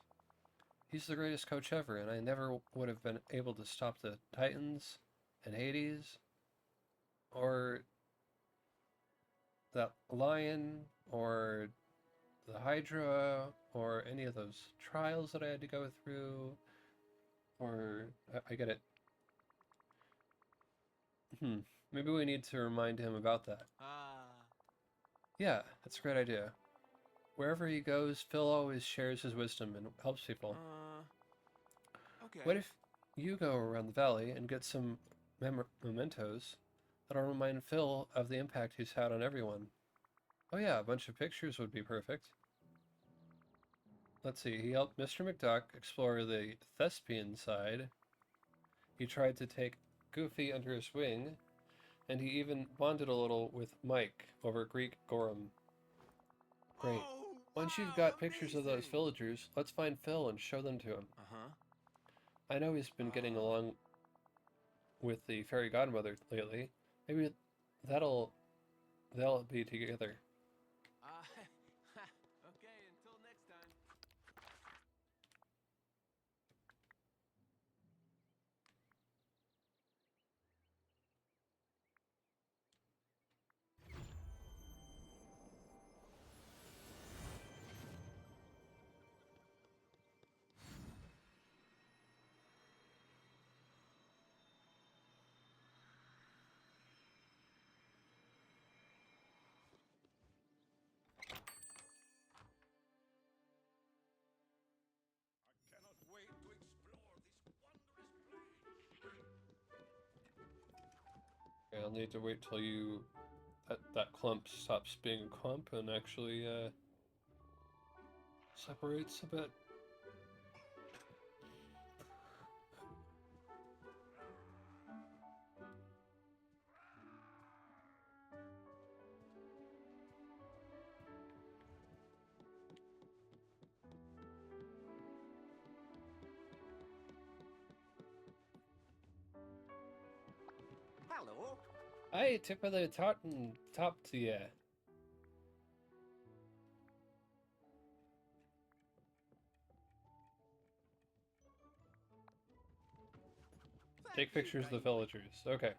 He's the greatest coach ever, and I never would have been able to stop the Titans and Hades, or that lion, or the Hydra, or any of those trials that I had to go through, or... I get it. Maybe we need to remind him about that. Yeah, that's a great idea. Wherever he goes, Phil always shares his wisdom and helps people. Okay. What if you go around the valley and get some mementos that'll remind Phil of the impact he's had on everyone? Oh yeah, a bunch of pictures would be perfect. Let's see, he helped Mr. McDuck explore the thespian side. He tried to take Goofy under his wing, and he even bonded a little with Mike over Greek Gorum. Great. Oh, Once you've wow, got pictures of those amazing. villagers, let's find Phil and show them to him. I know he's been getting along with the fairy godmother lately. Maybe they'll be together. Okay, until next time. I cannot wait to explore this wondrous place. Okay, I'll need to wait till that clump stops being a clump and actually separates a bit. Hello. I tip of the top to ya. Take pictures of the villagers. Okay. I'm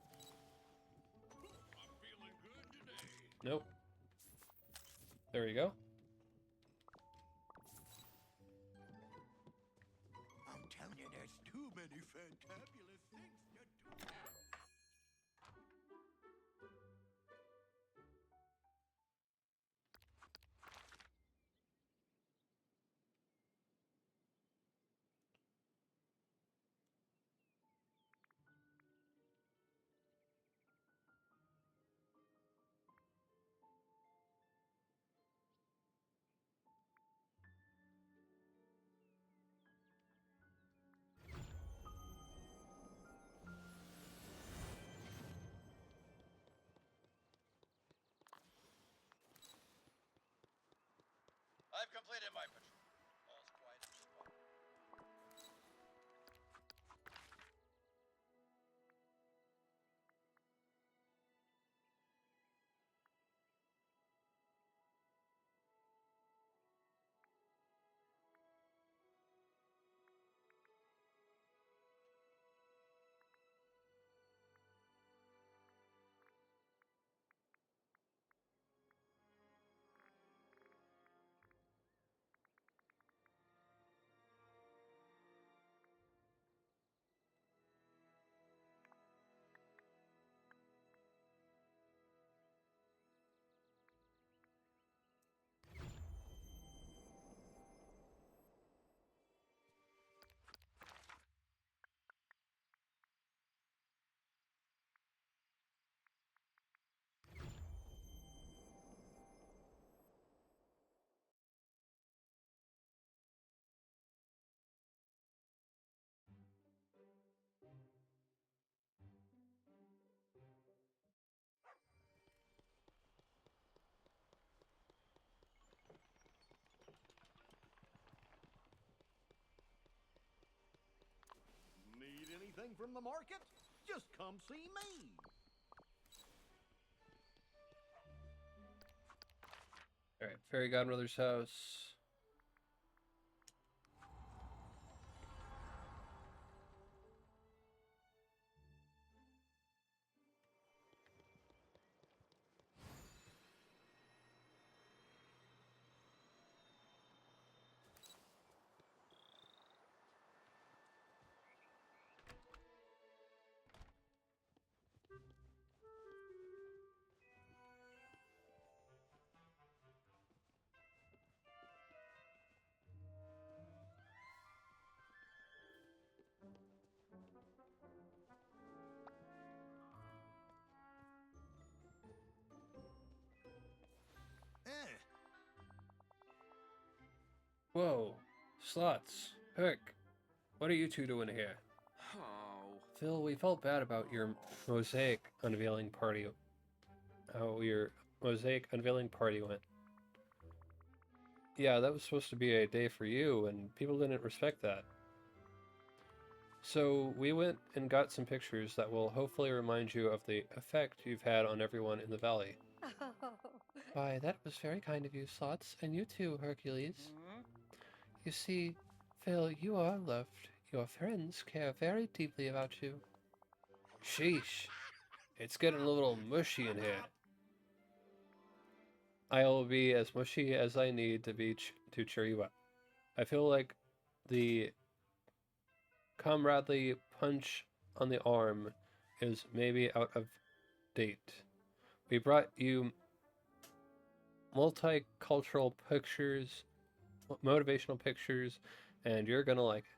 feeling good today. Nope. There you go. I'm telling you, there's too many fantabulous things to do. I've completed my patrol. All's quiet at this point. anything from the market, just come see me. Alright, Fairy Godmother's house. Whoa, Slots, Herc, what are you two doing here? Oh. Phil, we felt bad about your mosaic unveiling party. How your mosaic unveiling party went. Yeah, that was supposed to be a day for you, and people didn't respect that. So we went and got some pictures that will hopefully remind you of the effect you've had on everyone in the valley. Why, that was very kind of you, Slots, and you too, Hercules. You see, Phil, you are loved. Your friends care very deeply about you. Sheesh. It's getting a little mushy in here. I'll be as mushy as I need to be to cheer you up. I feel like the comradely punch on the arm is maybe out of date. We brought you multicultural pictures, motivational pictures, and you're gonna like it.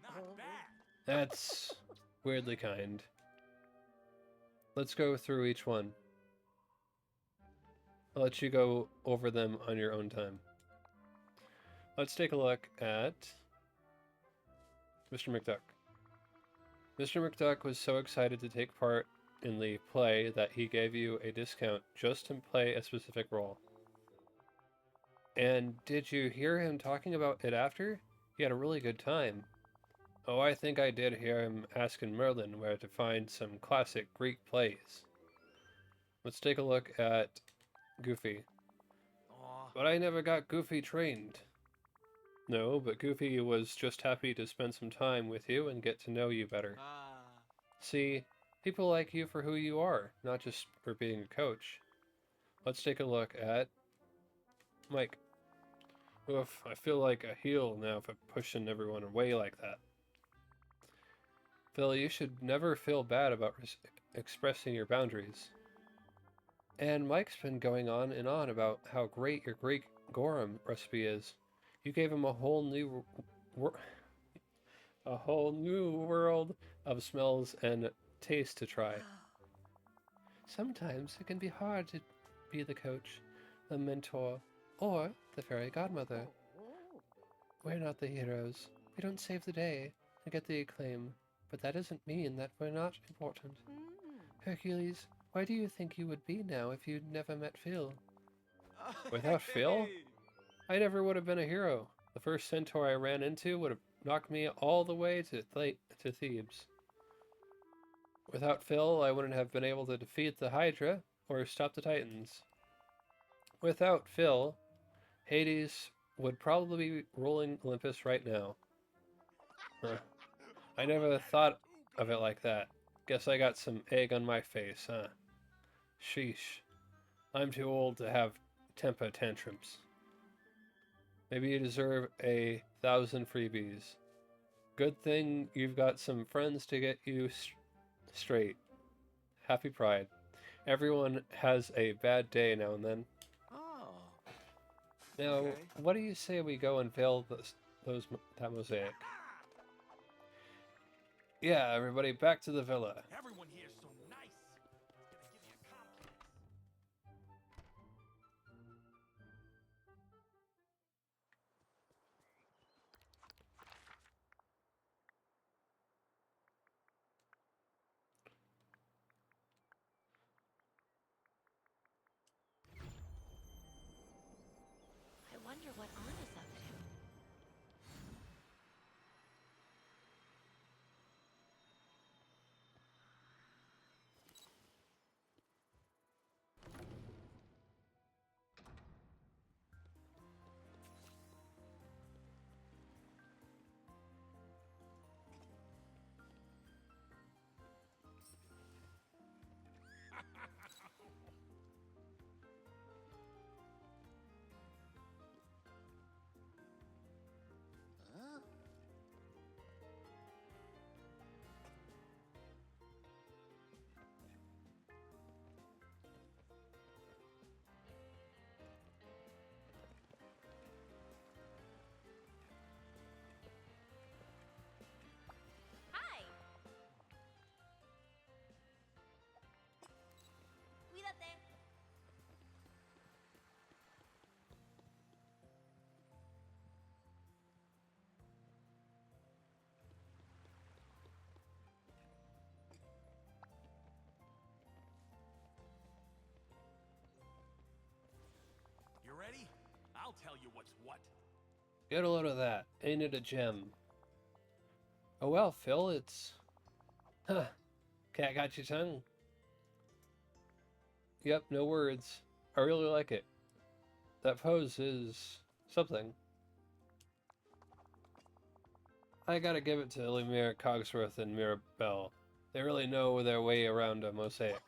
Not bad. That's weirdly kind. Let's go through each one. I'll let you go over them on your own time. Let's take a look at Mr. McDuck. Mr. McDuck was so excited to take part in the play that he gave you a discount just to play a specific role. And did you hear him talking about it after? He had a really good time. Oh, I think I did hear him asking Merlin where to find some classic Greek plays. Let's take a look at Goofy. Aw. But I never got Goofy trained. No, but Goofy was just happy to spend some time with you and get to know you better. See, people like you for who you are, not just for being a coach. Let's take a look at Mike. Oof, I feel like a heel now for pushing everyone away like that. Phil, you should never feel bad about expressing your boundaries. And Mike's been going on and on about how great your Greek Gorum recipe is. You gave him a whole new world of smells and taste to try. Sometimes it can be hard to be the coach, the mentor, or the fairy godmother. We're not the heroes. We don't save the day and get the acclaim, but that doesn't mean that we're not important. Hercules, where do you think you would be now if you'd never met Phil? Without Phil? I never would have been a hero. The first centaur I ran into would have knocked me all the way to Thebes. Without Phil, I wouldn't have been able to defeat the Hydra or stop the Titans. Without Phil, Hades would probably be ruling Olympus right now. Huh. I never thought of it like that. Guess I got some egg on my face, huh? Sheesh. I'm too old to have temper tantrums. Maybe you deserve 1,000 freebies. Good thing you've got some friends to get you straight. Happy Pride. Everyone has a bad day now and then. Oh. Now, Okay. what do you say we go and veil that mosaic? Yeah, everybody, back to the villa. Everyone here's so nice. It's gonna give me a complex. I wonder what Anna's up to. Get a load of that. Ain't it a gem? Oh well, Phil, it's... Huh. Cat got your tongue? Yep, no words. I really like it. That pose is... something. I gotta give it to Lemire Cogsworth and Mirabelle. They really know their way around a mosaic.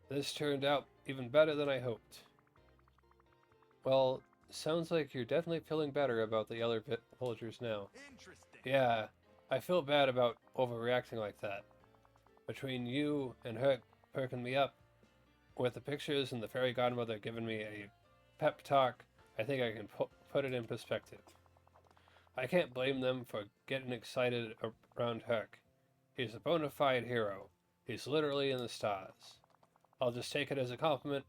This turned out even better than I hoped. Well, sounds like you're definitely feeling better about the other villagers now. Interesting. Yeah, I feel bad about overreacting like that. Between you and her perking me up, with the pictures and the fairy godmother giving me a pep talk, I think I can put it in perspective. I can't blame them for getting excited around Herc. He's a bona fide hero. He's literally in the stars. I'll just take it as a compliment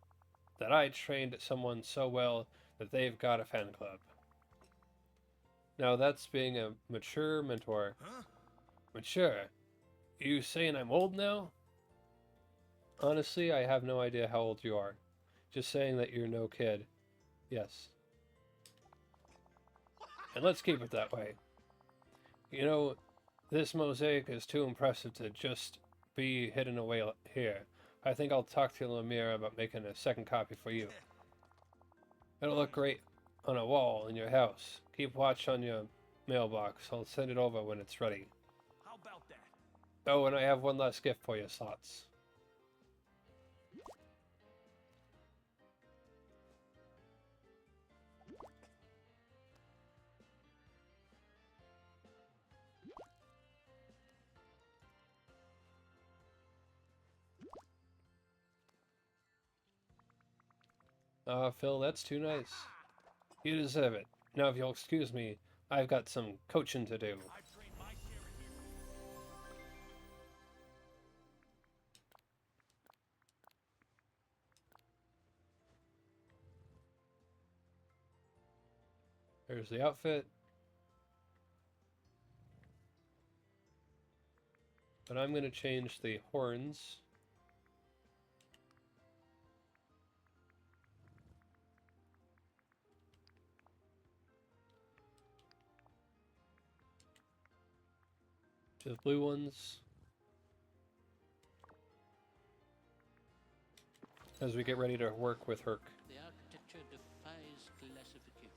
that I trained someone so well that they've got a fan club. Now that's being a mature mentor. Huh? Mature? You saying I'm old now? Honestly, I have no idea how old you are. Just saying that you're no kid. Yes. And let's keep it that way. You know, this mosaic is too impressive to just be hidden away here. I think I'll talk to Lemire about making a second copy for you. It'll look great on a wall in your house. Keep watch on your mailbox. I'll send it over when it's ready. How about that? Oh, and I have one last gift for you, Slots. Phil, that's too nice. You deserve it. Now, if you'll excuse me, I've got some coaching to do. I've trained my share of heroes. There's the outfit. But I'm going to change the horns. To the blue ones. As we get ready to work with Herc. The architecture defies classification.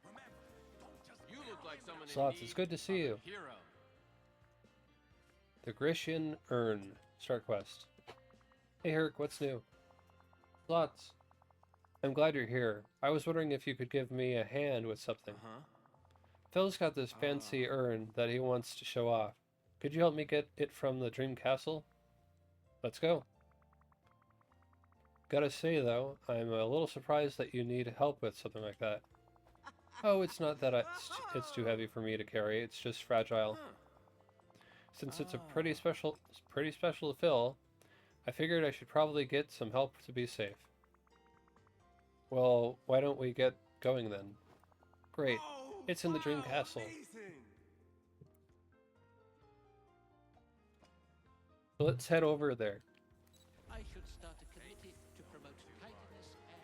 Remember, don't just You look like someone in Slots, need it's good to see of a you. hero. The Grecian Urn. Start quest. Hey Herc, what's new? Slots. I'm glad you're here. I was wondering if you could give me a hand with something. Uh-huh. Phil's got this fancy urn that he wants to show off. Could you help me get it from the Dream Castle? Let's go. Gotta say though, I'm a little surprised that you need help with something like that. Oh, it's not that it's too heavy for me to carry, it's just fragile. Since it's a pretty special to Phil, I figured I should probably get some help to be safe. Well, why don't we get going then? Great. It's in the Dream Castle. Let's head over there. I should start a committee to promote kindness and...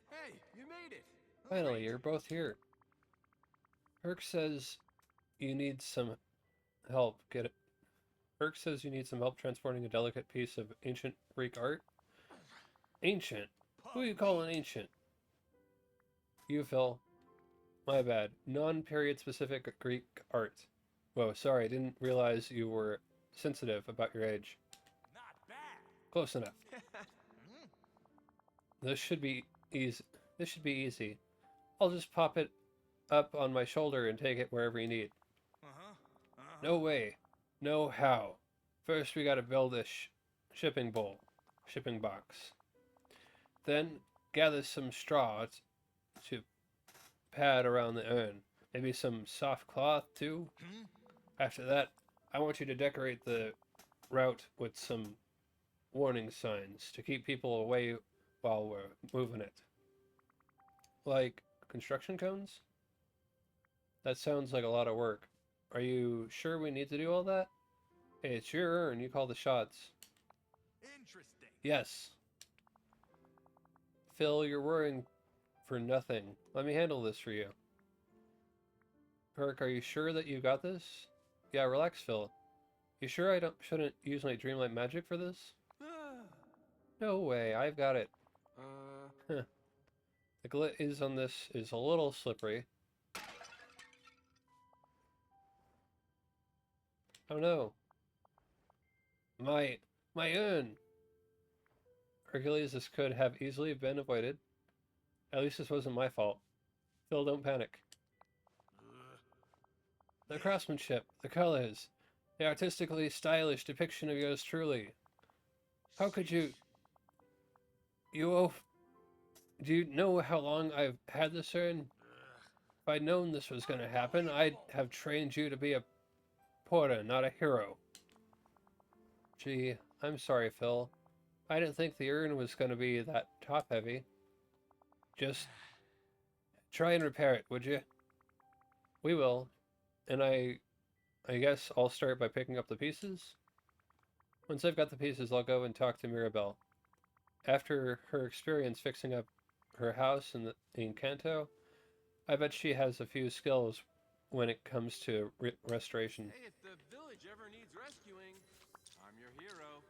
Hey, you made it. Finally, you're both here. Herc says you need some help. Get it? Herc says you need some help transporting a delicate piece of ancient Greek art. Ancient? Who are you calling ancient? You, Phil. My bad. Non-period specific Greek art. Whoa, sorry, I didn't realize you were sensitive about your age. Not bad. Close enough. This should be easy. This should be easy. I'll just pop it up on my shoulder and take it wherever you need. No way. No how. First we gotta build a shipping box. Then gather some straw to pad around the urn. Maybe some soft cloth too. After that, I want you to decorate the route with some warning signs to keep people away while we're moving it. Like construction cones? That sounds like a lot of work. Are you sure we need to do all that? Hey, it's your urn, you call the shots. Interesting. Yes. Phil, you're worrying for nothing. Let me handle this for you. Perk, are you sure that you got this? Yeah, relax, Phil. You sure I shouldn't use my Dreamlight magic for this? No way, I've got it. The glaze on this is a little slippery. Oh no. My urn! Hercules, this could have easily been avoided. At least this wasn't my fault. Phil, don't panic. The craftsmanship, the colors, the artistically stylish depiction of yours truly. How could you... Do you know how long I've had this urn? If I'd known this was going to happen, I'd have trained you to be a porter, not a hero. Gee, I'm sorry, Phil. I didn't think the urn was going to be that top-heavy. Just try and repair it, would you? We will. And I guess I'll start by picking up the pieces? Once I've got the pieces, I'll go and talk to Mirabelle. After her experience fixing up her house in Kanto, I bet she has a few skills when it comes to restoration. Hey, if the village ever needs rescuing, I'm your hero.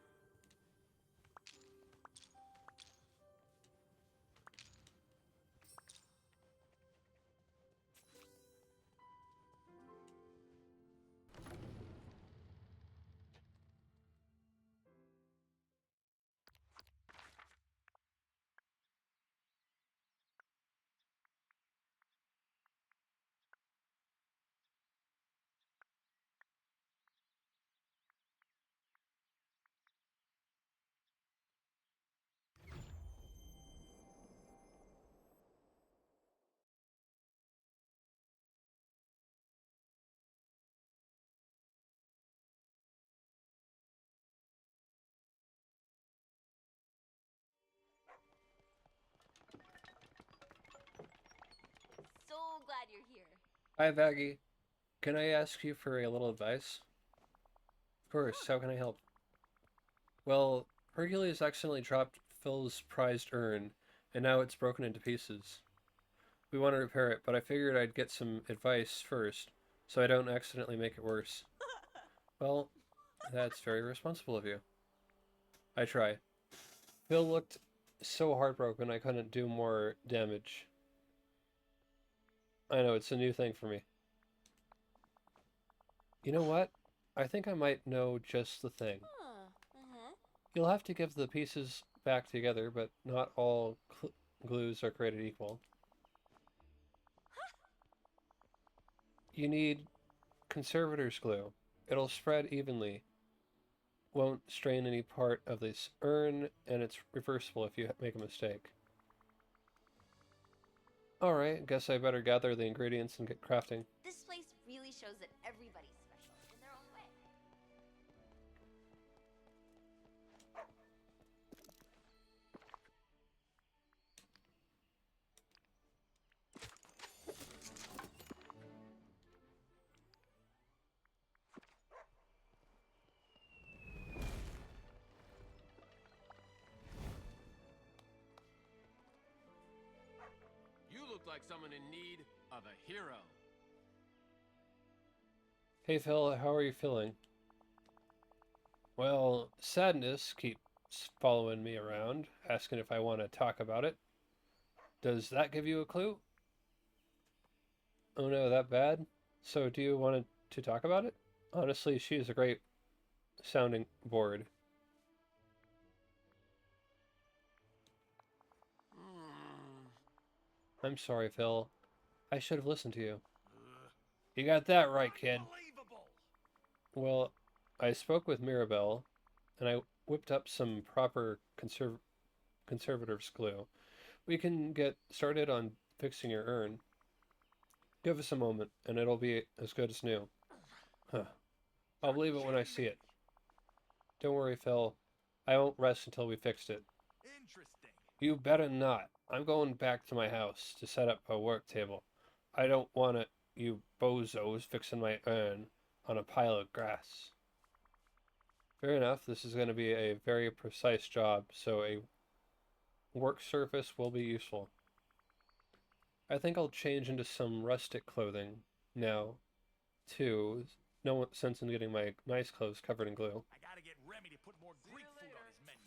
So glad you're here. Hi, Vaggie. Can I ask you for a little advice? Of course, how can I help? Well, Hercules accidentally dropped Phil's prized urn, and now it's broken into pieces. We want to repair it, but I figured I'd get some advice first, so I don't accidentally make it worse. Well, that's very responsible of you. I try. Phil looked so heartbroken I couldn't do more damage. I know, it's a new thing for me. You know what? I think I might know just the thing. You'll have to give the pieces back together, but not all glues are created equal. You need conservator's glue. It'll spread evenly. Won't strain any part of this urn, and it's reversible if you make a mistake. Alright, guess I better gather the ingredients and get crafting. This place really shows that everybody's special in their own way. You look like someone in need of a hero. Hey Phil, how are you feeling? Well, sadness keeps following me around, asking if I want to talk about it. Does that give you a clue? Oh no, that bad? So do you want to talk about it? Honestly, she is a great sounding board. I'm sorry, Phil. I should have listened to you. You got that right, kid. Unbelievable! Well, I spoke with Mirabelle, and I whipped up some proper conservator's glue. We can get started on fixing your urn. Give us a moment, and it'll be as good as new. Huh. I'll believe it when I see it. Don't worry, Phil. I won't rest until we fixed it. Interesting. You better not. I'm going back to my house to set up a work table. I don't want you bozos fixing my urn on a pile of grass. Fair enough, this is going to be a very precise job, so a work surface will be useful. I think I'll change into some rustic clothing now, too. No sense in getting my nice clothes covered in glue. I gotta get Remy to put more Greek food on his menu.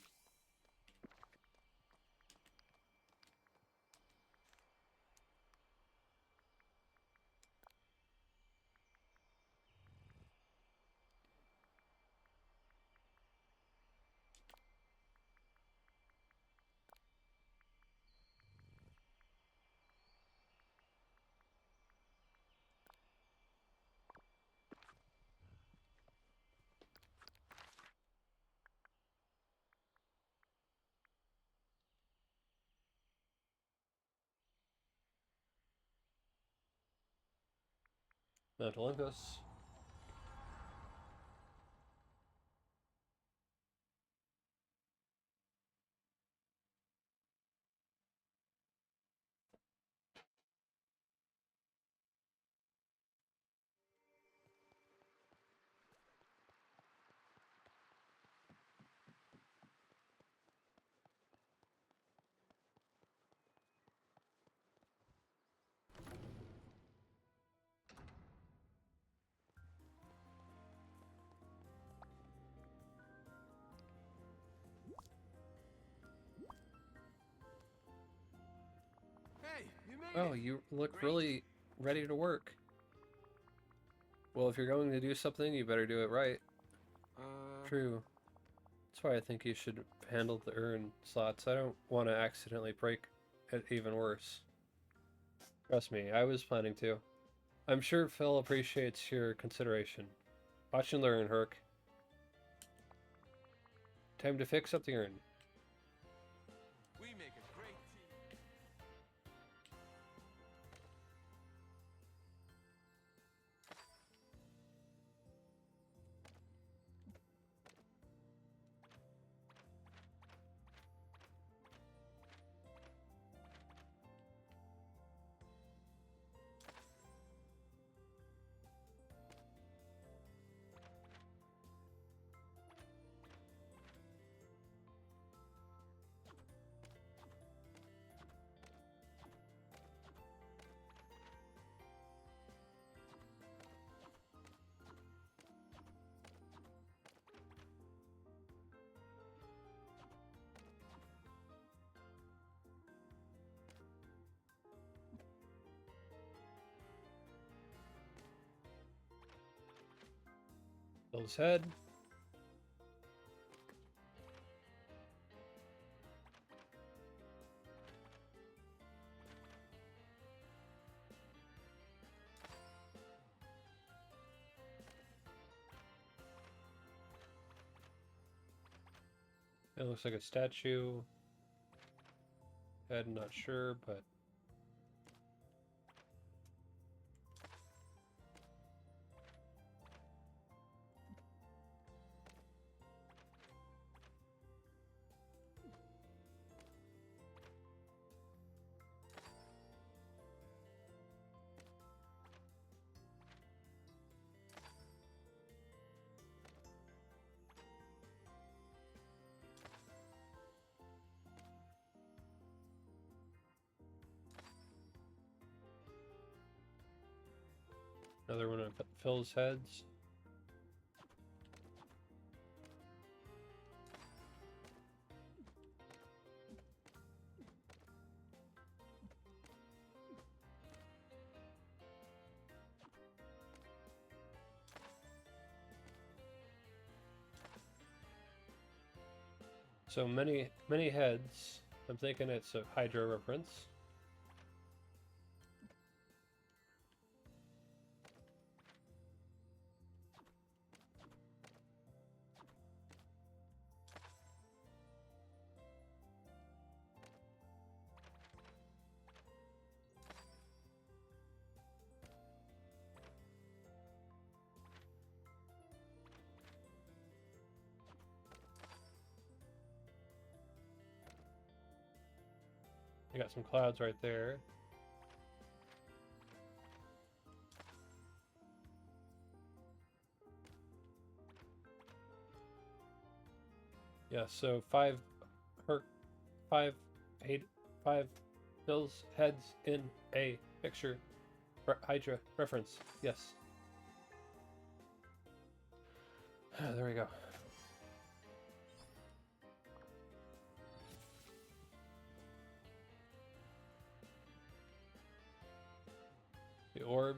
Mount Olympus. Hey, you made Oh, it. you look Great. really ready to work. Well, if you're going to do something, you better do it right. True. That's why I think you should handle the urn slots. I don't want to accidentally break it even worse. Trust me, I was planning to. I'm sure Phil appreciates your consideration. Watch and learn, Herc. Time to fix up the urn. We make a great team. Phil's head. It looks like a statue. Head, not sure, but another one of Phil's heads. So many heads. I'm thinking it's a Hydra reference. You got some clouds right there. Yeah, so five Bill's heads in a picture. Hydra reference. Yes. There we go. The orb.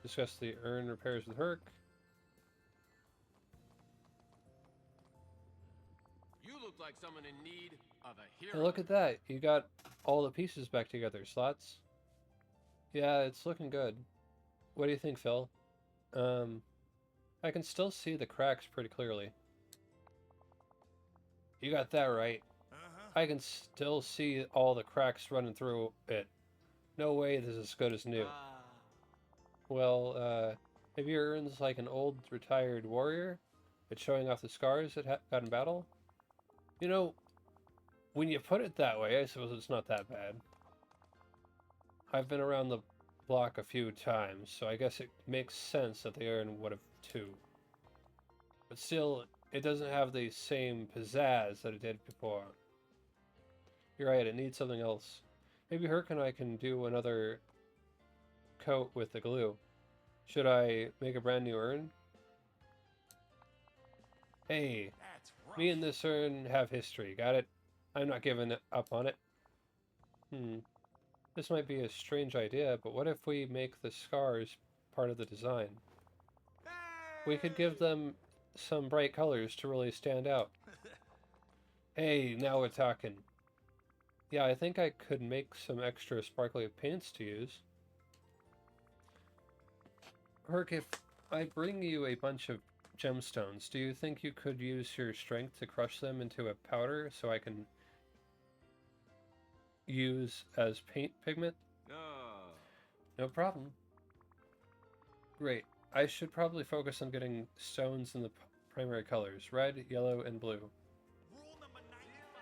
Discuss the urn repairs with Herc. You look like someone in need of a Hey, hero. look at that. You got all the pieces back together, Slots. Yeah, it's looking good. What do you think, Phil? I can still see the cracks pretty clearly. You got that right. I can still see all the cracks running through it. No way this is as good as new. Well, maybe your urn's like an old retired warrior. It's showing off the scars it got in battle. You know, when you put it that way, I suppose it's not that bad. I've been around the block a few times, so I guess it makes sense that the urn would have too. But still, it doesn't have the same pizzazz that it did before. You're right, it needs something else. Maybe Herc and I can do another coat with the glue. Should I make a brand new urn? Hey, That's rough. me and this urn have history, got it? I'm not giving up on it. This might be a strange idea, but what if we make the scars part of the design? We could give them some bright colors to really stand out. Hey, now we're talking. Yeah, I think I could make some extra sparkly paints to use. Herc, if I bring you a bunch of gemstones, do you think you could use your strength to crush them into a powder so I can use as paint pigment? No problem. Great. I should probably focus on getting stones in the primary colors, red, yellow, and blue. Rule number 95.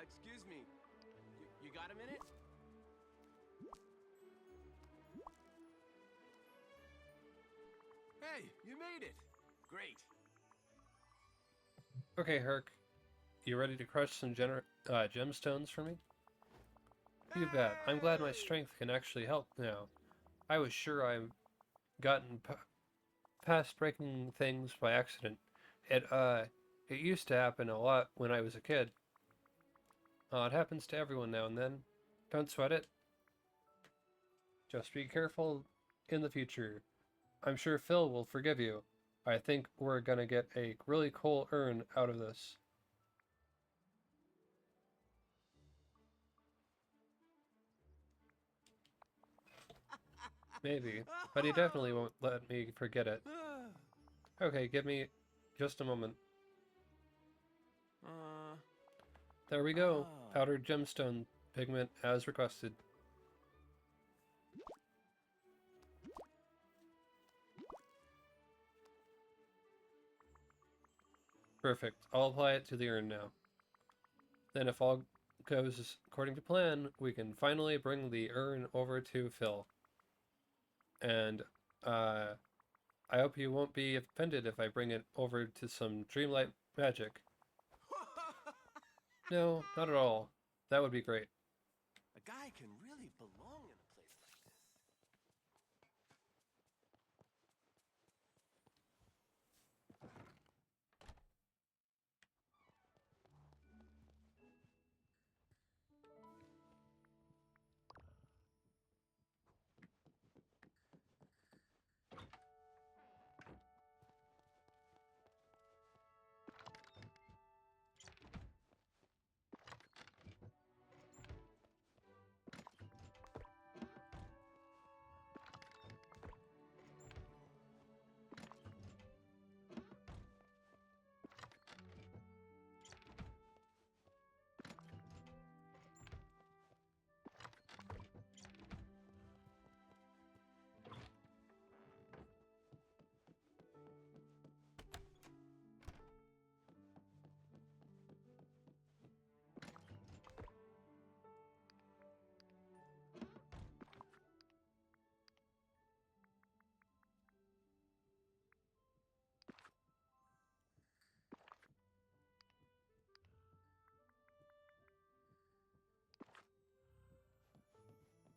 excuse me. You got a minute? Hey, you made it. Great. Okay, Herc. You ready to crush some gemstones for me? You bet. I'm glad my strength can actually help now. I was sure I've gotten past breaking things by accident. It used to happen a lot when I was a kid. It happens to everyone now and then. Don't sweat it. Just be careful in the future. I'm sure Phil will forgive you. I think we're gonna get a really cool urn out of this. Maybe, but he definitely won't let me forget it. Okay, give me just a moment. There we go. Powdered gemstone pigment as requested. Perfect. I'll apply it to the urn now. Then if all goes according to plan, we can finally bring the urn over to Phil. And, I hope you won't be offended if I bring it over to some Dreamlight magic. No, not at all. That would be great. A guy can really belong in a place like this.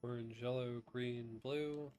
Orange, yellow, green, blue.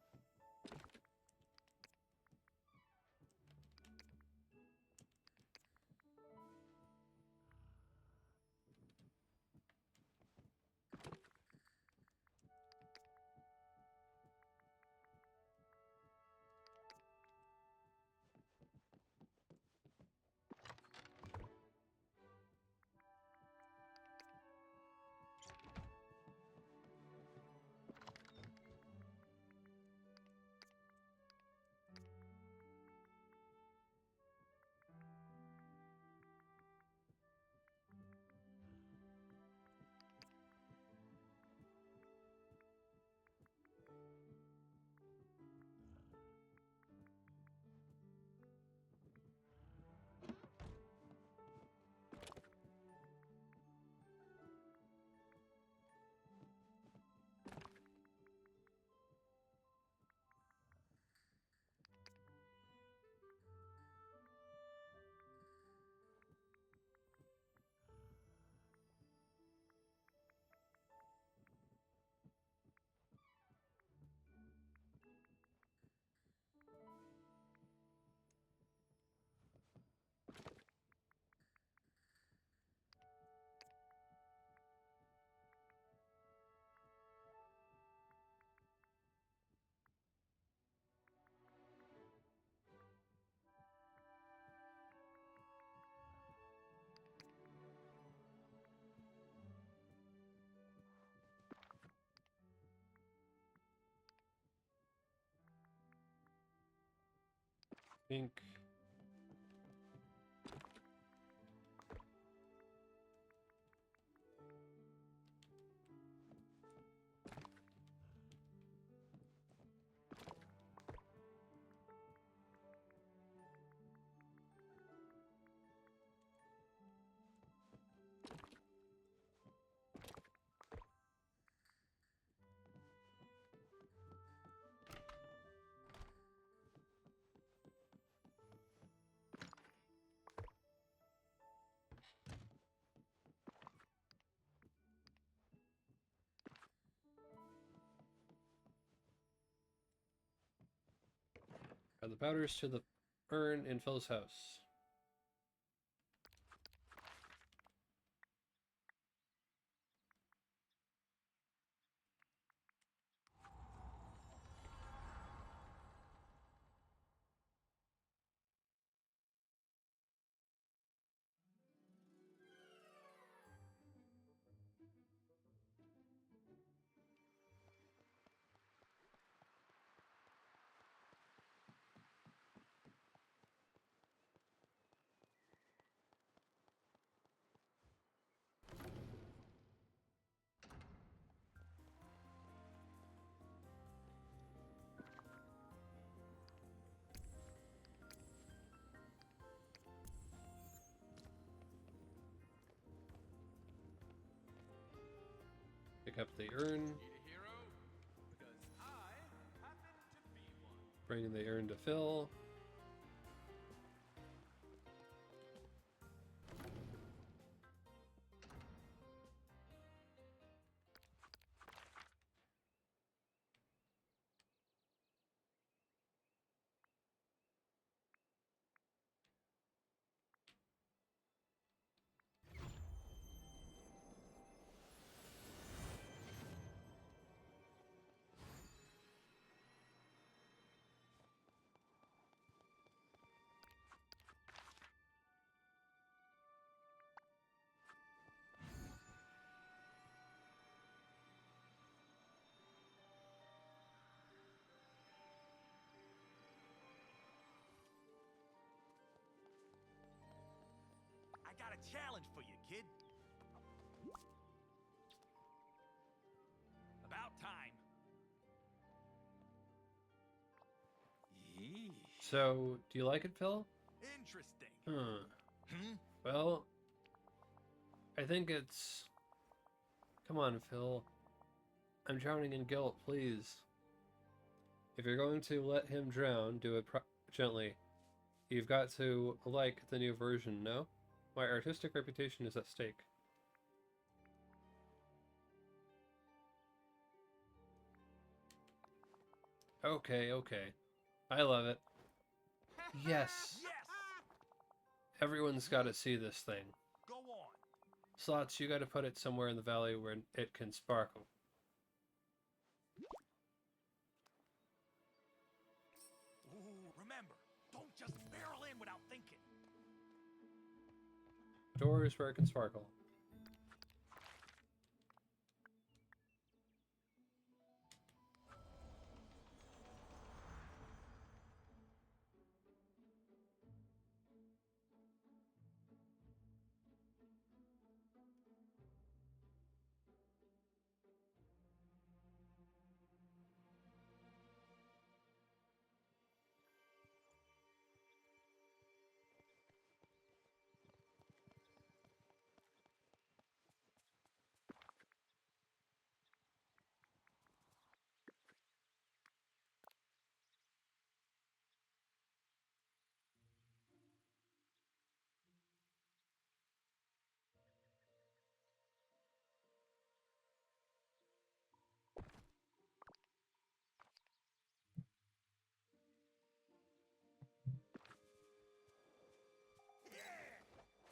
Pink. Add the powders to the urn in Phil's house. Pick up the urn. Need a hero? Because I happen to be one. Bring the urn to Phil. I got a challenge for you, kid. About time. Yee. So, do you like it, Phil? Interesting. Huh. Hmm? Well, I think it's... Come on, Phil. I'm drowning in guilt, please. If you're going to let him drown, do it gently. You've got to like the new version, no? My artistic reputation is at stake. Okay, okay. I love it. Yes! Yes! Everyone's got to see this thing. Go on. Slots, you got to put it somewhere in the valley where it can sparkle. Ooh, remember, don't just barrel in without thinking. Doors where it can sparkle.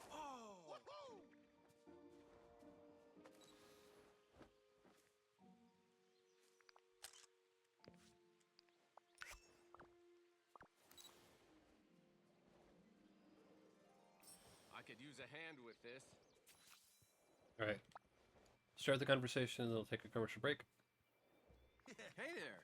Oh! I could use a hand with this. Alright. Start the conversation, and it'll take a commercial break. Hey there.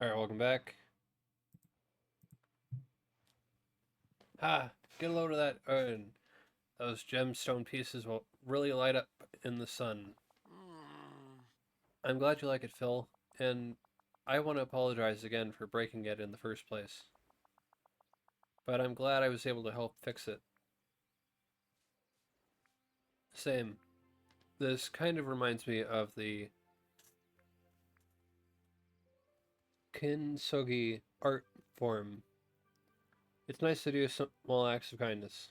Alright, welcome back. Ha! Get a load of that urn. Those gemstone pieces will really light up in the sun. I'm glad you like it, Phil, and I want to apologize again for breaking it in the first place. But I'm glad I was able to help fix it. Same. This kind of reminds me of the kintsugi art form. It's nice to do some small acts of kindness.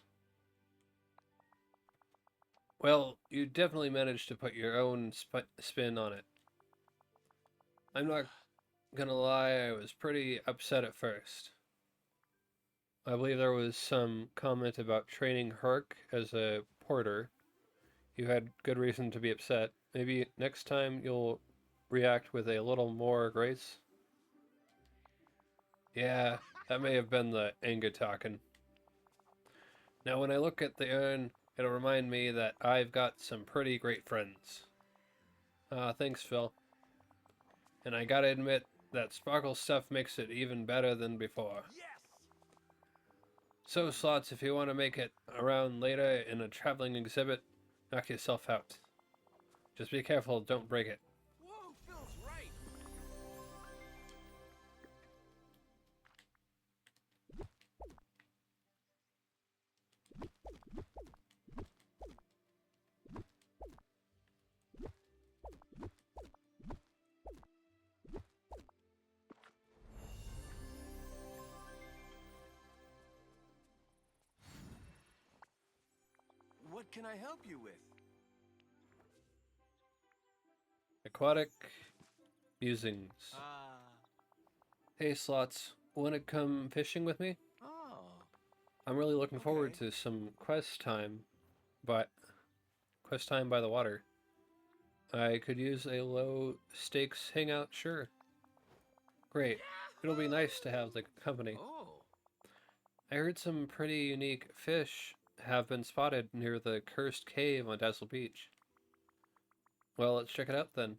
Well, you definitely managed to put your own spin on it. I'm not gonna lie, I was pretty upset at first. I believe there was some comment about training Herc as a porter. You had good reason to be upset. Maybe next time you'll react with a little more grace? Yeah, that may have been the anger talking. Now when I look at the urn, it'll remind me that I've got some pretty great friends. Thanks, Phil. And I gotta admit, that sparkle stuff makes it even better than before. Yes! So, Slots, if you want to make it around later in a traveling exhibit, knock yourself out. Just be careful, don't break it. Whoa, Phil's right. What can I help you with? Aquatic musings. Ah. Hey, Slots, want to come fishing with me? Oh. I'm really looking forward Okay. to some quest time by the water. I could use a low stakes hangout, sure. Great. It'll be nice to have the company. Oh. I heard some pretty unique fish have been spotted near the cursed cave on Dazzle Beach. Well, let's check it out then.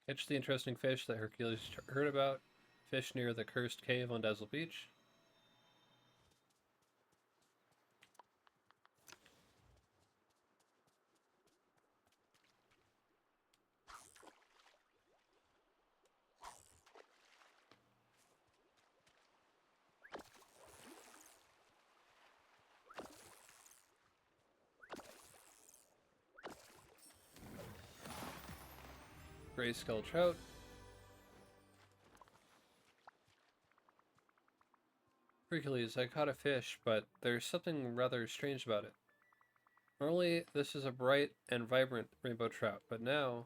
Catch the interesting fish that Hercules heard about. Fish near the cursed cave on Dazzle Beach. Grayscale trout. Hercules, I caught a fish, but there's something rather strange about it. Normally, this is a bright and vibrant rainbow trout, but now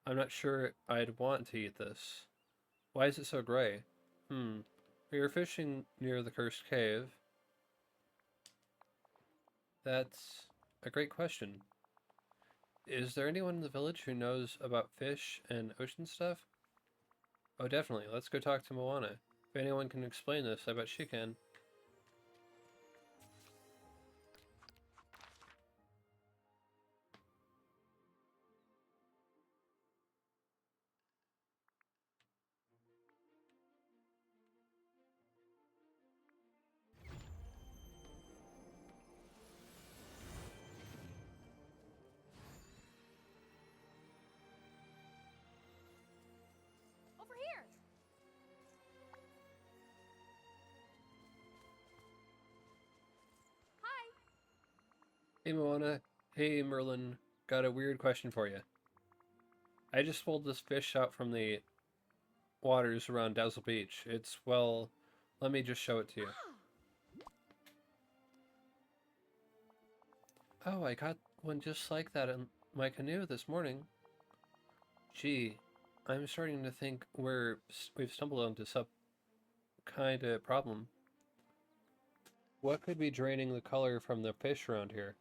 I'm not sure I'd want to eat this. Why is it so gray? We were fishing near the cursed cave. That's a great question. Is there anyone in the village who knows about fish and ocean stuff? Oh, definitely. Let's go talk to Moana. If anyone can explain this, I bet she can. Hey Moana. Hey Merlin. Got a weird question for you. I just pulled this fish out from the waters around Dazzle Beach. It's, well, let me just show it to you. Oh, I got one just like that in my canoe this morning. Gee, I'm starting to think we've stumbled onto some kind of problem. What could be draining the color from the fish around here?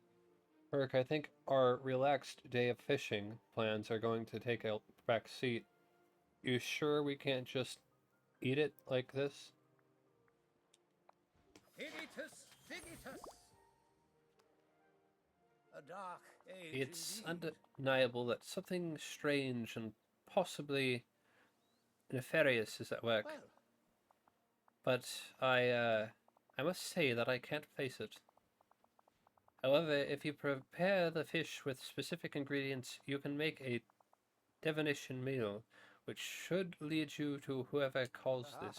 Herc, I think our relaxed day of fishing plans are going to take a back seat. You sure we can't just eat it like this? Figitus, figitus. A dark age It's indeed. undeniable that something strange and possibly nefarious is at work. Well, But I must say that I can't face it. However, if you prepare the fish with specific ingredients, you can make a divination meal, which should lead you to whoever calls this.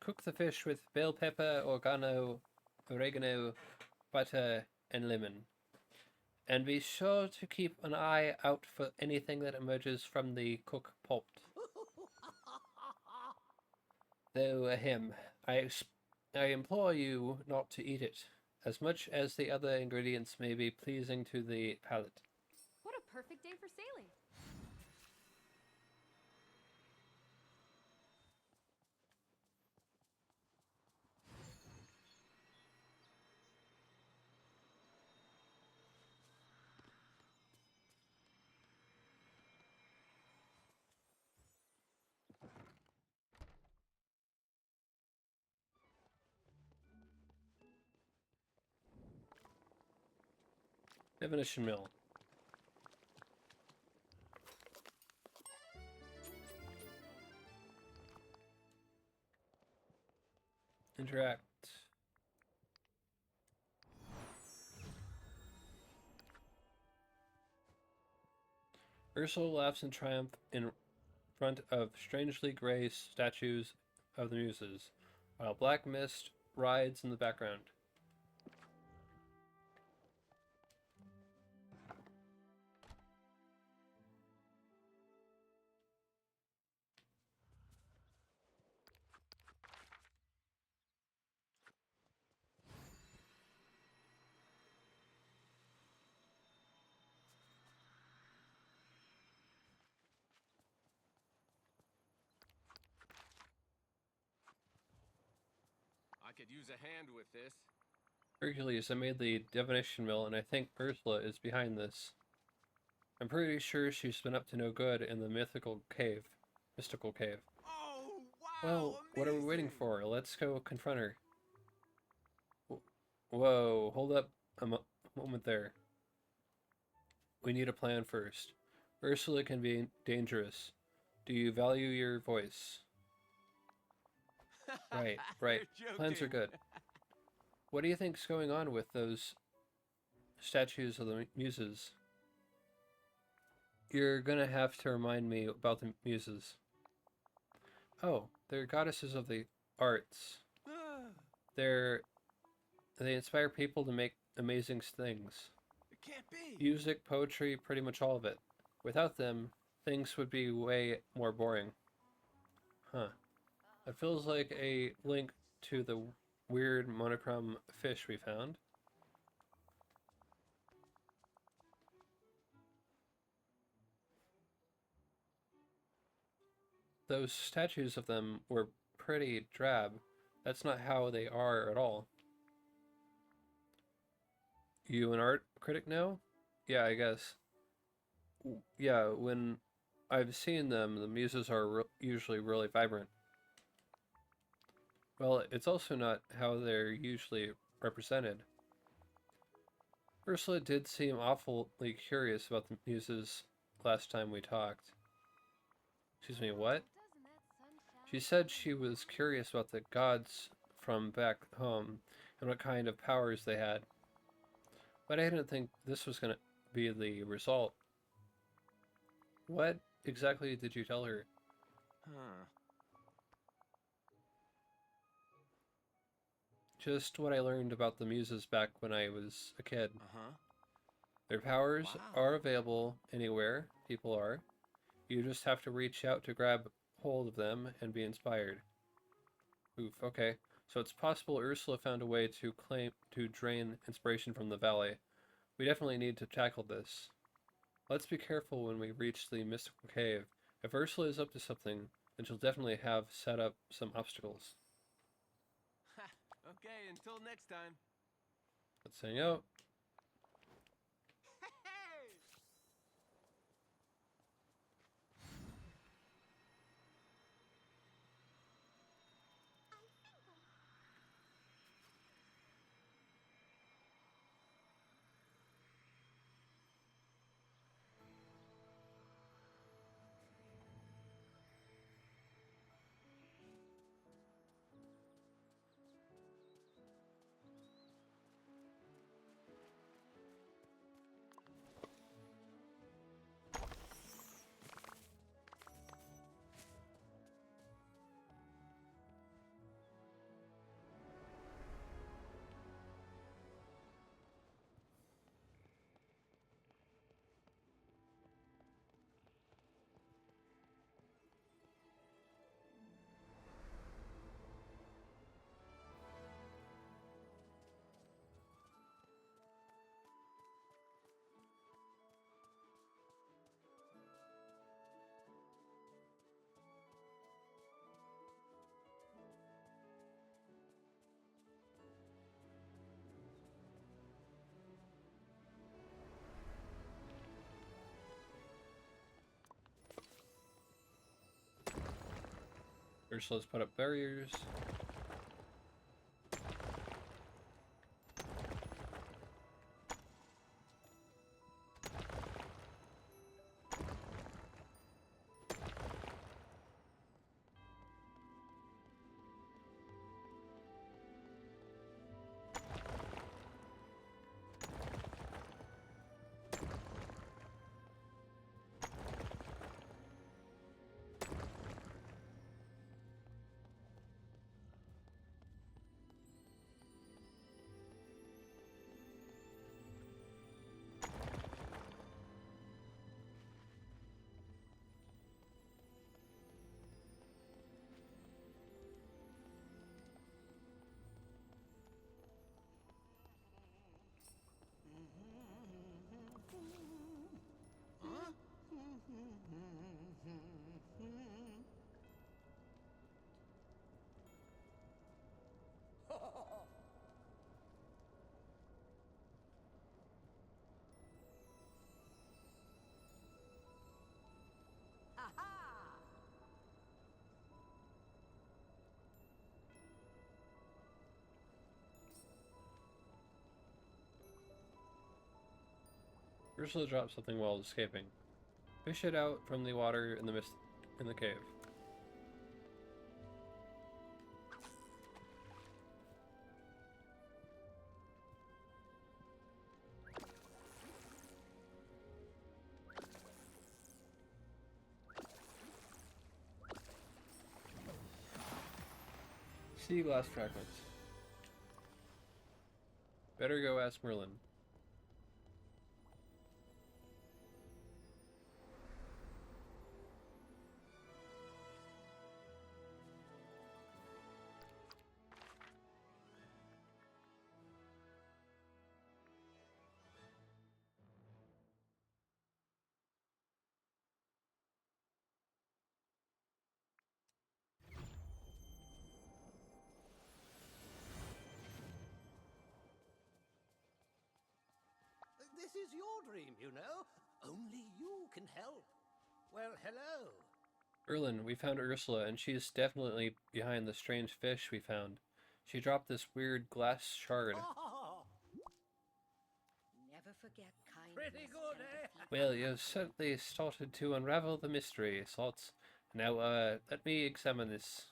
Cook the fish with bell pepper, oregano, butter, and lemon. And be sure to keep an eye out for anything that emerges from the cook pot. Though, I implore you not to eat it, as much as the other ingredients may be pleasing to the palate. What a perfect day for sailing. Divination meal. Interact. Ursula laughs in triumph in front of strangely gray statues of the muses, while black mist rides in the background. I could use a hand with this. Hercules, I made the divination mill, and I think Ursula is behind this. I'm pretty sure she's been up to no good in the mystical cave. Oh, wow! Well, what are we waiting amazing! for? Let's go confront her. Whoa, hold up a moment there. We need a plan first. Ursula can be dangerous. Do you value your voice? Right. You're Plans are joking. good. What do you think's going on with those statues of the muses? You're gonna have to remind me about the muses. Oh, they're goddesses of the arts. They're They inspire people to make amazing things. It can't be. Music, poetry, pretty much all of it. Without them, things would be way more boring. Huh. It feels like a link to the weird monochrome fish we found. Those statues of them were pretty drab. That's not how they are at all. You an art critic now? Yeah, I guess. Yeah, when I've seen them, the muses are usually really vibrant. Well, it's also not how they're usually represented. Ursula did seem awfully curious about the muses last time we talked. Excuse me, what? She said she was curious about the gods from back home and what kind of powers they had. But I didn't think this was going to be the result. What exactly did you tell her? Huh. Just what I learned about the muses back when I was a kid. Uh-huh. Their powers Wow. are available anywhere people are. You just have to reach out to grab hold of them and be inspired. Oof, okay. So it's possible Ursula found a way to drain inspiration from the valley. We definitely need to tackle this. Let's be careful when we reach the mystical cave. If Ursula is up to something, then she'll definitely have set up some obstacles. Okay, until next time. Let's hang out. Ursula's put up barriers. Aha! Ursula dropped something while escaping. Fish it out from the water in the cave. Sea glass fragments. Better go ask Merlin. This is your dream, you know. Only you can help. Well, hello. Merlin, we found Ursula, and she's definitely behind the strange fish we found. She dropped this weird glass shard. Oh, Never forget kindness. pretty good, eh? Well, you've certainly started to unravel the mystery, Slots. Now, let me examine this.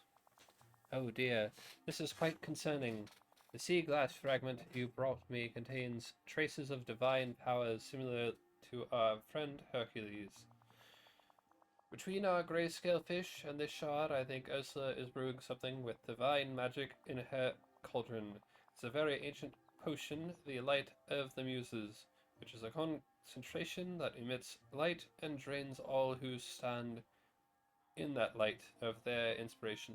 Oh dear, this is quite concerning. The sea glass fragment you brought me contains traces of divine powers similar to our friend Hercules. Between our grayscale fish and this shard, I think Ursula is brewing something with divine magic in her cauldron. It's a very ancient potion, the light of the muses. which is a concentration that emits light and drains all who stand in that light of their inspiration.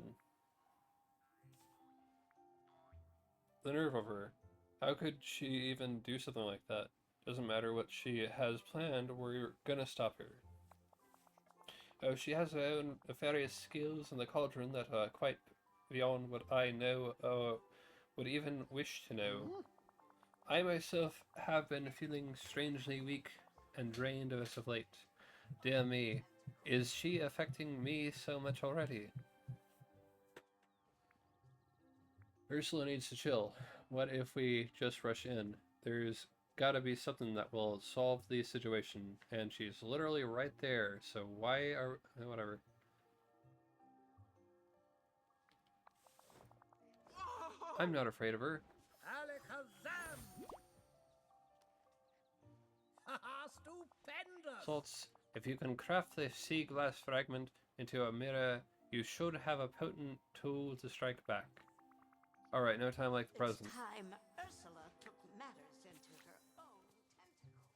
The nerve of her. How could she even do something like that? Doesn't matter what she has planned, we're gonna stop her. Oh, she has her own nefarious skills in the cauldron that are quite beyond what I know or would even wish to know. I myself have been feeling strangely weak and drained as of late. Dear me, is she affecting me so much already? Ursula needs to chill. What if we just rush in? There's gotta be something that will solve the situation, and she's literally right there, so why are... whatever. I'm not afraid of her. Alakazam! Haha, stupendous! Salts, if you can craft the sea glass fragment into a mirror, you should have a potent tool to strike back. Alright, no time like the present. It's time Ursula took matters into her own tentacles.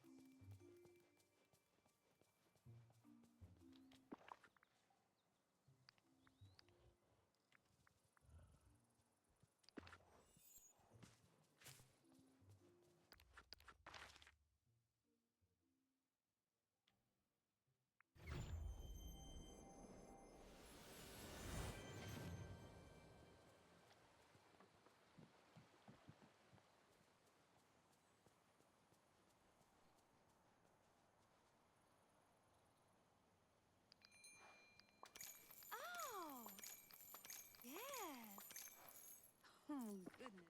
Oh, yes. Oh, goodness.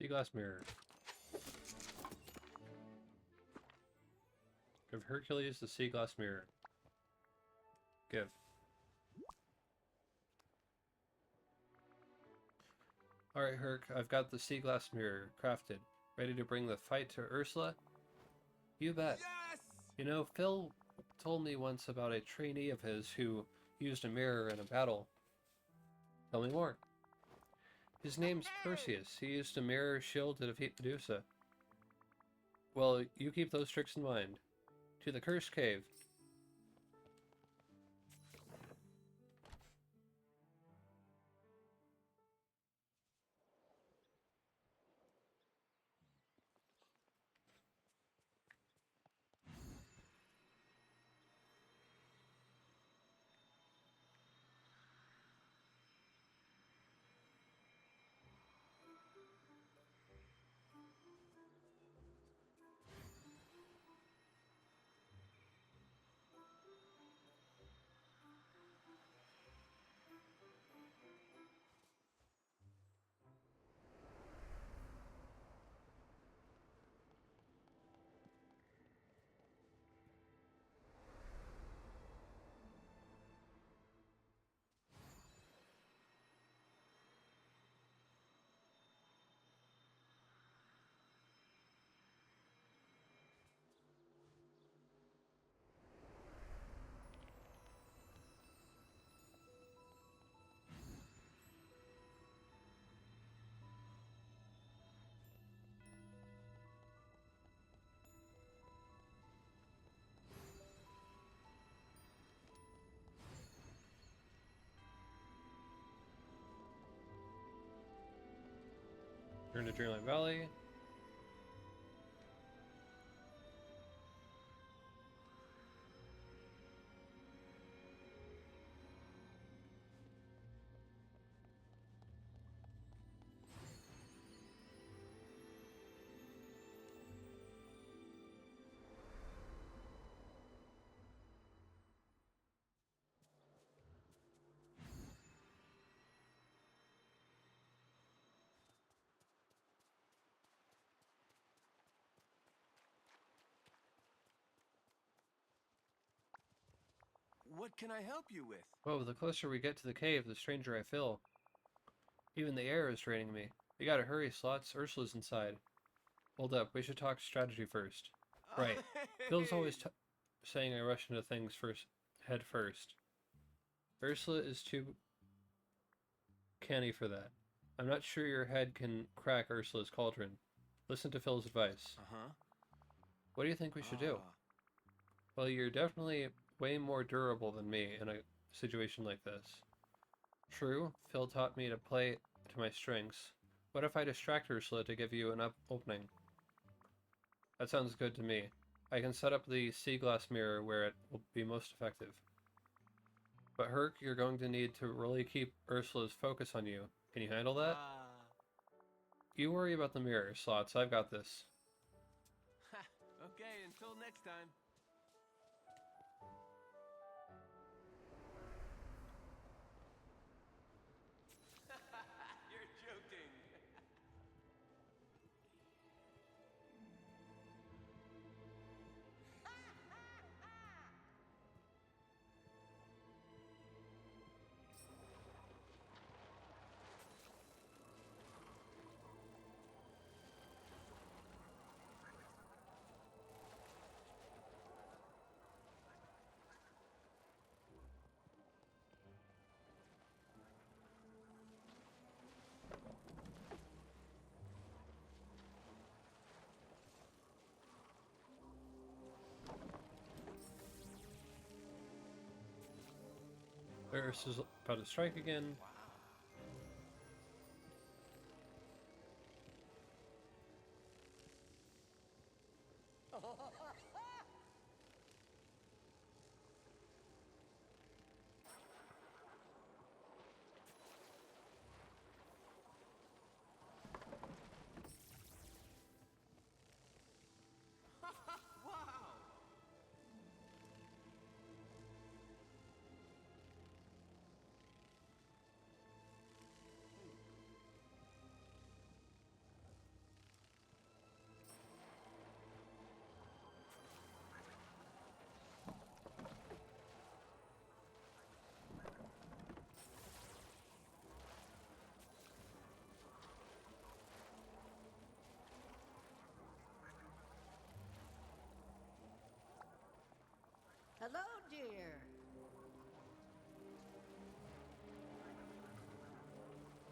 Sea glass mirror. Give Hercules the sea glass mirror. Give. Alright, Herc, I've got the sea glass mirror crafted. Ready to bring the fight to Ursula? You bet. Yes! You know, Phil told me once about a trainee of his who used a mirror in a battle. Tell me more. His name's Perseus. He used a mirror shield to defeat Medusa. Well, you keep those tricks in mind. To the cursed cave. Turn to Dreamlight Valley. What can I help you with? Whoa, the closer we get to the cave, the stranger I feel. Even the air is draining me. We gotta hurry, Slots. Ursula's inside. Hold up, we should talk strategy first. Right. Phil's always saying I rush into things head first. Ursula is too canny for that. I'm not sure your head can crack Ursula's cauldron. Listen to Phil's advice. Uh-huh. What do you think we should do? Well, you're definitely way more durable than me in a situation like this. True, Phil taught me to play to my strengths. What if I distract Ursula to give you an opening? That sounds good to me. I can set up the sea glass mirror where it will be most effective. But Herc, you're going to need to really keep Ursula's focus on you. Can you handle that? You worry about the mirror, Slots. I've got this. Okay, until next time. You're joking. Ursula's about to strike again. Hello, dear.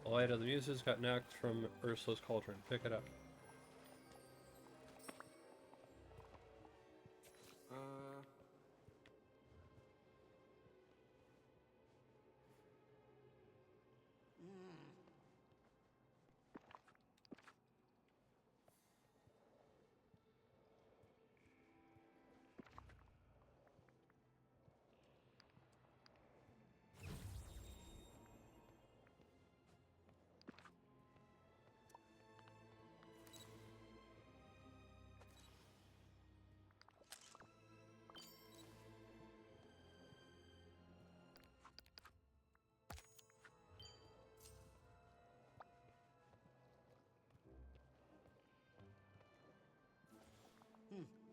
The light of the muses got knocked from Ursula's cauldron. Pick it up.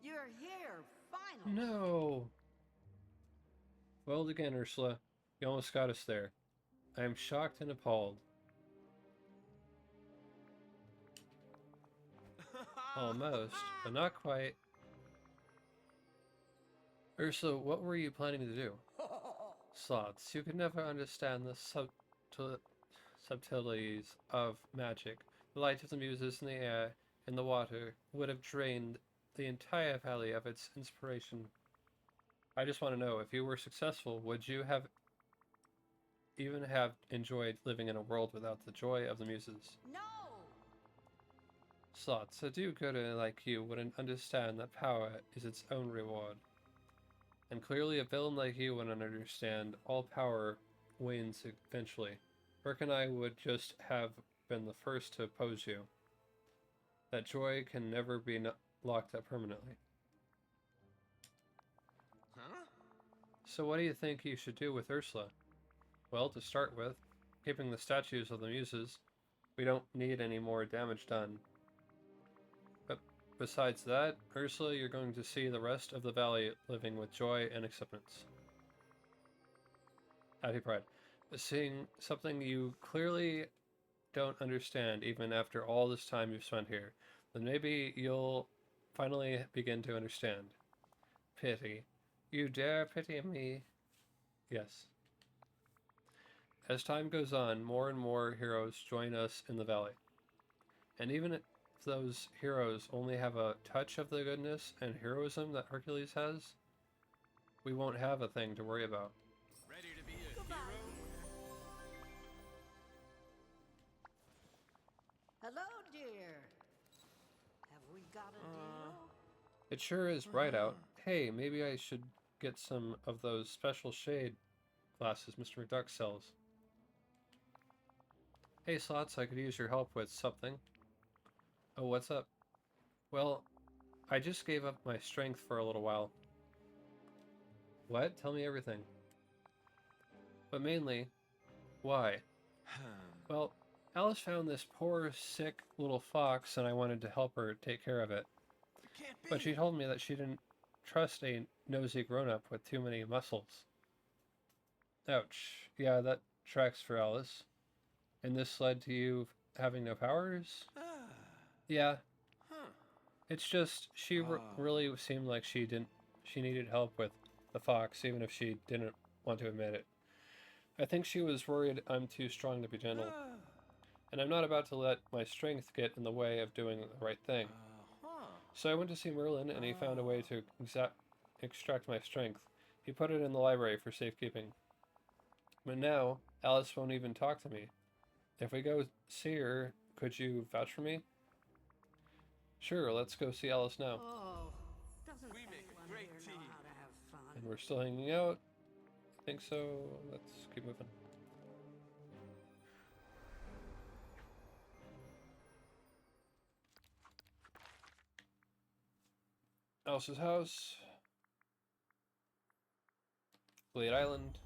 You're here, finally. No! Well again, Ursula. You almost got us there. I am shocked and appalled. Almost, but not quite. Ursula, what were you planning to do? Slots, you could never understand the subtleties of magic. The light of the muses in the air and the water would have drained the entire valley of its inspiration. I just want to know, if you were successful, would you have enjoyed living in a world without the joy of the muses? No! Slots, a do-gooder like you wouldn't understand that power is its own reward. And clearly a villain like you wouldn't understand all power wanes eventually. Burke and I would just have been the first to oppose you. That joy can never be locked up permanently. Huh? So what do you think you should do with Ursula? Well, to start with, keeping the statues of the muses, we don't need any more damage done. But besides that, Ursula, you're going to see the rest of the valley living with joy and acceptance. Happy Pride. Seeing something you clearly don't understand even after all this time you've spent here, then maybe you'll finally begin to understand. Pity. You dare pity me? Yes. As time goes on, more and more heroes join us in the valley. And even if those heroes only have a touch of the goodness and heroism that Hercules has, we won't have a thing to worry about. Ready to be a Goodbye. Hello, dear. Have we got a deal? It sure is bright out. Hey, maybe I should get some of those special shade glasses Mr. McDuck sells. Hey, Slots, I could use your help with something. Oh, what's up? Well, I just gave up my strength for a little while. What? Tell me everything. But mainly, why? Well, Alice found this poor, sick little fox and I wanted to help her take care of it. But she told me that she didn't trust a nosy grown-up with too many muscles. Ouch. Yeah, that tracks for Alice. And this led to you having no powers? Yeah. It's just, she really seemed like she needed help with the fox, even if she didn't want to admit it. I think she was worried I'm too strong to be gentle. And I'm not about to let my strength get in the way of doing the right thing. So I went to see Merlin, and he found a way to extract my strength. He put it in the library for safekeeping. But now, Alice won't even talk to me. If we go see her, could you vouch for me? Sure, let's go see Alice now. Oh, doesn't We make a anyone great here know team. how to have fun? And we're still hanging out. I think so. Let's keep moving. Alice's house. Blade Island.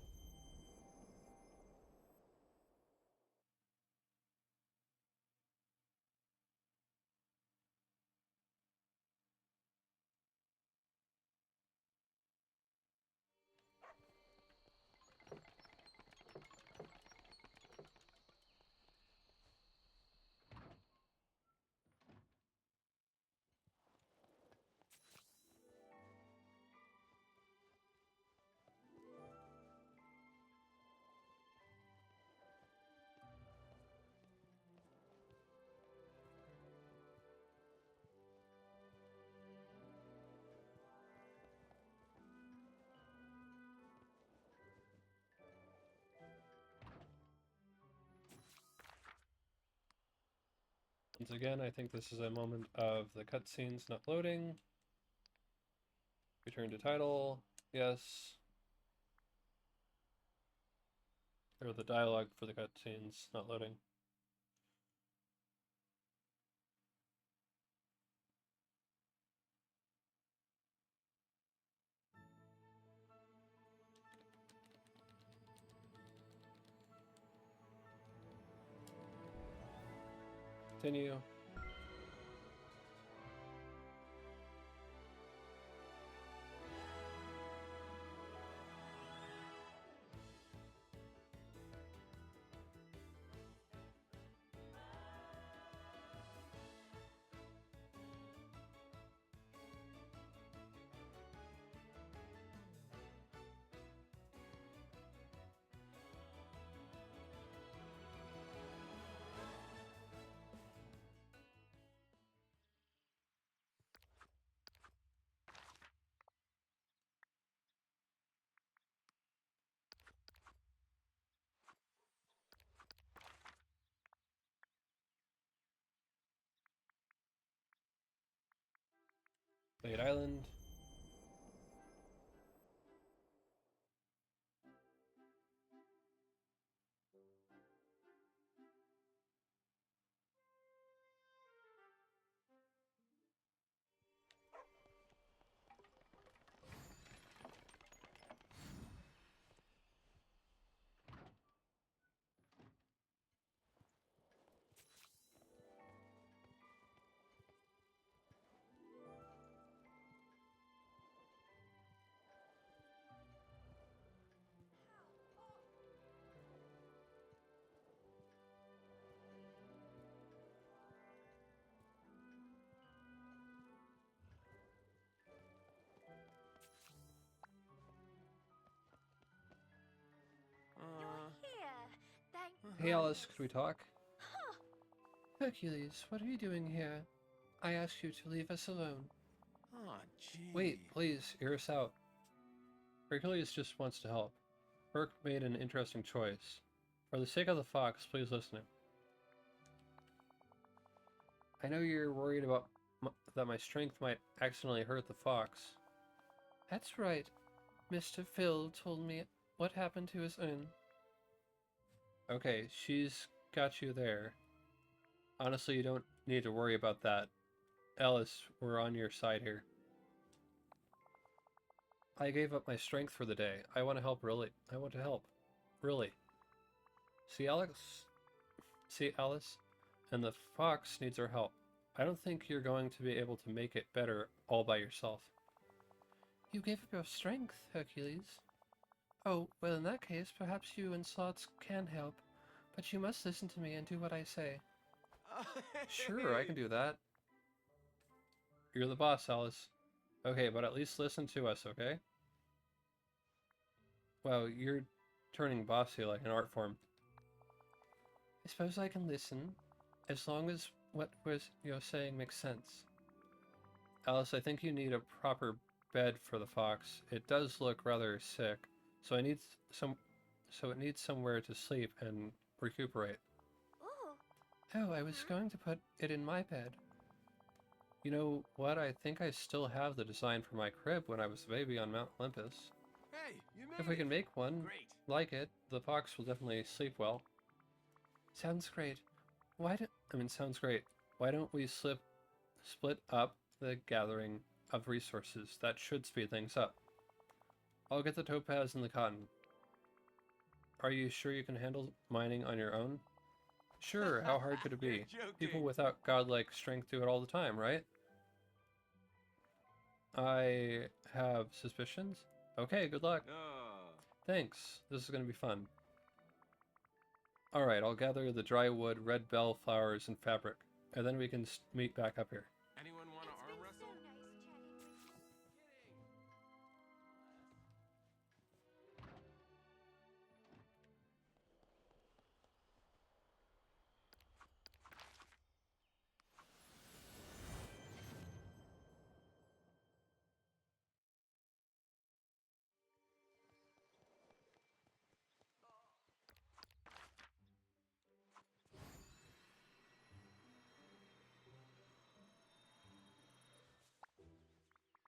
Once again, I think this is a moment of the cutscenes not loading. Return to title. Yes. Or the dialogue for the cutscenes not loading. Continue. Blade Island. Hey Alice, could we talk? Hercules, what are you doing here? I asked you to leave us alone. Oh, gee. Wait, please, hear us out. Hercules just wants to help. Herc made an interesting choice. For the sake of the fox, please listen. I know you're worried about that my strength might accidentally hurt the fox. That's right. Mr. Phil told me what happened to his inn. Okay, she's got you there. Honestly, you don't need to worry about that. Alice, we're on your side here. I gave up my strength for the day. I want to help, really. I want to help. Really. See, Alice? And the fox needs our help. I don't think you're going to be able to make it better all by yourself. You gave up your strength, Hercules. Oh, well in that case, perhaps you and Slots can help. But you must listen to me and do what I say. Sure, I can do that. You're the boss, Alice. Okay, but at least listen to us, okay? Wow, you're turning bossy like an art form. I suppose I can listen, as long as what you're saying makes sense. Alice, I think you need a proper bed for the fox. It does look rather sick, so it needs somewhere to sleep and recuperate. Oh, I was going to put it in my bed. You know what? I think I still have the design for my crib when I was a baby on Mount Olympus. Hey, you made If we it. can make one Great. like it, the fox will definitely sleep well. Sounds great. Sounds great. Why don't we split up the gathering of resources? That should speed things up. I'll get the topaz and the cotton. Are you sure you can handle mining on your own? Sure, how hard could it be? You're joking. People without godlike strength do it all the time, right? I have suspicions. Okay, good luck. Oh. Thanks. This is going to be fun. Alright, I'll gather the dry wood, red bell flowers, and fabric. And then we can meet back up here. Anyone want to arm wrestle?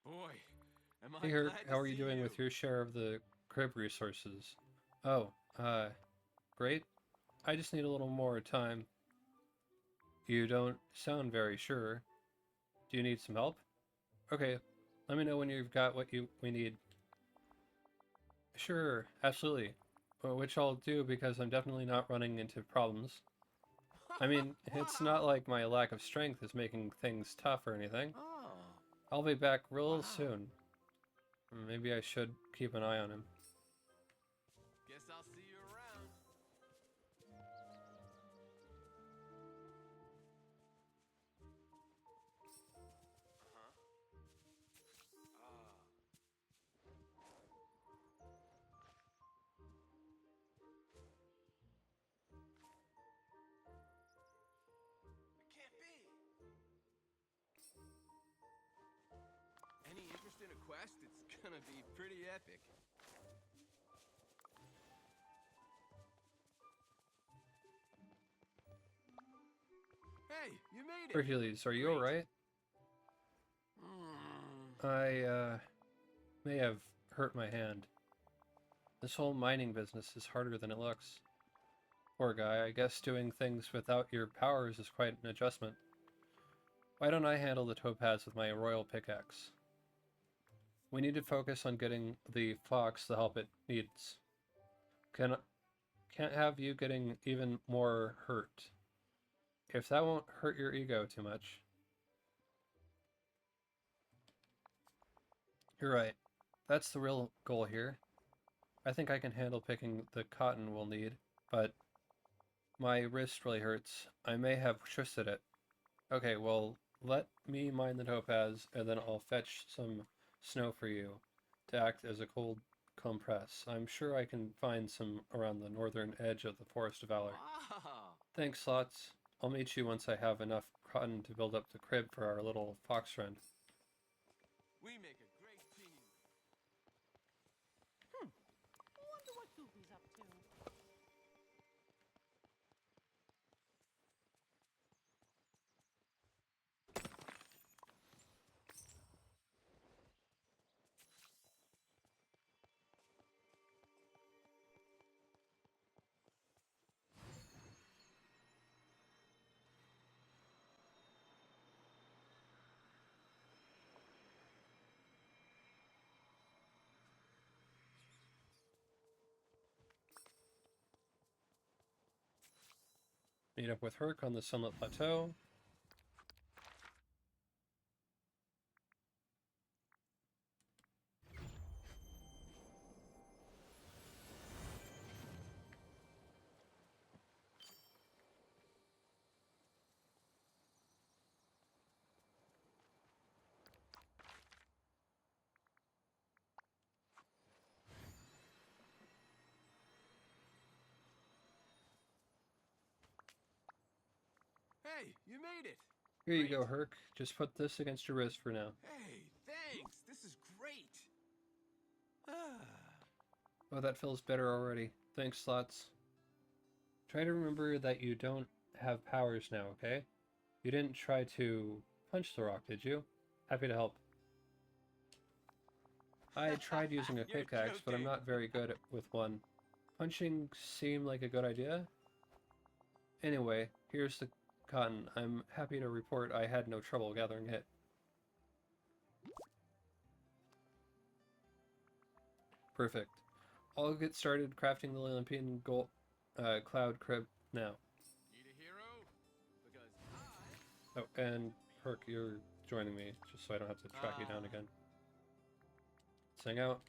Boy, am I Hey Herc, glad to how are you see doing with your share of the crib resources? Oh, great. I just need a little more time. You don't sound very sure. Do you need some help? Okay, let me know when you've got what we need. Sure, absolutely. Well, which I'll do because I'm definitely not running into problems. I mean, it's not like my lack of strength is making things tough or anything. Oh. I'll be back real Wow. soon. Maybe I should keep an eye on him. Guess I'll see you around. It can't be. Any interest in a quest? It's gonna be pretty epic. Hey, you made it. Hercules, are you Great. alright? I, may have hurt my hand. This whole mining business is harder than it looks. Poor guy, I guess doing things without your powers is quite an adjustment. Why don't I handle the topaz with my royal pickaxe? We need to focus on getting the fox the help it needs. Can't have you getting even more hurt. If that won't hurt your ego too much. You're right. That's the real goal here. I think I can handle picking the cotton we'll need, but my wrist really hurts. I may have twisted it. Okay, well, let me mine the topaz, and then I'll fetch some snow for you to act as a cold compress. I'm sure I can find some around the northern edge of the Forest of Valor. Wow. Thanks, Slots. I'll meet you once I have enough cotton to build up the crib for our little fox friend. We make a great team. Wonder what Goofy's up to. Meet up with Herc on the Sunlit Plateau. Hey, you made it. Here you Great. go, Herc. Just put this against your wrist for now. Hey, thanks. This is great. Oh, that feels better already. Thanks, Slots. Try to remember that you don't have powers now, okay? You didn't try to punch the rock, did you? Happy to help. I tried using a You're pickaxe, but I'm joking. not very good with one. Punching seemed like a good idea. Anyway, here's the cotton. I'm happy to report I had no trouble gathering it. Perfect. I'll get started crafting the Olympian gold cloud crib now. Need a hero? Because I... Oh, and Herc, you're joining me, just so I don't have to track you down again. Let's hang out.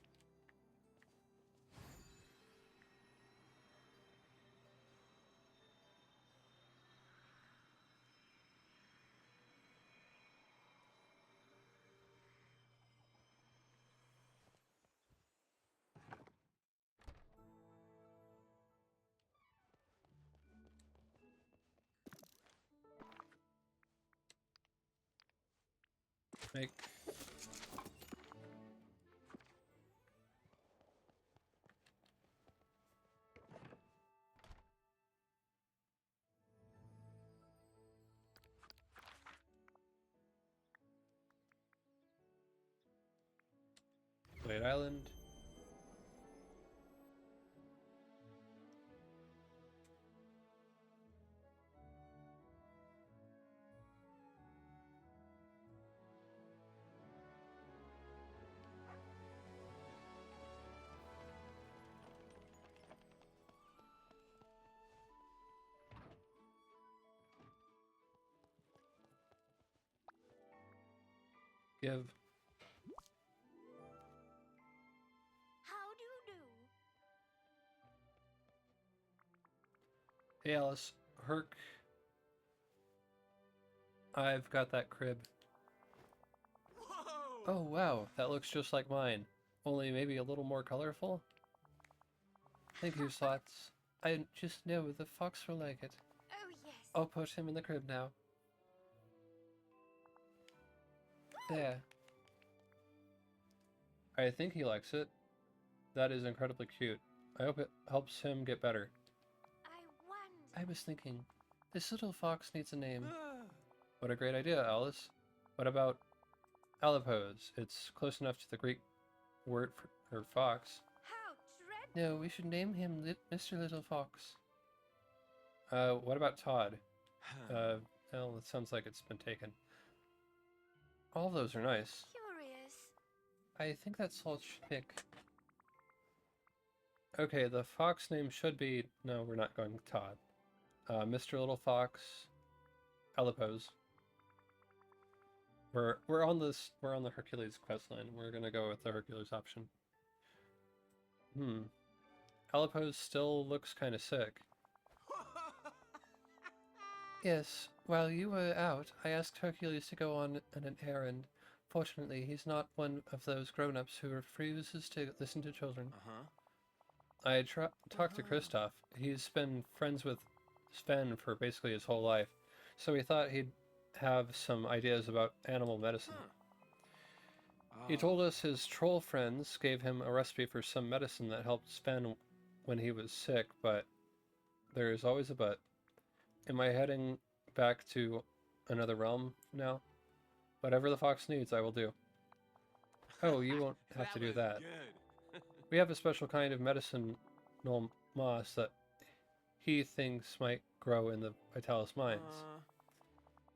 Make. Blade Island. Give. How do you do? Hey Alice, Herc. I've got that crib. Whoa! Oh wow, that looks just like mine. Only maybe a little more colorful? Thank you, Slots. I just know the fox will like it. Oh, yes. I'll put him in the crib now. There. I think he likes it. That is incredibly cute. I hope it helps him get better. I wonder. I was thinking, this little fox needs a name. What a great idea, Alice. What about Alipose? It's close enough to the Greek word for fox. How dreadful. No, we should name him Mr. Little Fox. What about Todd? Well, it sounds like it's been taken. All those are nice. Curious. I think that's all should pick. Okay, the fox name should be... No, we're not going with Todd. Mr. Little Fox, Alipose. We're on the Hercules quest line. We're gonna go with the Hercules option. Alipose still looks kind of sick. Yes, while you were out, I asked Hercules to go on an errand Fortunately, he's not one of those grown-ups who refuses to listen to children. Uh-huh. I talked to Kristoff. He's been friends with Sven for basically his whole life, so he thought he'd have some ideas about animal medicine. He told us his troll friends gave him a recipe for some medicine that helped Sven when he was sick, but there is always a but. Am I heading back to another realm now? Whatever the fox needs, I will do. Oh, you won't have to do was that. Good. We have a special kind of medicinal moss that he thinks might grow in the Vitalis mines.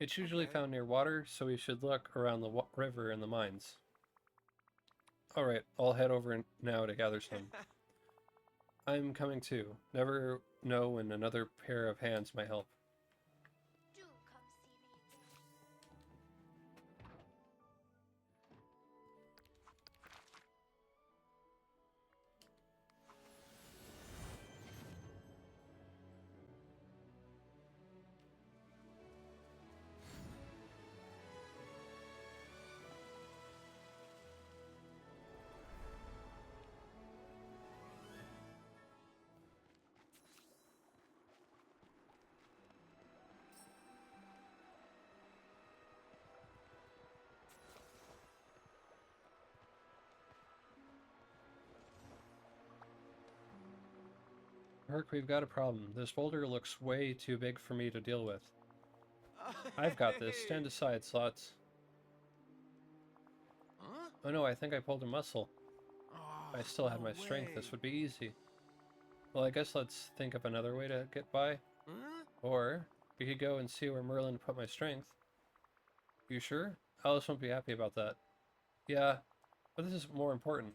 It's usually okay. found near water, so we should look around the river and the mines. Alright, I'll head over now to gather some. I'm coming too. Never know when another pair of hands might help. Do come see me. Herc, we've got a problem. This boulder looks way too big for me to deal with. I've got this. Stand aside, Slots. Huh? Oh no, I think I pulled a muscle. Oh, If I still had no my strength, this way. would be easy. Well, I guess let's think of another way to get by. Huh? Or, we could go and see where Merlin put my strength. You sure? Alice won't be happy about that. Yeah, but this is more important.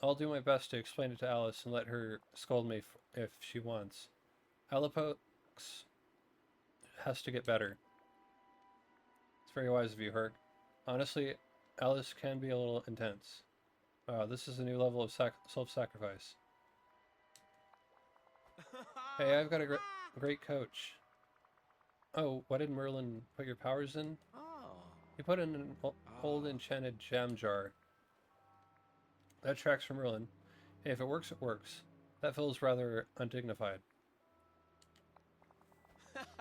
I'll do my best to explain it to Alice and let her scold me if she wants. Alipox has to get better. It's very wise of you, Herc. Honestly, Alice can be a little intense. Wow, this is a new level of self-sacrifice. Hey, I've got a great coach. Oh, what did Merlin put your powers in? Oh. He put in an old enchanted jam jar. That tracks for Merlin. Hey, if it works, it works. That feels rather undignified.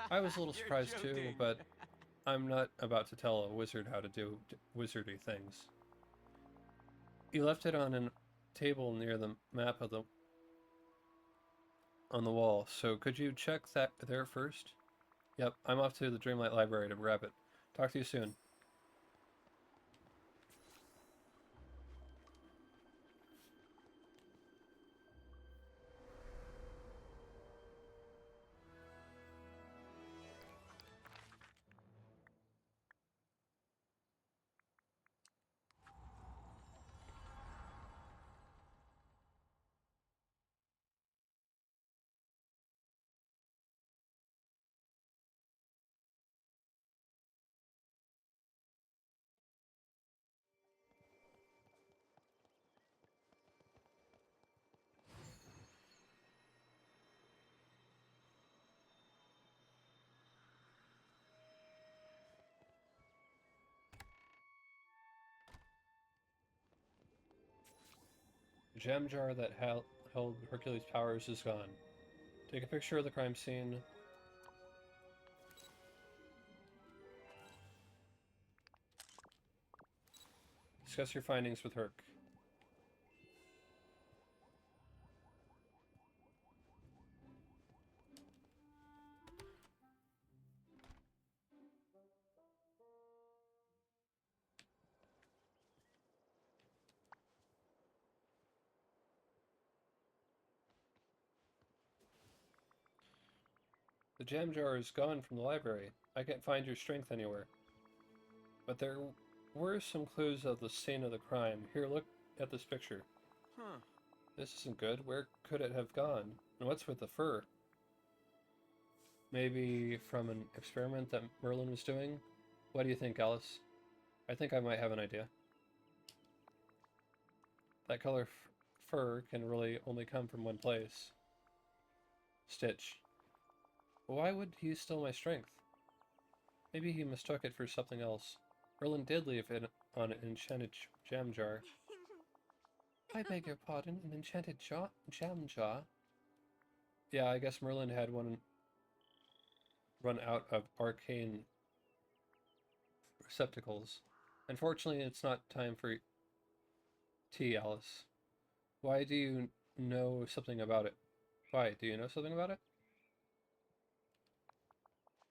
I was a little You're surprised too, joking. but I'm not about to tell a wizard how to do wizardy things. You left it on a table near the map of on the wall, so could you check that there first? Yep, I'm off to the Dreamlight Library to grab it. Talk to you soon. The gem jar that held Hercules' powers is gone. Take a picture of the crime scene. Discuss your findings with Herc. The jam jar is gone from the library. I can't find your strength anywhere. But there were some clues of the scene of the crime. Here, look at this picture. Huh. This isn't good. Where could it have gone? And what's with the fur? Maybe from an experiment that Merlin was doing? What do you think, Alice? I think I might have an idea. That color fur can really only come from one place. Stitch. Why would he steal my strength? Maybe he mistook it for something else. Merlin did leave on an enchanted jam jar. I beg your pardon, an enchanted jam jar? Yeah, I guess Merlin had one run out of arcane receptacles. Unfortunately, it's not time for tea, Alice. Why do you know something about it? Why, do you know something about it?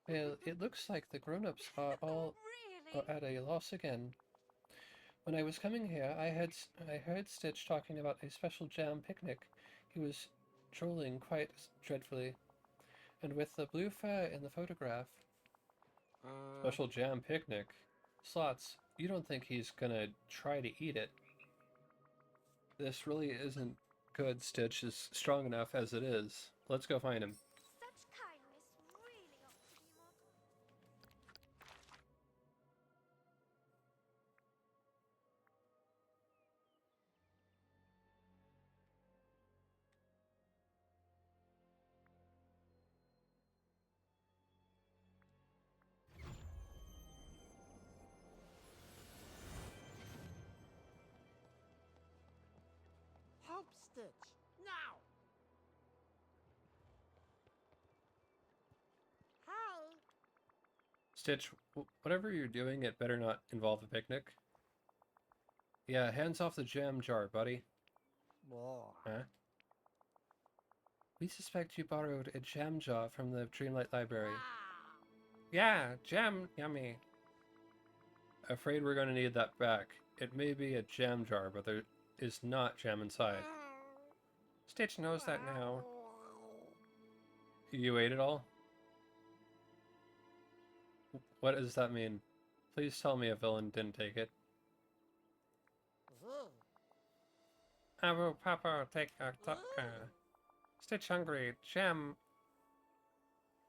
Well, it looks like the grown-ups are all at a loss again. When I was coming here, I heard Stitch talking about a special jam picnic. He was drooling quite dreadfully. And with the blue fur in the photograph... Special jam picnic? Slots, you don't think he's gonna try to eat it? This really isn't good. Stitch is strong enough as it is. Let's go find him. Such kindness really ought to be more. Help Stitch, now! Hi! Stitch, whatever you're doing, it better not involve a picnic. Yeah, hands off the jam jar, buddy. Huh? We suspect you borrowed a jam jar from the Dreamlight Library. Yeah, jam, yummy. Afraid we're gonna need that back. It may be a jam jar, but there is not jam inside. Stitch knows that now. You ate it all? What does that mean? Please tell me a villain didn't take it. Abu Papa, take a Stitch hungry, jam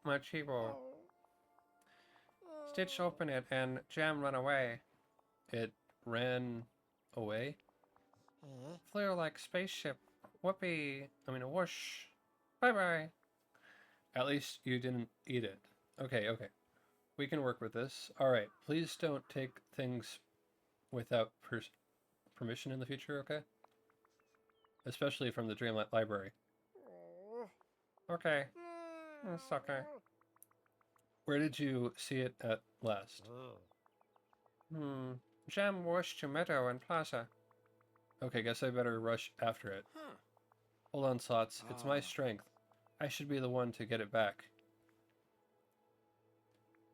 Machibo. Stitch open it and jam run away. It ran away? Flew like spaceship. Whoopee. Whoosh. Bye-bye. At least you didn't eat it. Okay, okay. We can work with this. Alright, please don't take things without permission in the future, okay? Especially from the Dreamlight Library. Okay. It's okay. Where did you see it at last? Jam whoosh to Meadow and Plaza. Okay, guess I better rush after it. Hold on, Slots. It's my strength. I should be the one to get it back.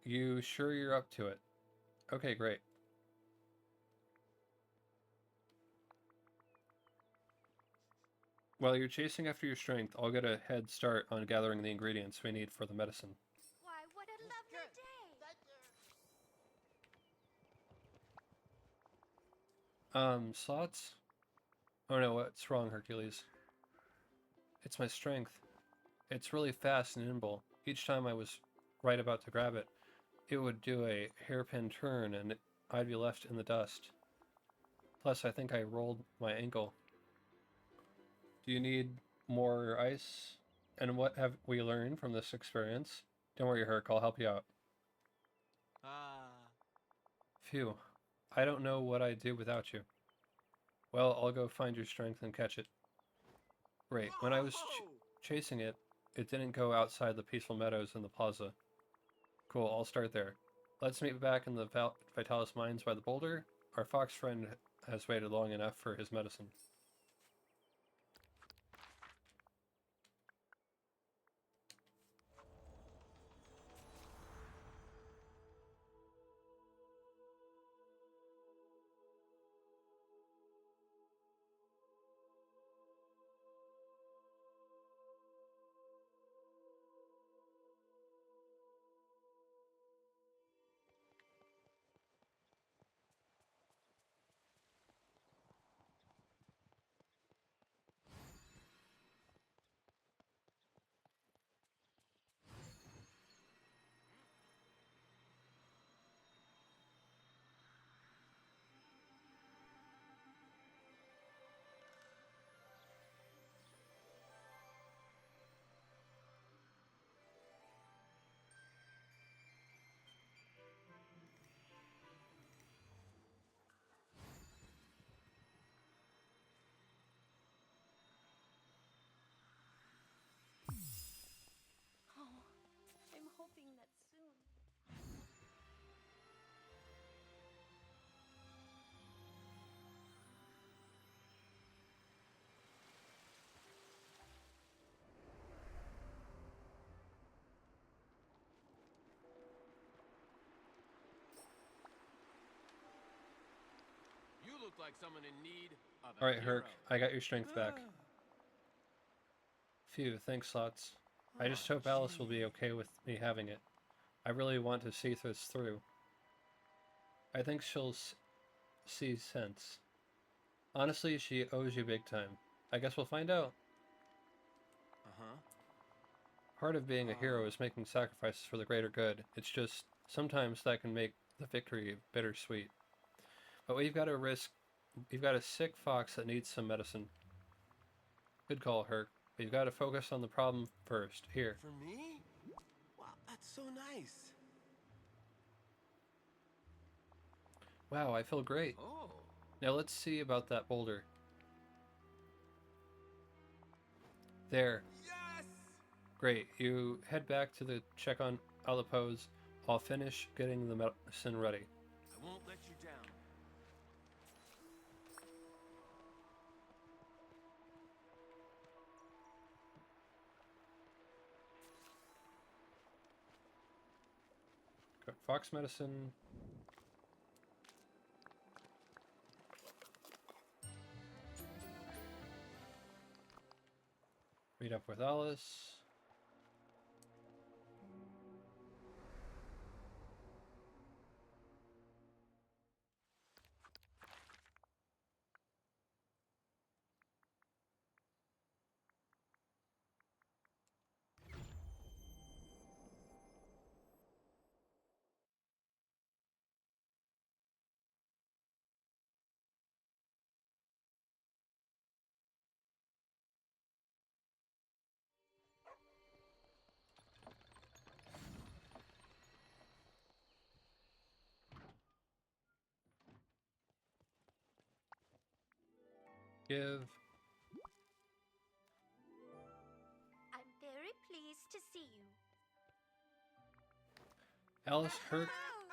You sure you're up to it? Okay, great. While you're chasing after your strength, I'll get a head start on gathering the ingredients we need for the medicine. Why, what a lovely day! Slots? Oh no, what's wrong, Hercules? It's my strength. It's really fast and nimble. Each time I was right about to grab it, it would do a hairpin turn and I'd be left in the dust. Plus, I think I rolled my ankle. Do you need more ice? And what have we learned from this experience? Don't worry, Herc, I'll help you out. Phew. I don't know what I'd do without you. Well, I'll go find your strength and catch it. Great. When I was chasing it, it didn't go outside the peaceful meadows in the plaza. Cool, I'll start there. Let's meet back in the Vitalis Mines by the boulder. Our fox friend has waited long enough for his medicine. hoping that soon. You look like someone in need of a Alright, hero. Herc, I got your strength back. Phew, thanks, Slots. I just hope Alice will be okay with me having it. I really want to see this through. I think she'll see sense. Honestly, she owes you big time. I guess we'll find out. Uh-huh. Part of being a hero is making sacrifices for the greater good. It's just, sometimes that can make the victory bittersweet. But we've got a sick fox that needs some medicine. Good call, Herc. We've got to focus on the problem first. Here. For me? Wow, that's so nice. Wow, I feel great. Oh. Now let's see about that boulder. There. Yes! Great. You head back to the check on Alipose. I'll finish getting the medicine ready. I won't let you down. Got fox medicine. Meet up with Alice. Give. I'm very pleased to see you. Alice, Herc,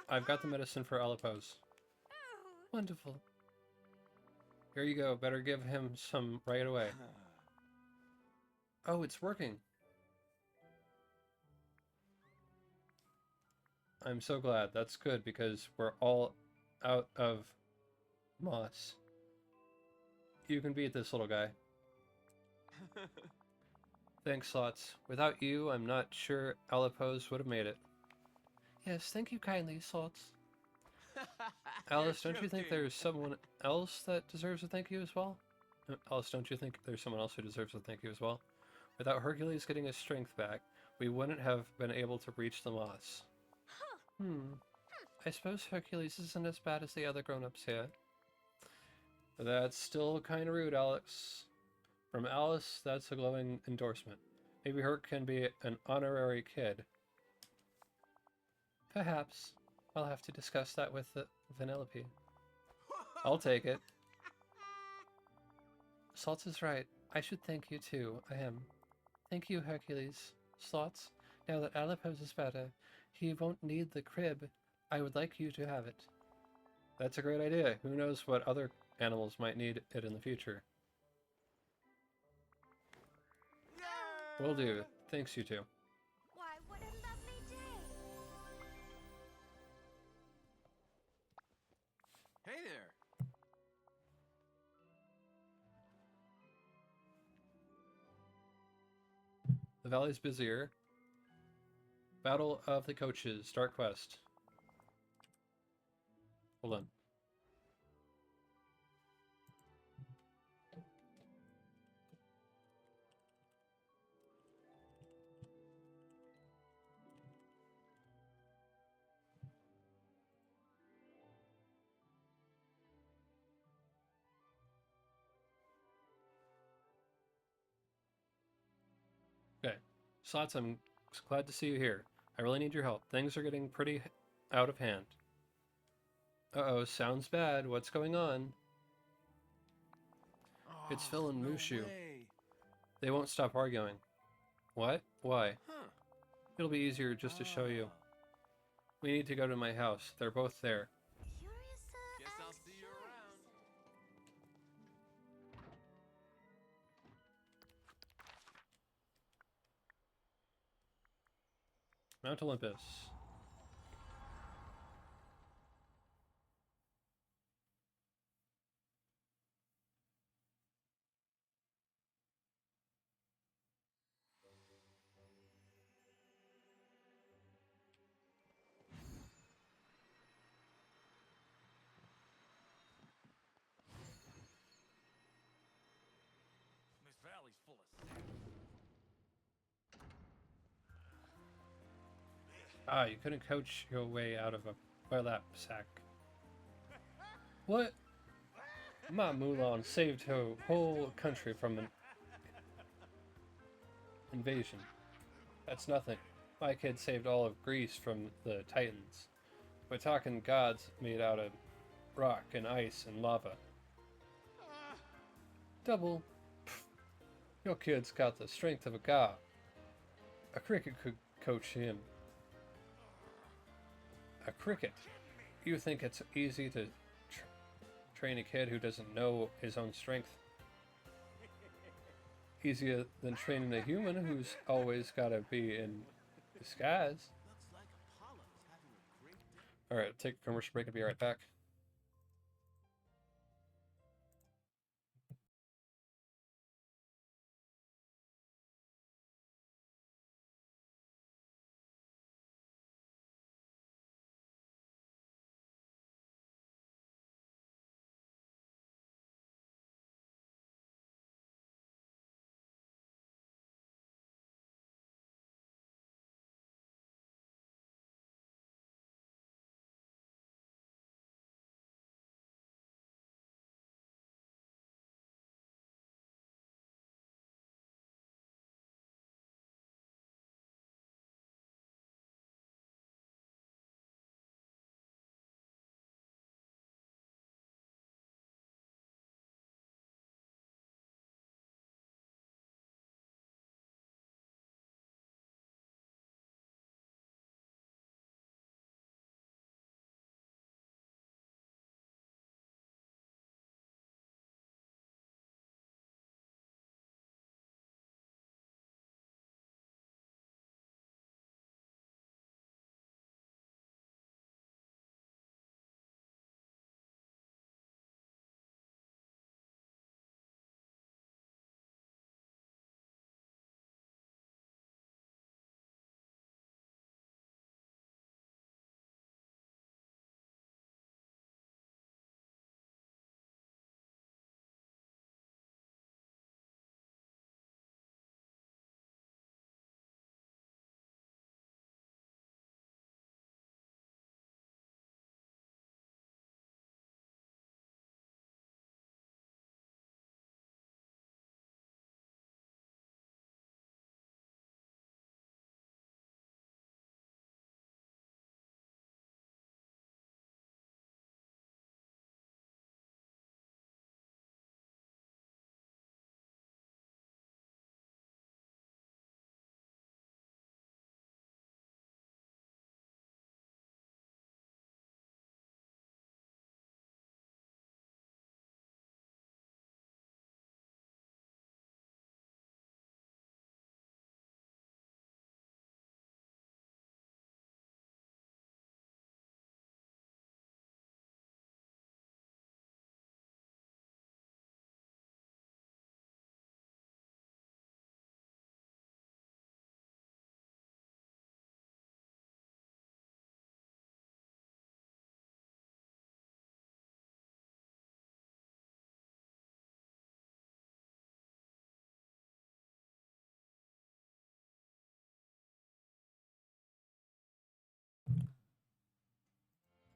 I've got the medicine for Alipose. Wonderful. Here you go. Better give him some right away. Oh, it's working. I'm so glad. That's good because we're all out of moss. You can beat this little guy. Thanks, Slots. Without you, I'm not sure Alipose would have made it. Yes, thank you kindly, Slots. Alice, don't you think there's someone else that deserves a thank you as well? Alice, don't you think there's someone else who deserves a thank you as well? Without Hercules getting his strength back, we wouldn't have been able to reach the moss. I suppose Hercules isn't as bad as the other grown-ups here. That's still kind of rude, Alex. From Alice, that's a glowing endorsement. Maybe Herc can be an honorary kid. Perhaps. I'll have to discuss that with Vanellope. I'll take it. Slots is right. I should thank you too. I am. Thank you, Hercules. Slots, now that Alipose is better, he won't need the crib. I would like you to have it. That's a great idea. Who knows what other animals might need it in the future. Will do. Thanks, you two. Why, what a lovely day. Hey there. The valley's busier. Battle of the Coaches. Start quest. Hold on. Okay. Slots, I'm glad to see you here. I really need your help. Things are getting pretty out of hand. Uh-oh, sounds bad. What's going on? It's Phil and no Mushu. way. They won't stop arguing. What? Why? Huh. It'll be easier just to show you. We need to go to my house. They're both there. Curious to Guess I'll ask see you yours. around. Mount Olympus. This valley's full of Ah, you couldn't coach your way out of a burlap sack. What? Ma Mulan saved her whole country from an invasion. That's nothing. My kid saved all of Greece from the Titans. We're talking gods made out of rock and ice and lava. Double. Pff, your kid's got the strength of a god. A cricket could coach him. A cricket? You think it's easy to train a kid who doesn't know his own strength? Easier than training a human who's always gotta be in disguise. Alright, take a commercial break and be right back.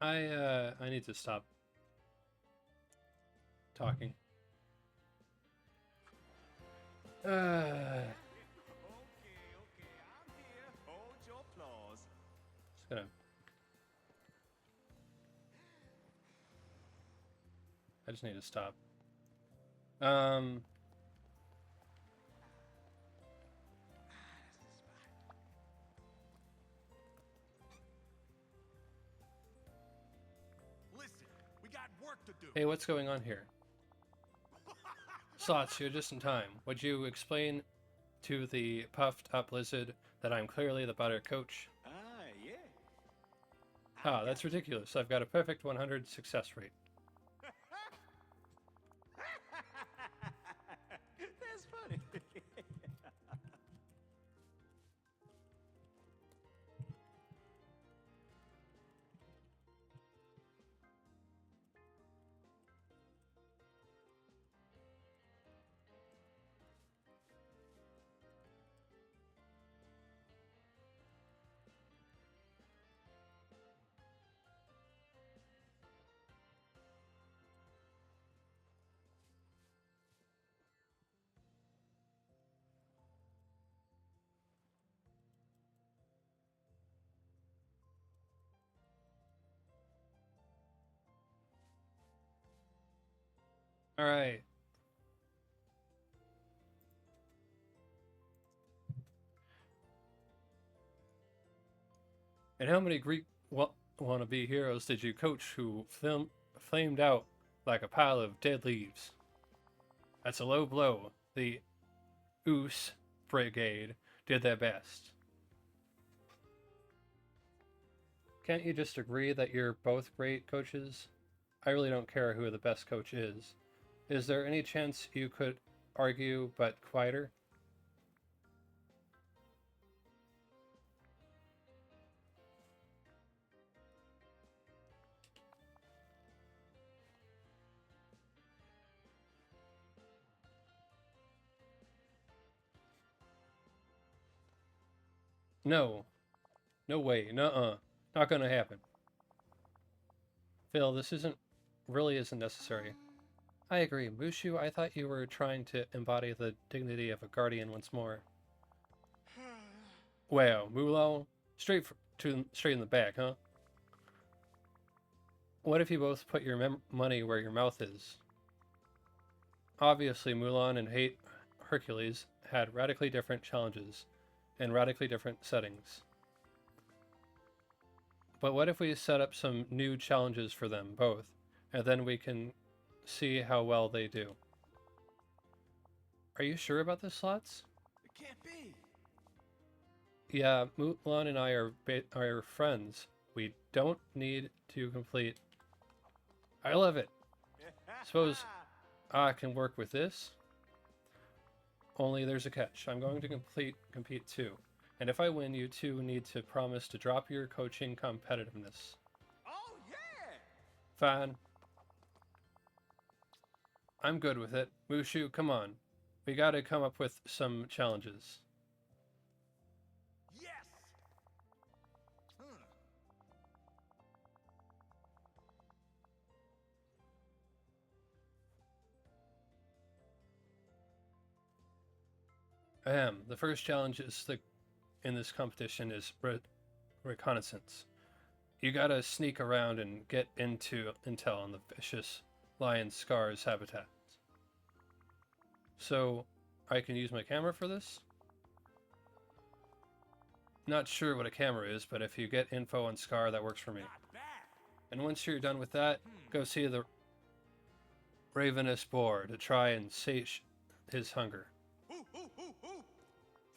I need to stop talking. Okay, I'm here. Hold your applause. Just gonna. I just need to stop. to do. Hey, what's going on here? Slots, you're just in time. Would you explain to the puffed up lizard that I'm clearly the better coach? Yeah. Ah, that's ridiculous. I've got a perfect 100 success rate. That's funny. Alright. And how many Greek wannabe heroes did you coach who flamed out like a pile of dead leaves? That's a low blow. The Oos Brigade did their best. Can't you just agree that you're both great coaches? I really don't care who the best coach is. Is there any chance you could argue but quieter? No. No way. Nuh-uh. Not gonna happen. Phil, this really isn't necessary. I agree. Mushu, I thought you were trying to embody the dignity of a guardian once more. Wow, Mulao? Straight in the back, huh? What if you both put your money where your mouth is? Obviously, Mulan and Hercules had radically different challenges and radically different settings. But what if we set up some new challenges for them both, and then we can see how well they do? Are you sure about this, Slots? It can't be. Yeah, Mulan and I are friends. We don't need to complete. I love it. Suppose I can work with this. Only there's a catch. I'm going to compete too. And if I win, you two need to promise to drop your coaching competitiveness. Oh, yeah! Fine. I'm good with it. Mushu, come on. We gotta come up with some challenges. Yes! The first challenge in this competition is reconnaissance. You gotta sneak around and get into intel on the vicious lion Scar's habitat. So, I can use my camera for this? Not sure what a camera is, but if you get info on Scar, that works for me. Not bad. And once you're done with that, go see the ravenous boar to try and sate his hunger. Ooh, ooh, ooh, ooh.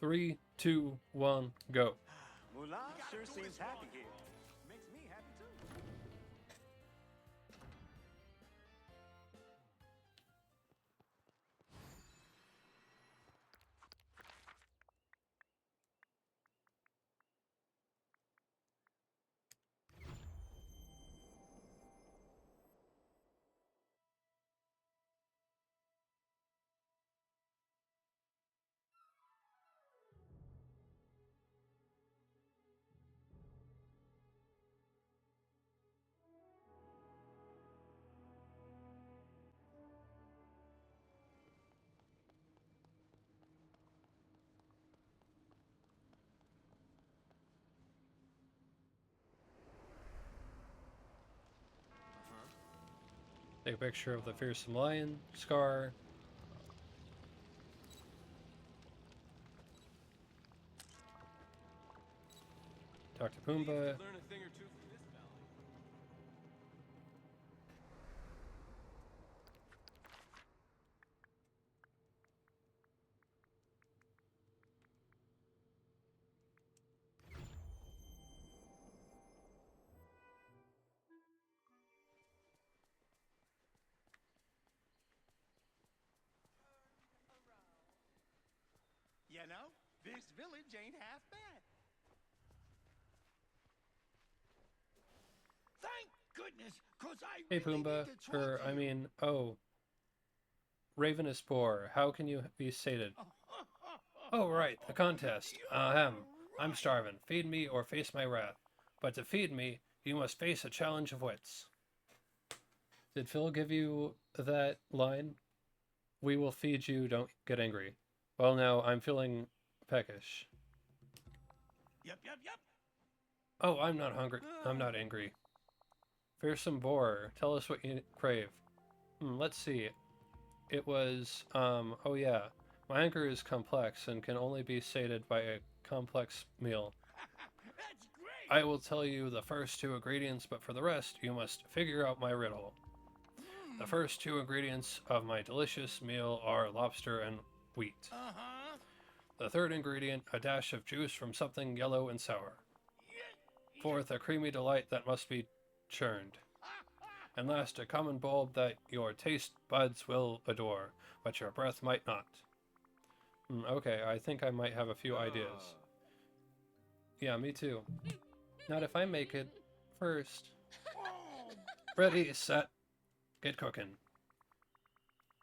3, 2, 1, go. Mulan sure seems happy here. Makes me happy too. Take a picture of the fearsome lion, Scar. Talk to Pumbaa. Learn a thing or two from this valley. You know, this village ain't half bad. Thank goodness, 'cause I Hey really Pumbaa, need to talk to I you. mean, oh, Ravenous Boar, how can you be sated? Oh, right, the contest. Ahem. I'm starving. Feed me or face my wrath. But to feed me, you must face a challenge of wits. Did Phil give you that line? We will feed you, don't get angry. Well, now, I'm feeling peckish. Yep. Oh, I'm not hungry. I'm not angry. Fearsome Boar, tell us what you crave. Let's see. It was, oh yeah. My hunger is complex and can only be sated by a complex meal. That's great. I will tell you the first two ingredients, but for the rest, you must figure out my riddle. The first two ingredients of my delicious meal are lobster and wheat. Uh-huh. The third ingredient, a dash of juice from something yellow and sour. Fourth, a creamy delight that must be churned. And last, a common bulb that your taste buds will adore, but your breath might not. Okay, I think I might have a few ideas. Yeah, me too. Not if I make it first. Ready, set, get cooking.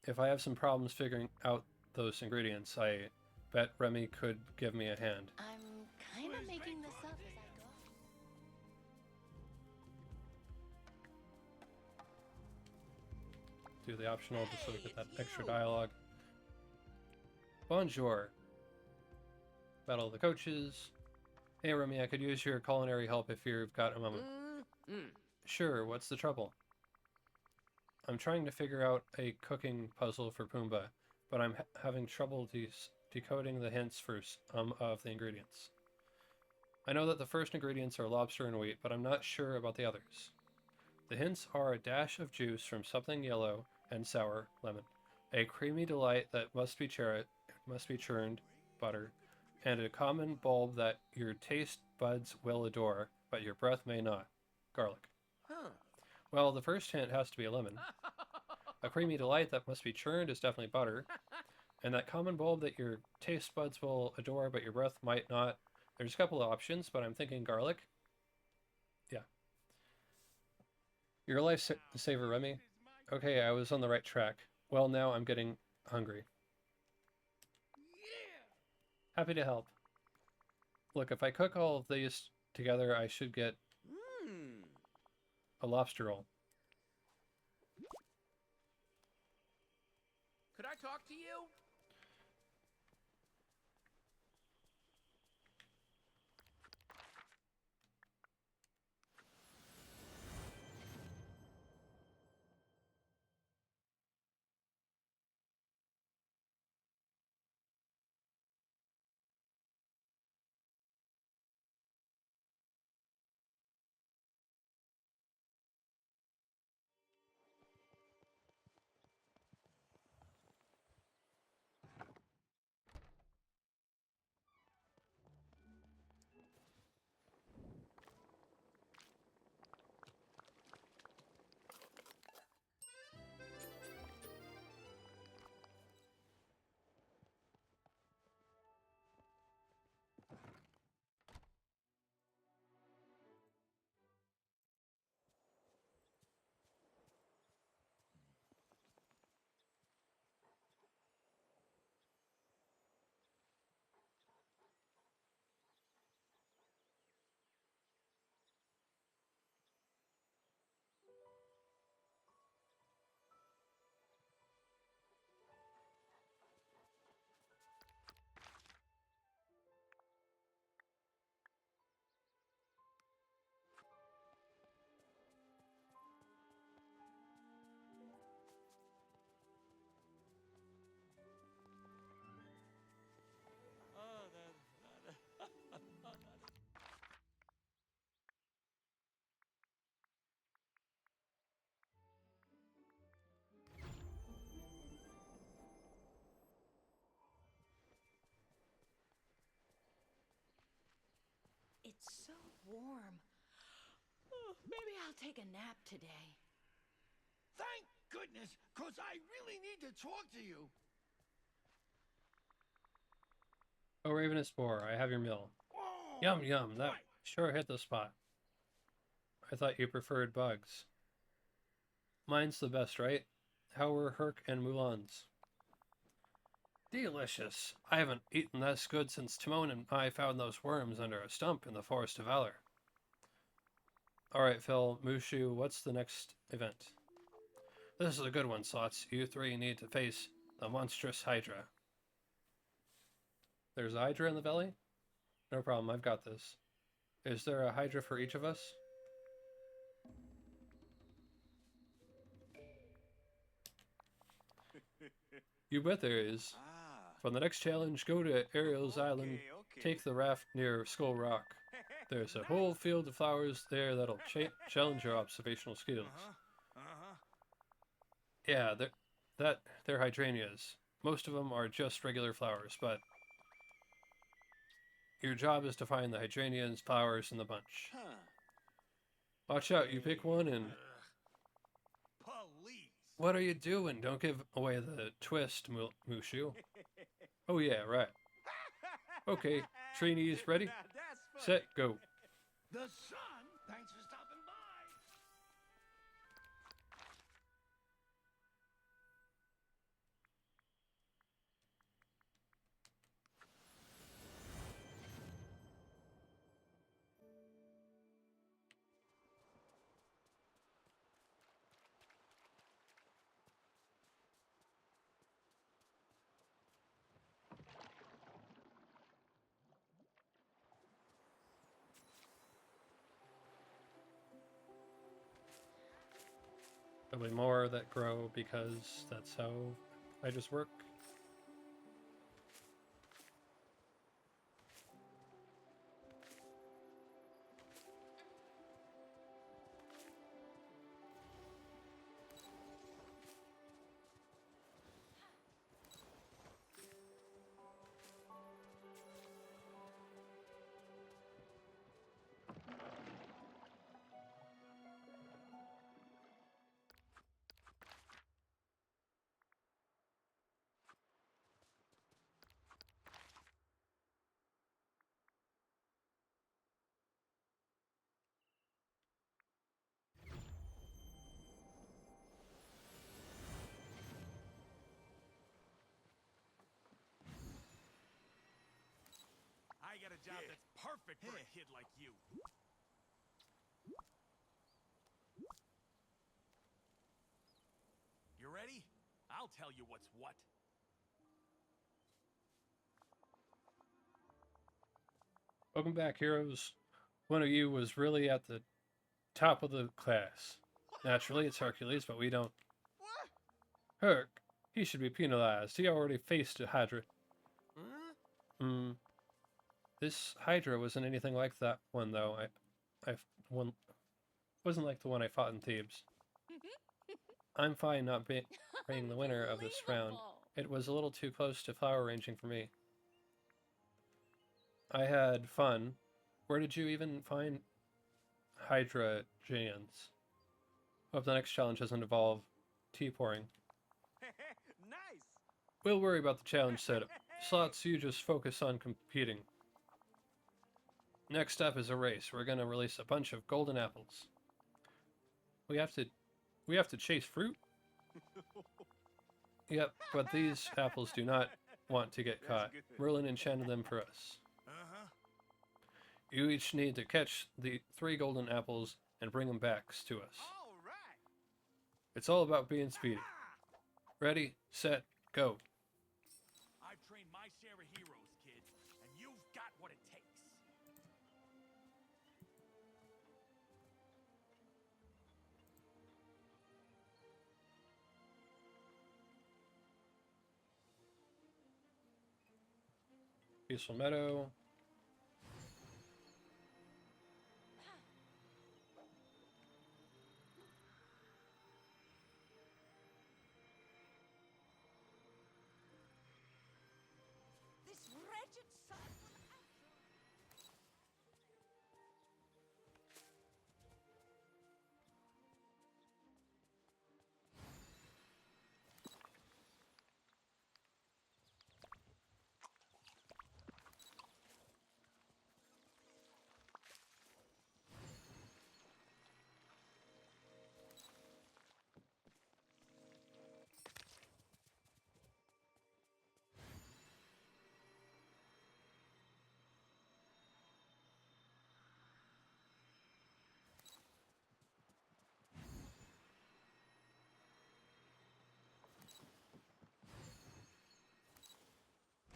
If I have some problems figuring out those ingredients, I bet Remy could give me a hand. I'm kind of making this up as I go. Do the optional just so we get that extra dialogue. Bonjour. Battle of the Coaches. Hey Remy, I could use your culinary help if you've got a moment. Sure, what's the trouble? I'm trying to figure out a cooking puzzle for Pumbaa, but I'm having trouble decoding the hints for some of the ingredients. I know that the first ingredients are lobster and wheat, but I'm not sure about the others. The hints are a dash of juice from something yellow and sour, lemon, a creamy delight that must be churned, butter, and a common bulb that your taste buds will adore, but your breath may not, garlic. Well, the first hint has to be a lemon. A creamy delight that must be churned is definitely butter. And that common bulb that your taste buds will adore, but your breath might not. There's a couple of options, but I'm thinking garlic. Yeah. You're a lifesaver, Remy. Okay, I was on the right track. Well, now I'm getting hungry. Happy to help. Look, if I cook all of these together, I should get a lobster roll. Could I talk to you? It's so warm. Oh, maybe I'll take a nap today. Thank goodness, 'cause I really need to talk to you. Oh, Ravenous Boar, I have your meal. Yum yum, that sure hit the spot. I thought you preferred bugs. Mine's the best, right? How were Herc and Mulan's? Delicious. I haven't eaten this good since Timon and I found those worms under a stump in the Forest of Valor. Alright, Phil, Mushu, what's the next event? This is a good one, Slots. You three need to face the monstrous Hydra. There's a Hydra in the valley? No problem, I've got this. Is there a Hydra for each of us? You bet there is. For the next challenge, go to Ariel's Island, take the raft near Skull Rock. There's a whole field of flowers there that'll challenge your observational skills. Yeah, they're hydrangeas. Most of them are just regular flowers, but your job is to find the hydrangeas flowers in the bunch. Watch out, you pick one and... Police! What are you doing? Don't give away the twist, Mushu. Oh yeah, right. Okay, trainees ready? Set, go. The sun? Thanks for stopping by. There'll be more that grow because that's how hydras work. I got a job that's perfect for a kid like you. You ready? I'll tell you what's what. Welcome back, heroes. One of you was really at the top of the class. Naturally, it's Hercules, but we don't. Herc, he should be penalized. He already faced a Hydra. This Hydra wasn't anything like that one, though. Wasn't like the one I fought in Thebes. I'm fine not being the winner of this round. It was a little too close to flower arranging for me. I had fun. Where did you even find Hydra Giants? Hope the next challenge doesn't involve tea pouring. Nice! We'll worry about the challenge setup. Slots, you just focus on competing. Next up is a race. We're gonna release a bunch of golden apples. We have to chase fruit? Yep, but these apples do not want to get caught. Merlin enchanted them for us. You each need to catch the 3 golden apples and bring them back to us. All right. It's all about being speedy. Ready, set, go. I've trained my share of heroes, kid, and you've got what it takes. Peaceful Meadow. This wretched sun will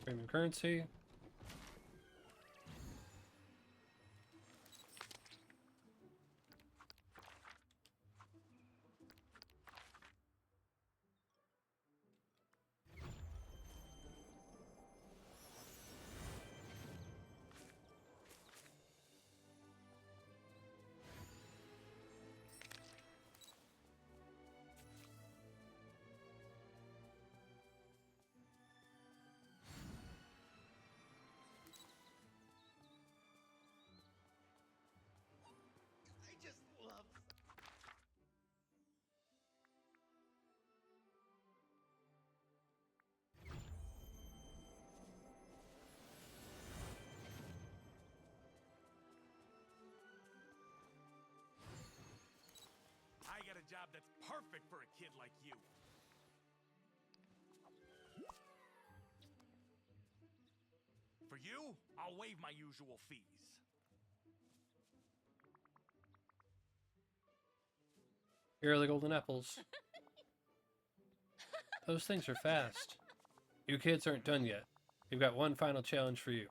Premium currency. I just love. I got a job that's perfect for a kid like you. For you, I'll waive my usual fees. Here are the golden apples. Those things are fast. You kids aren't done yet. We've got one final challenge for you.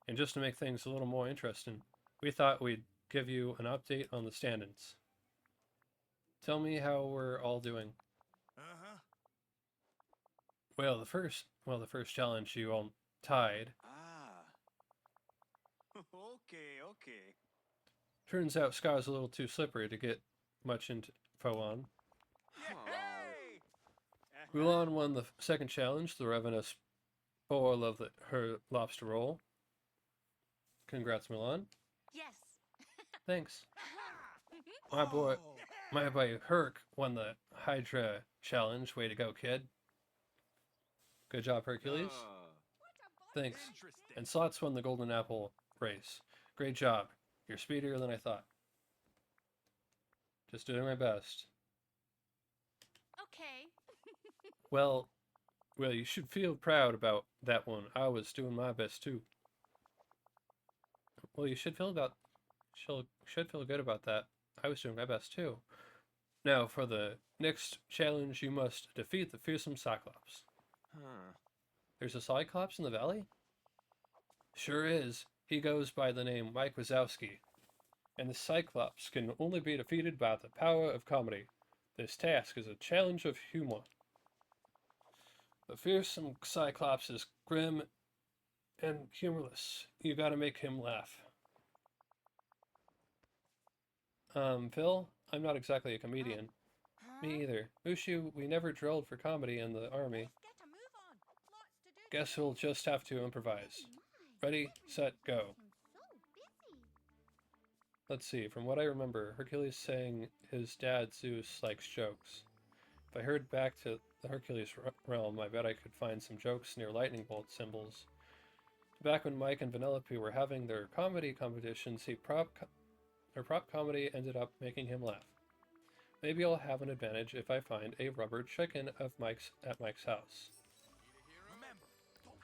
And just to make things a little more interesting, we thought we'd give you an update on the stand-ins. Tell me how we're all doing. Uh-huh. Well, the first challenge you all tied. Ah. Okay. Turns out Sky's a little too slippery to get much info on. Yay! Mulan won the second challenge, the ravenous spoil of her lobster roll. Congrats, Mulan. Yes. Thanks. My boy Herc won the Hydra challenge. Way to go, kid. Good job, Hercules. Thanks. Interesting. And Slots won the Golden Apple race. Great job. You're speedier than I thought. Just doing my best. Okay. Well, you should feel proud about that one. I was doing my best too. Well, you should feel good about that. I was doing my best too. Now, for the next challenge, you must defeat the fearsome Cyclops. Huh. There's a Cyclops in the valley? Sure is. He goes by the name Mike Wazowski. And the Cyclops can only be defeated by the power of comedy. This task is a challenge of humor. The fearsome Cyclops is grim and humorless. You gotta make him laugh. Phil, I'm not exactly a comedian. Me either. Mushu, we never drilled for comedy in the army. Get a move on. Lots to do. Guess we'll just have to improvise. Ready, set, go. Let's see, from what I remember, Hercules saying his dad Zeus likes jokes. If I heard back to the Hercules realm, I bet I could find some jokes near lightning bolt symbols. Back when Mike and Vanellope were having their comedy competitions, their prop comedy ended up making him laugh. Maybe I'll have an advantage if I find a rubber chicken of Mike's at Mike's house. Remember, don't.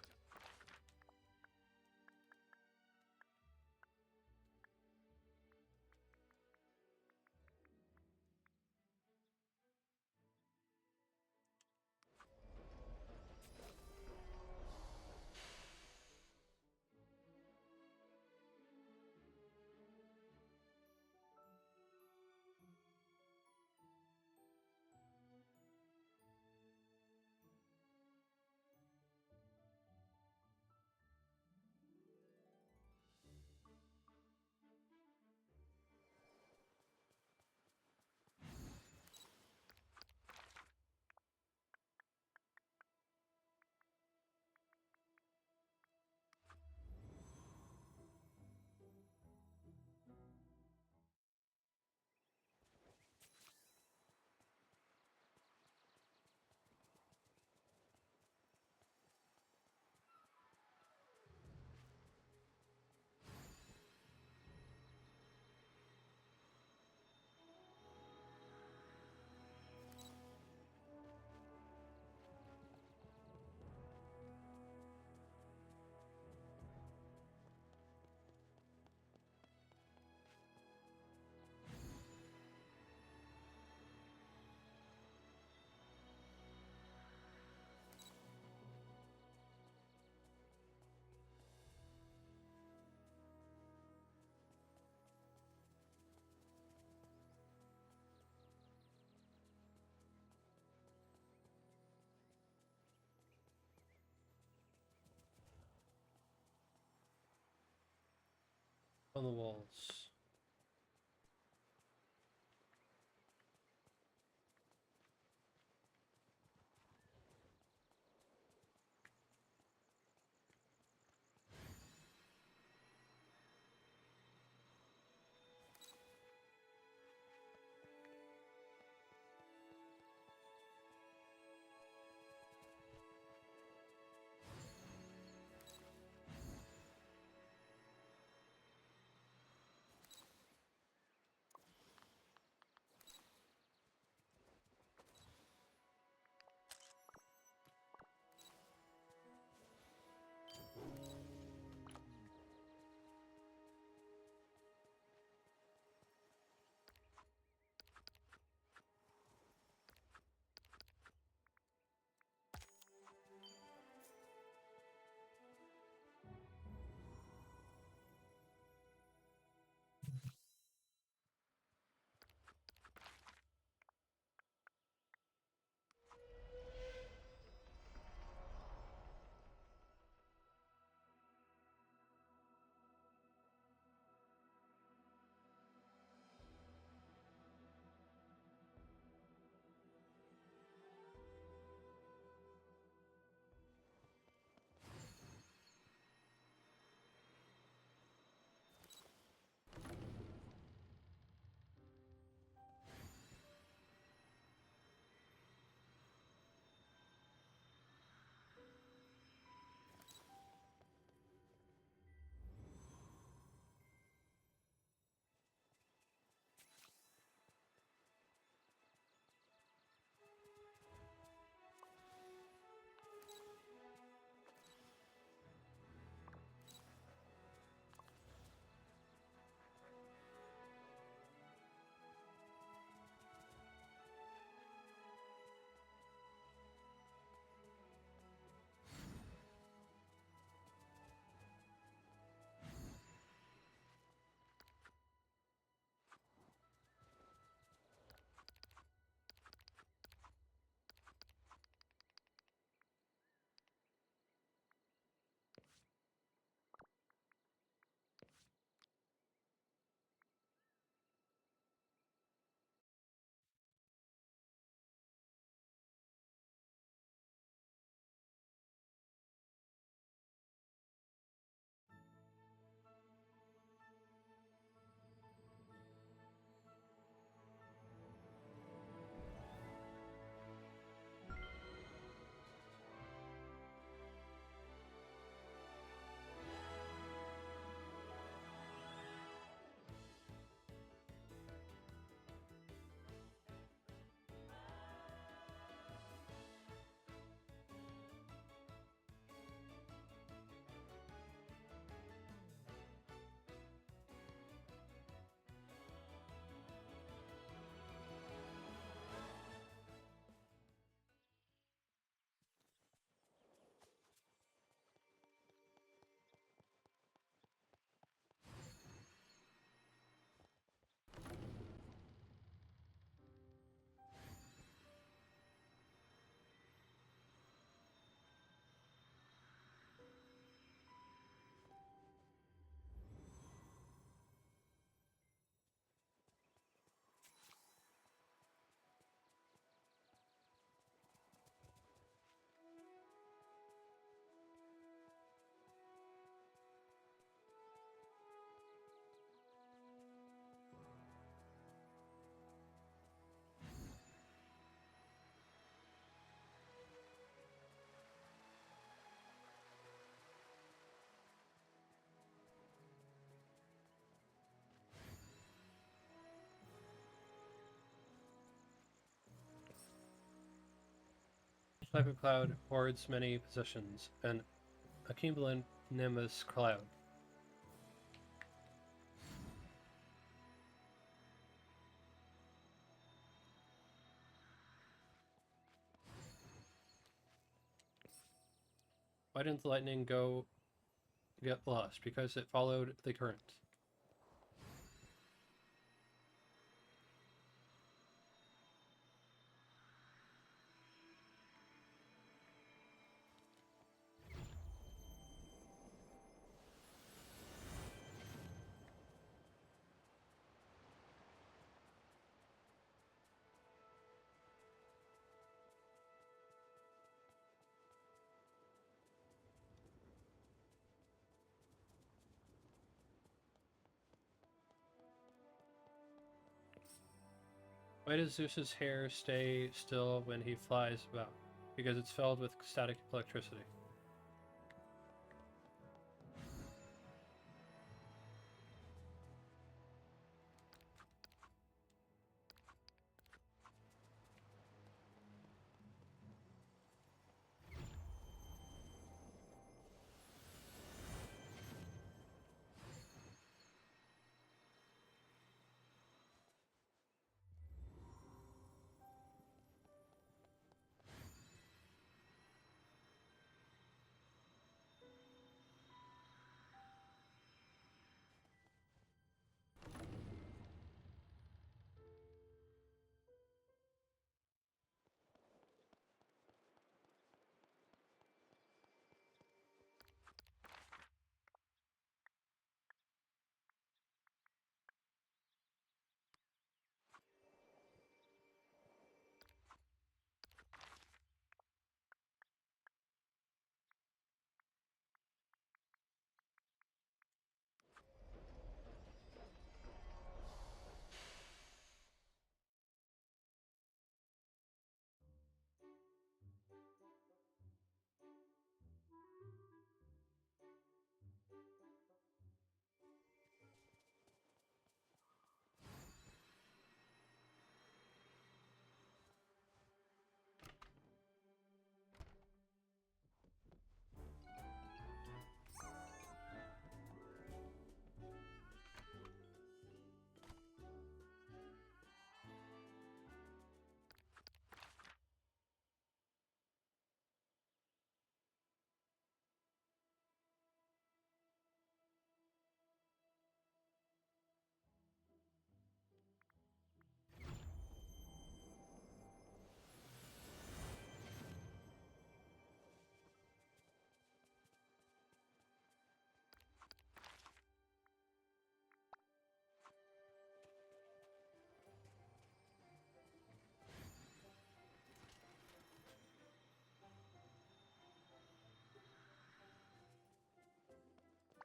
on the walls. This type of cloud hoards many positions, an accumulonimbus cloud. Why didn't the lightning get lost? Because it followed the current. Why does Zeus's hair stay still when he flies about? Because it's filled with static electricity.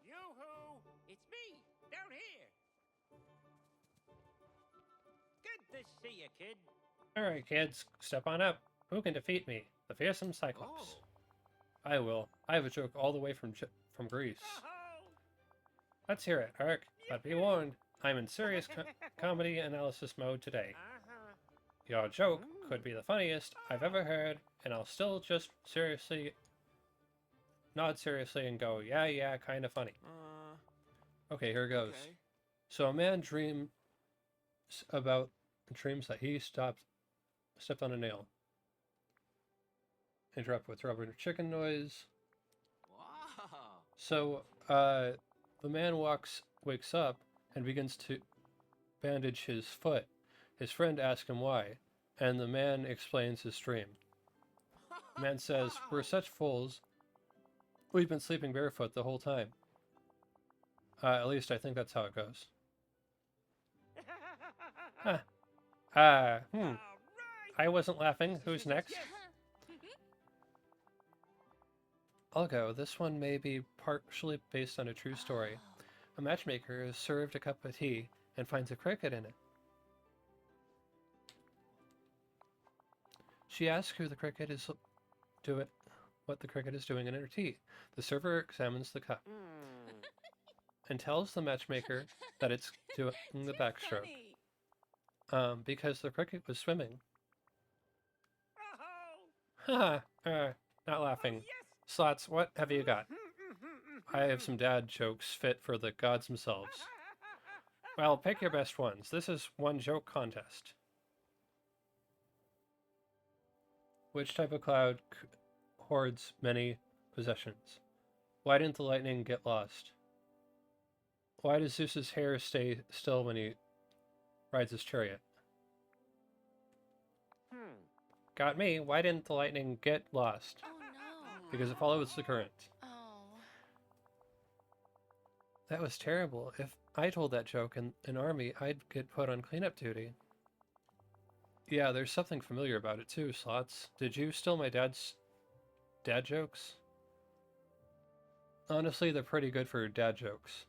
Yoo-hoo! It's me, down here. Good to see you, kid. Alright, kids, step on up. Who can defeat me? The fearsome Cyclops. I will. I have a joke all the way from Greece. Oh, Let's hear it, Ark. But be warned, I'm in serious comedy analysis mode today. Your joke could be the funniest I've ever heard, and I'll still just nod seriously and go, yeah, yeah, kind of funny. Okay, here goes. Okay. So a man dreams that he stepped on a nail. Interrupt with rubber chicken noise. Wow. So, the man wakes up and begins to bandage his foot. His friend asks him why, and the man explains his dream. The man says, "We're such fools. We've been sleeping barefoot the whole time." At least I think that's how it goes. Huh. All right. I wasn't laughing. Who's next? I'll go. This one may be partially based on a true story. A matchmaker is served a cup of tea and finds a cricket in it. She asks what the cricket is doing in her tea. The server examines the cup and tells the matchmaker that it's doing the backstroke. Because the cricket was swimming. Haha, not laughing. Yes. Slots, what have you got? I have some dad jokes fit for the gods themselves. Well, pick your best ones. This is one joke contest. Which type of cloud hoards many possessions? Why didn't the lightning get lost? Why does Zeus's hair stay still when he rides his chariot? Got me. Why didn't the lightning get lost? Oh no. Because it follows the current. Oh. That was terrible. If I told that joke in an army, I'd get put on cleanup duty. Yeah, there's something familiar about it too, Slots. Did you steal my dad's dad jokes? Honestly, they're pretty good for dad jokes.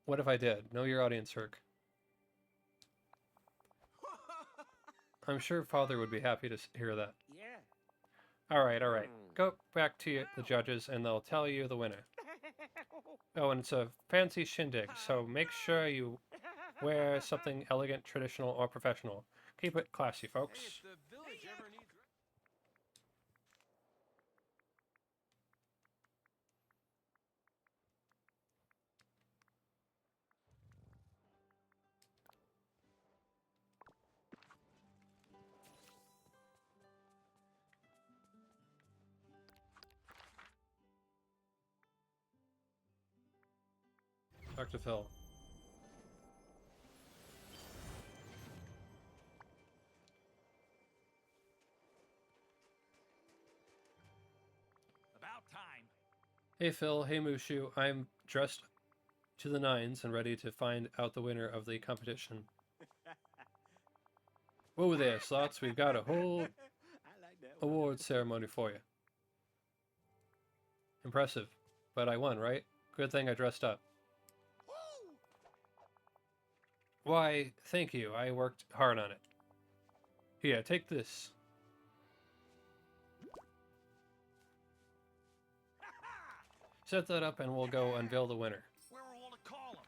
What if I did? Know your audience, Herc. I'm sure Father would be happy to hear that. Yeah. Alright, alright. Go back to the judges and they'll tell you the winner. Oh, and it's a fancy shindig, so make sure you wear something elegant, traditional, or professional. Keep it classy, Hey, folks. if the village ever needs... Talk to Phil. About time. Hey Phil, hey Mushu, I'm dressed to the nines and ready to find out the winner of the competition. Whoa there, Slots, we've got a whole I like that one. award ceremony for you. Impressive. But I won, right? Good thing I dressed up. Why, thank you. I worked hard on it. Here, take this. Set that up and we'll go unveil the winner. Where are all the columns?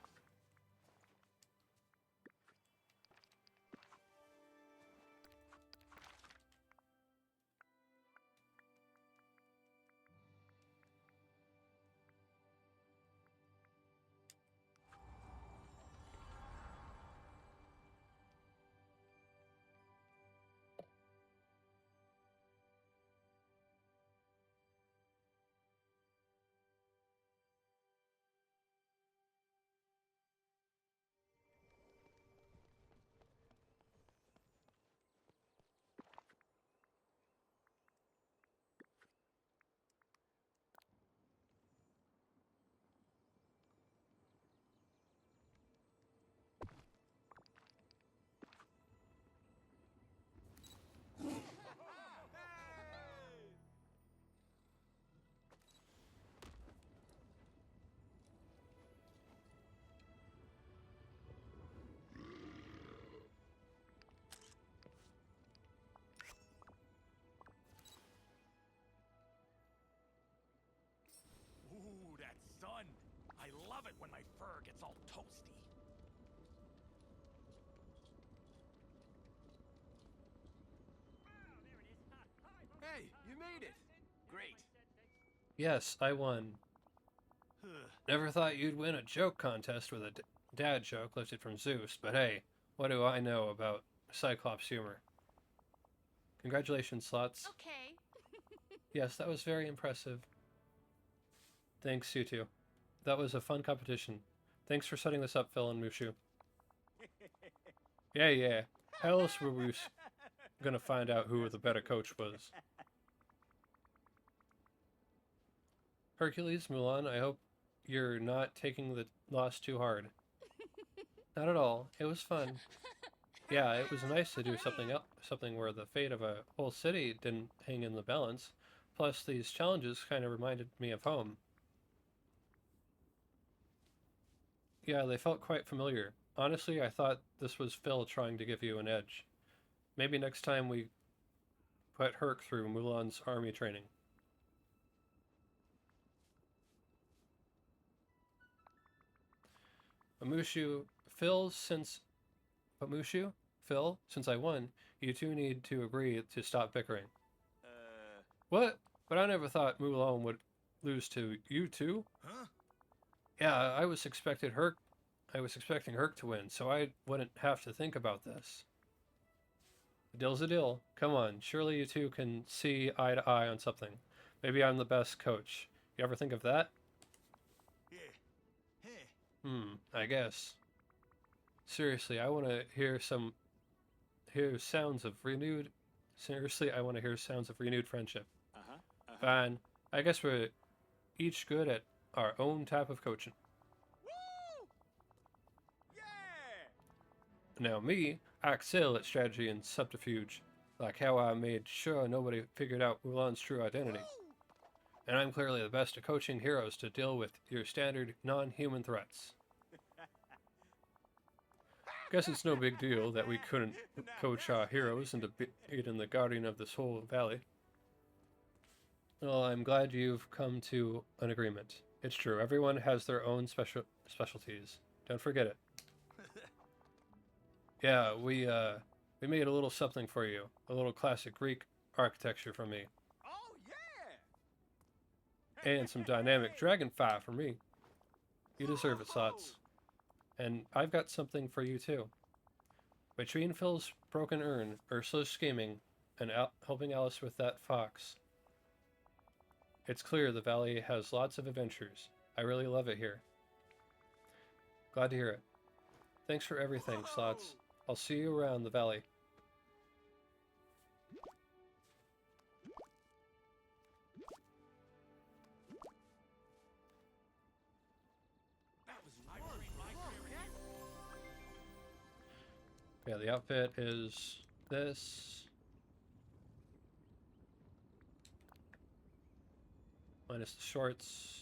Ooh, that sun. I love it when my fur gets all toasty. Hey, you made it! Great. Yes, I won. Never thought you'd win a joke contest with a dad joke lifted from Zeus, but hey, what do I know about Cyclops humor? Congratulations, Slots. Okay. Yes, that was very impressive. Thanks, you two. That was a fun competition. Thanks for setting this up, Phil and Mushu. Yeah. How else were we gonna find out who the better coach was? Hercules, Mulan, I hope you're not taking the loss too hard. Not at all. It was fun. Yeah, it was nice to do something where the fate of a whole city didn't hang in the balance. Plus, these challenges kind of reminded me of home. Yeah, they felt quite familiar. Honestly, I thought this was Phil trying to give you an edge. Maybe next time we put Herc through Mulan's army training. Mushu, Phil, since I won, you two need to agree to stop bickering. What? But I never thought Mulan would lose to you two. Huh? Yeah, I was expecting Herc to win, so I wouldn't have to think about this. A deal's a deal. Come on, surely you two can see eye to eye on something. Maybe I'm the best coach. You ever think of that? I guess. Seriously, I want to hear sounds of renewed friendship. Fine. I guess we're each good at our own type of coaching. Woo! Yeah! Now me, I excel at strategy and subterfuge, like how I made sure nobody figured out Mulan's true identity. And I'm clearly the best at coaching heroes to deal with your standard non-human threats. Guess it's no big deal that we couldn't coach our heroes into being the guardian of this whole valley. Well, I'm glad you've come to an agreement. It's true, everyone has their own specialties. Don't forget it. Yeah, we made a little something for you. A little classic Greek architecture from me. Oh, yeah! And some dynamic dragonfly for me. You deserve it, Slots. And I've got something for you, too. Between Phil's broken urn, Ursula's scheming, and helping Alice with that fox, it's clear the valley has lots of adventures. I really love it here. Glad to hear it. Thanks for everything, Slots. I'll see you around the valley. Yeah, the outfit is this. Minus the shorts.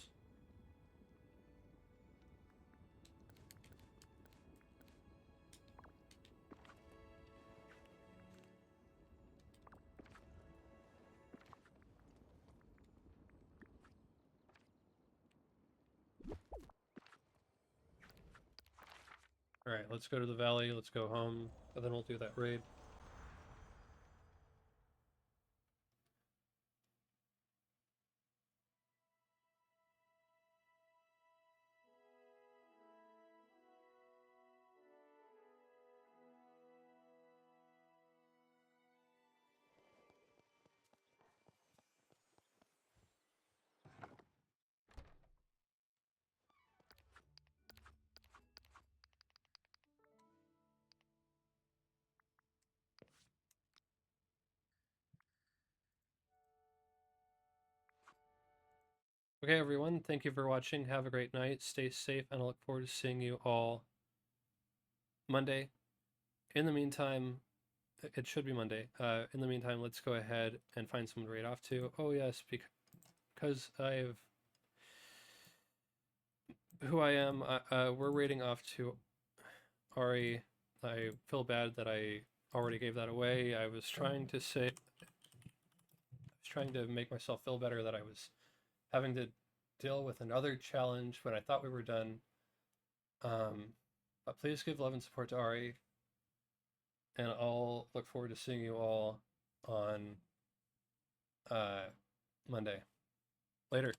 Alright, let's go to the valley, let's go home, and then we'll do that raid. Okay, everyone, thank you for watching. Have a great night. Stay safe, and I look forward to seeing you all Monday. In the meantime, it should be Monday. In the meantime, let's go ahead and find someone to raid off to. Oh, yes, because I've... Who I am, we're raiding off to Ari. I feel bad that I already gave that away. I was trying to make myself feel better that I was having to deal with another challenge when I thought we were done. But please give love and support to Ari, and I'll look forward to seeing you all on Monday. Later.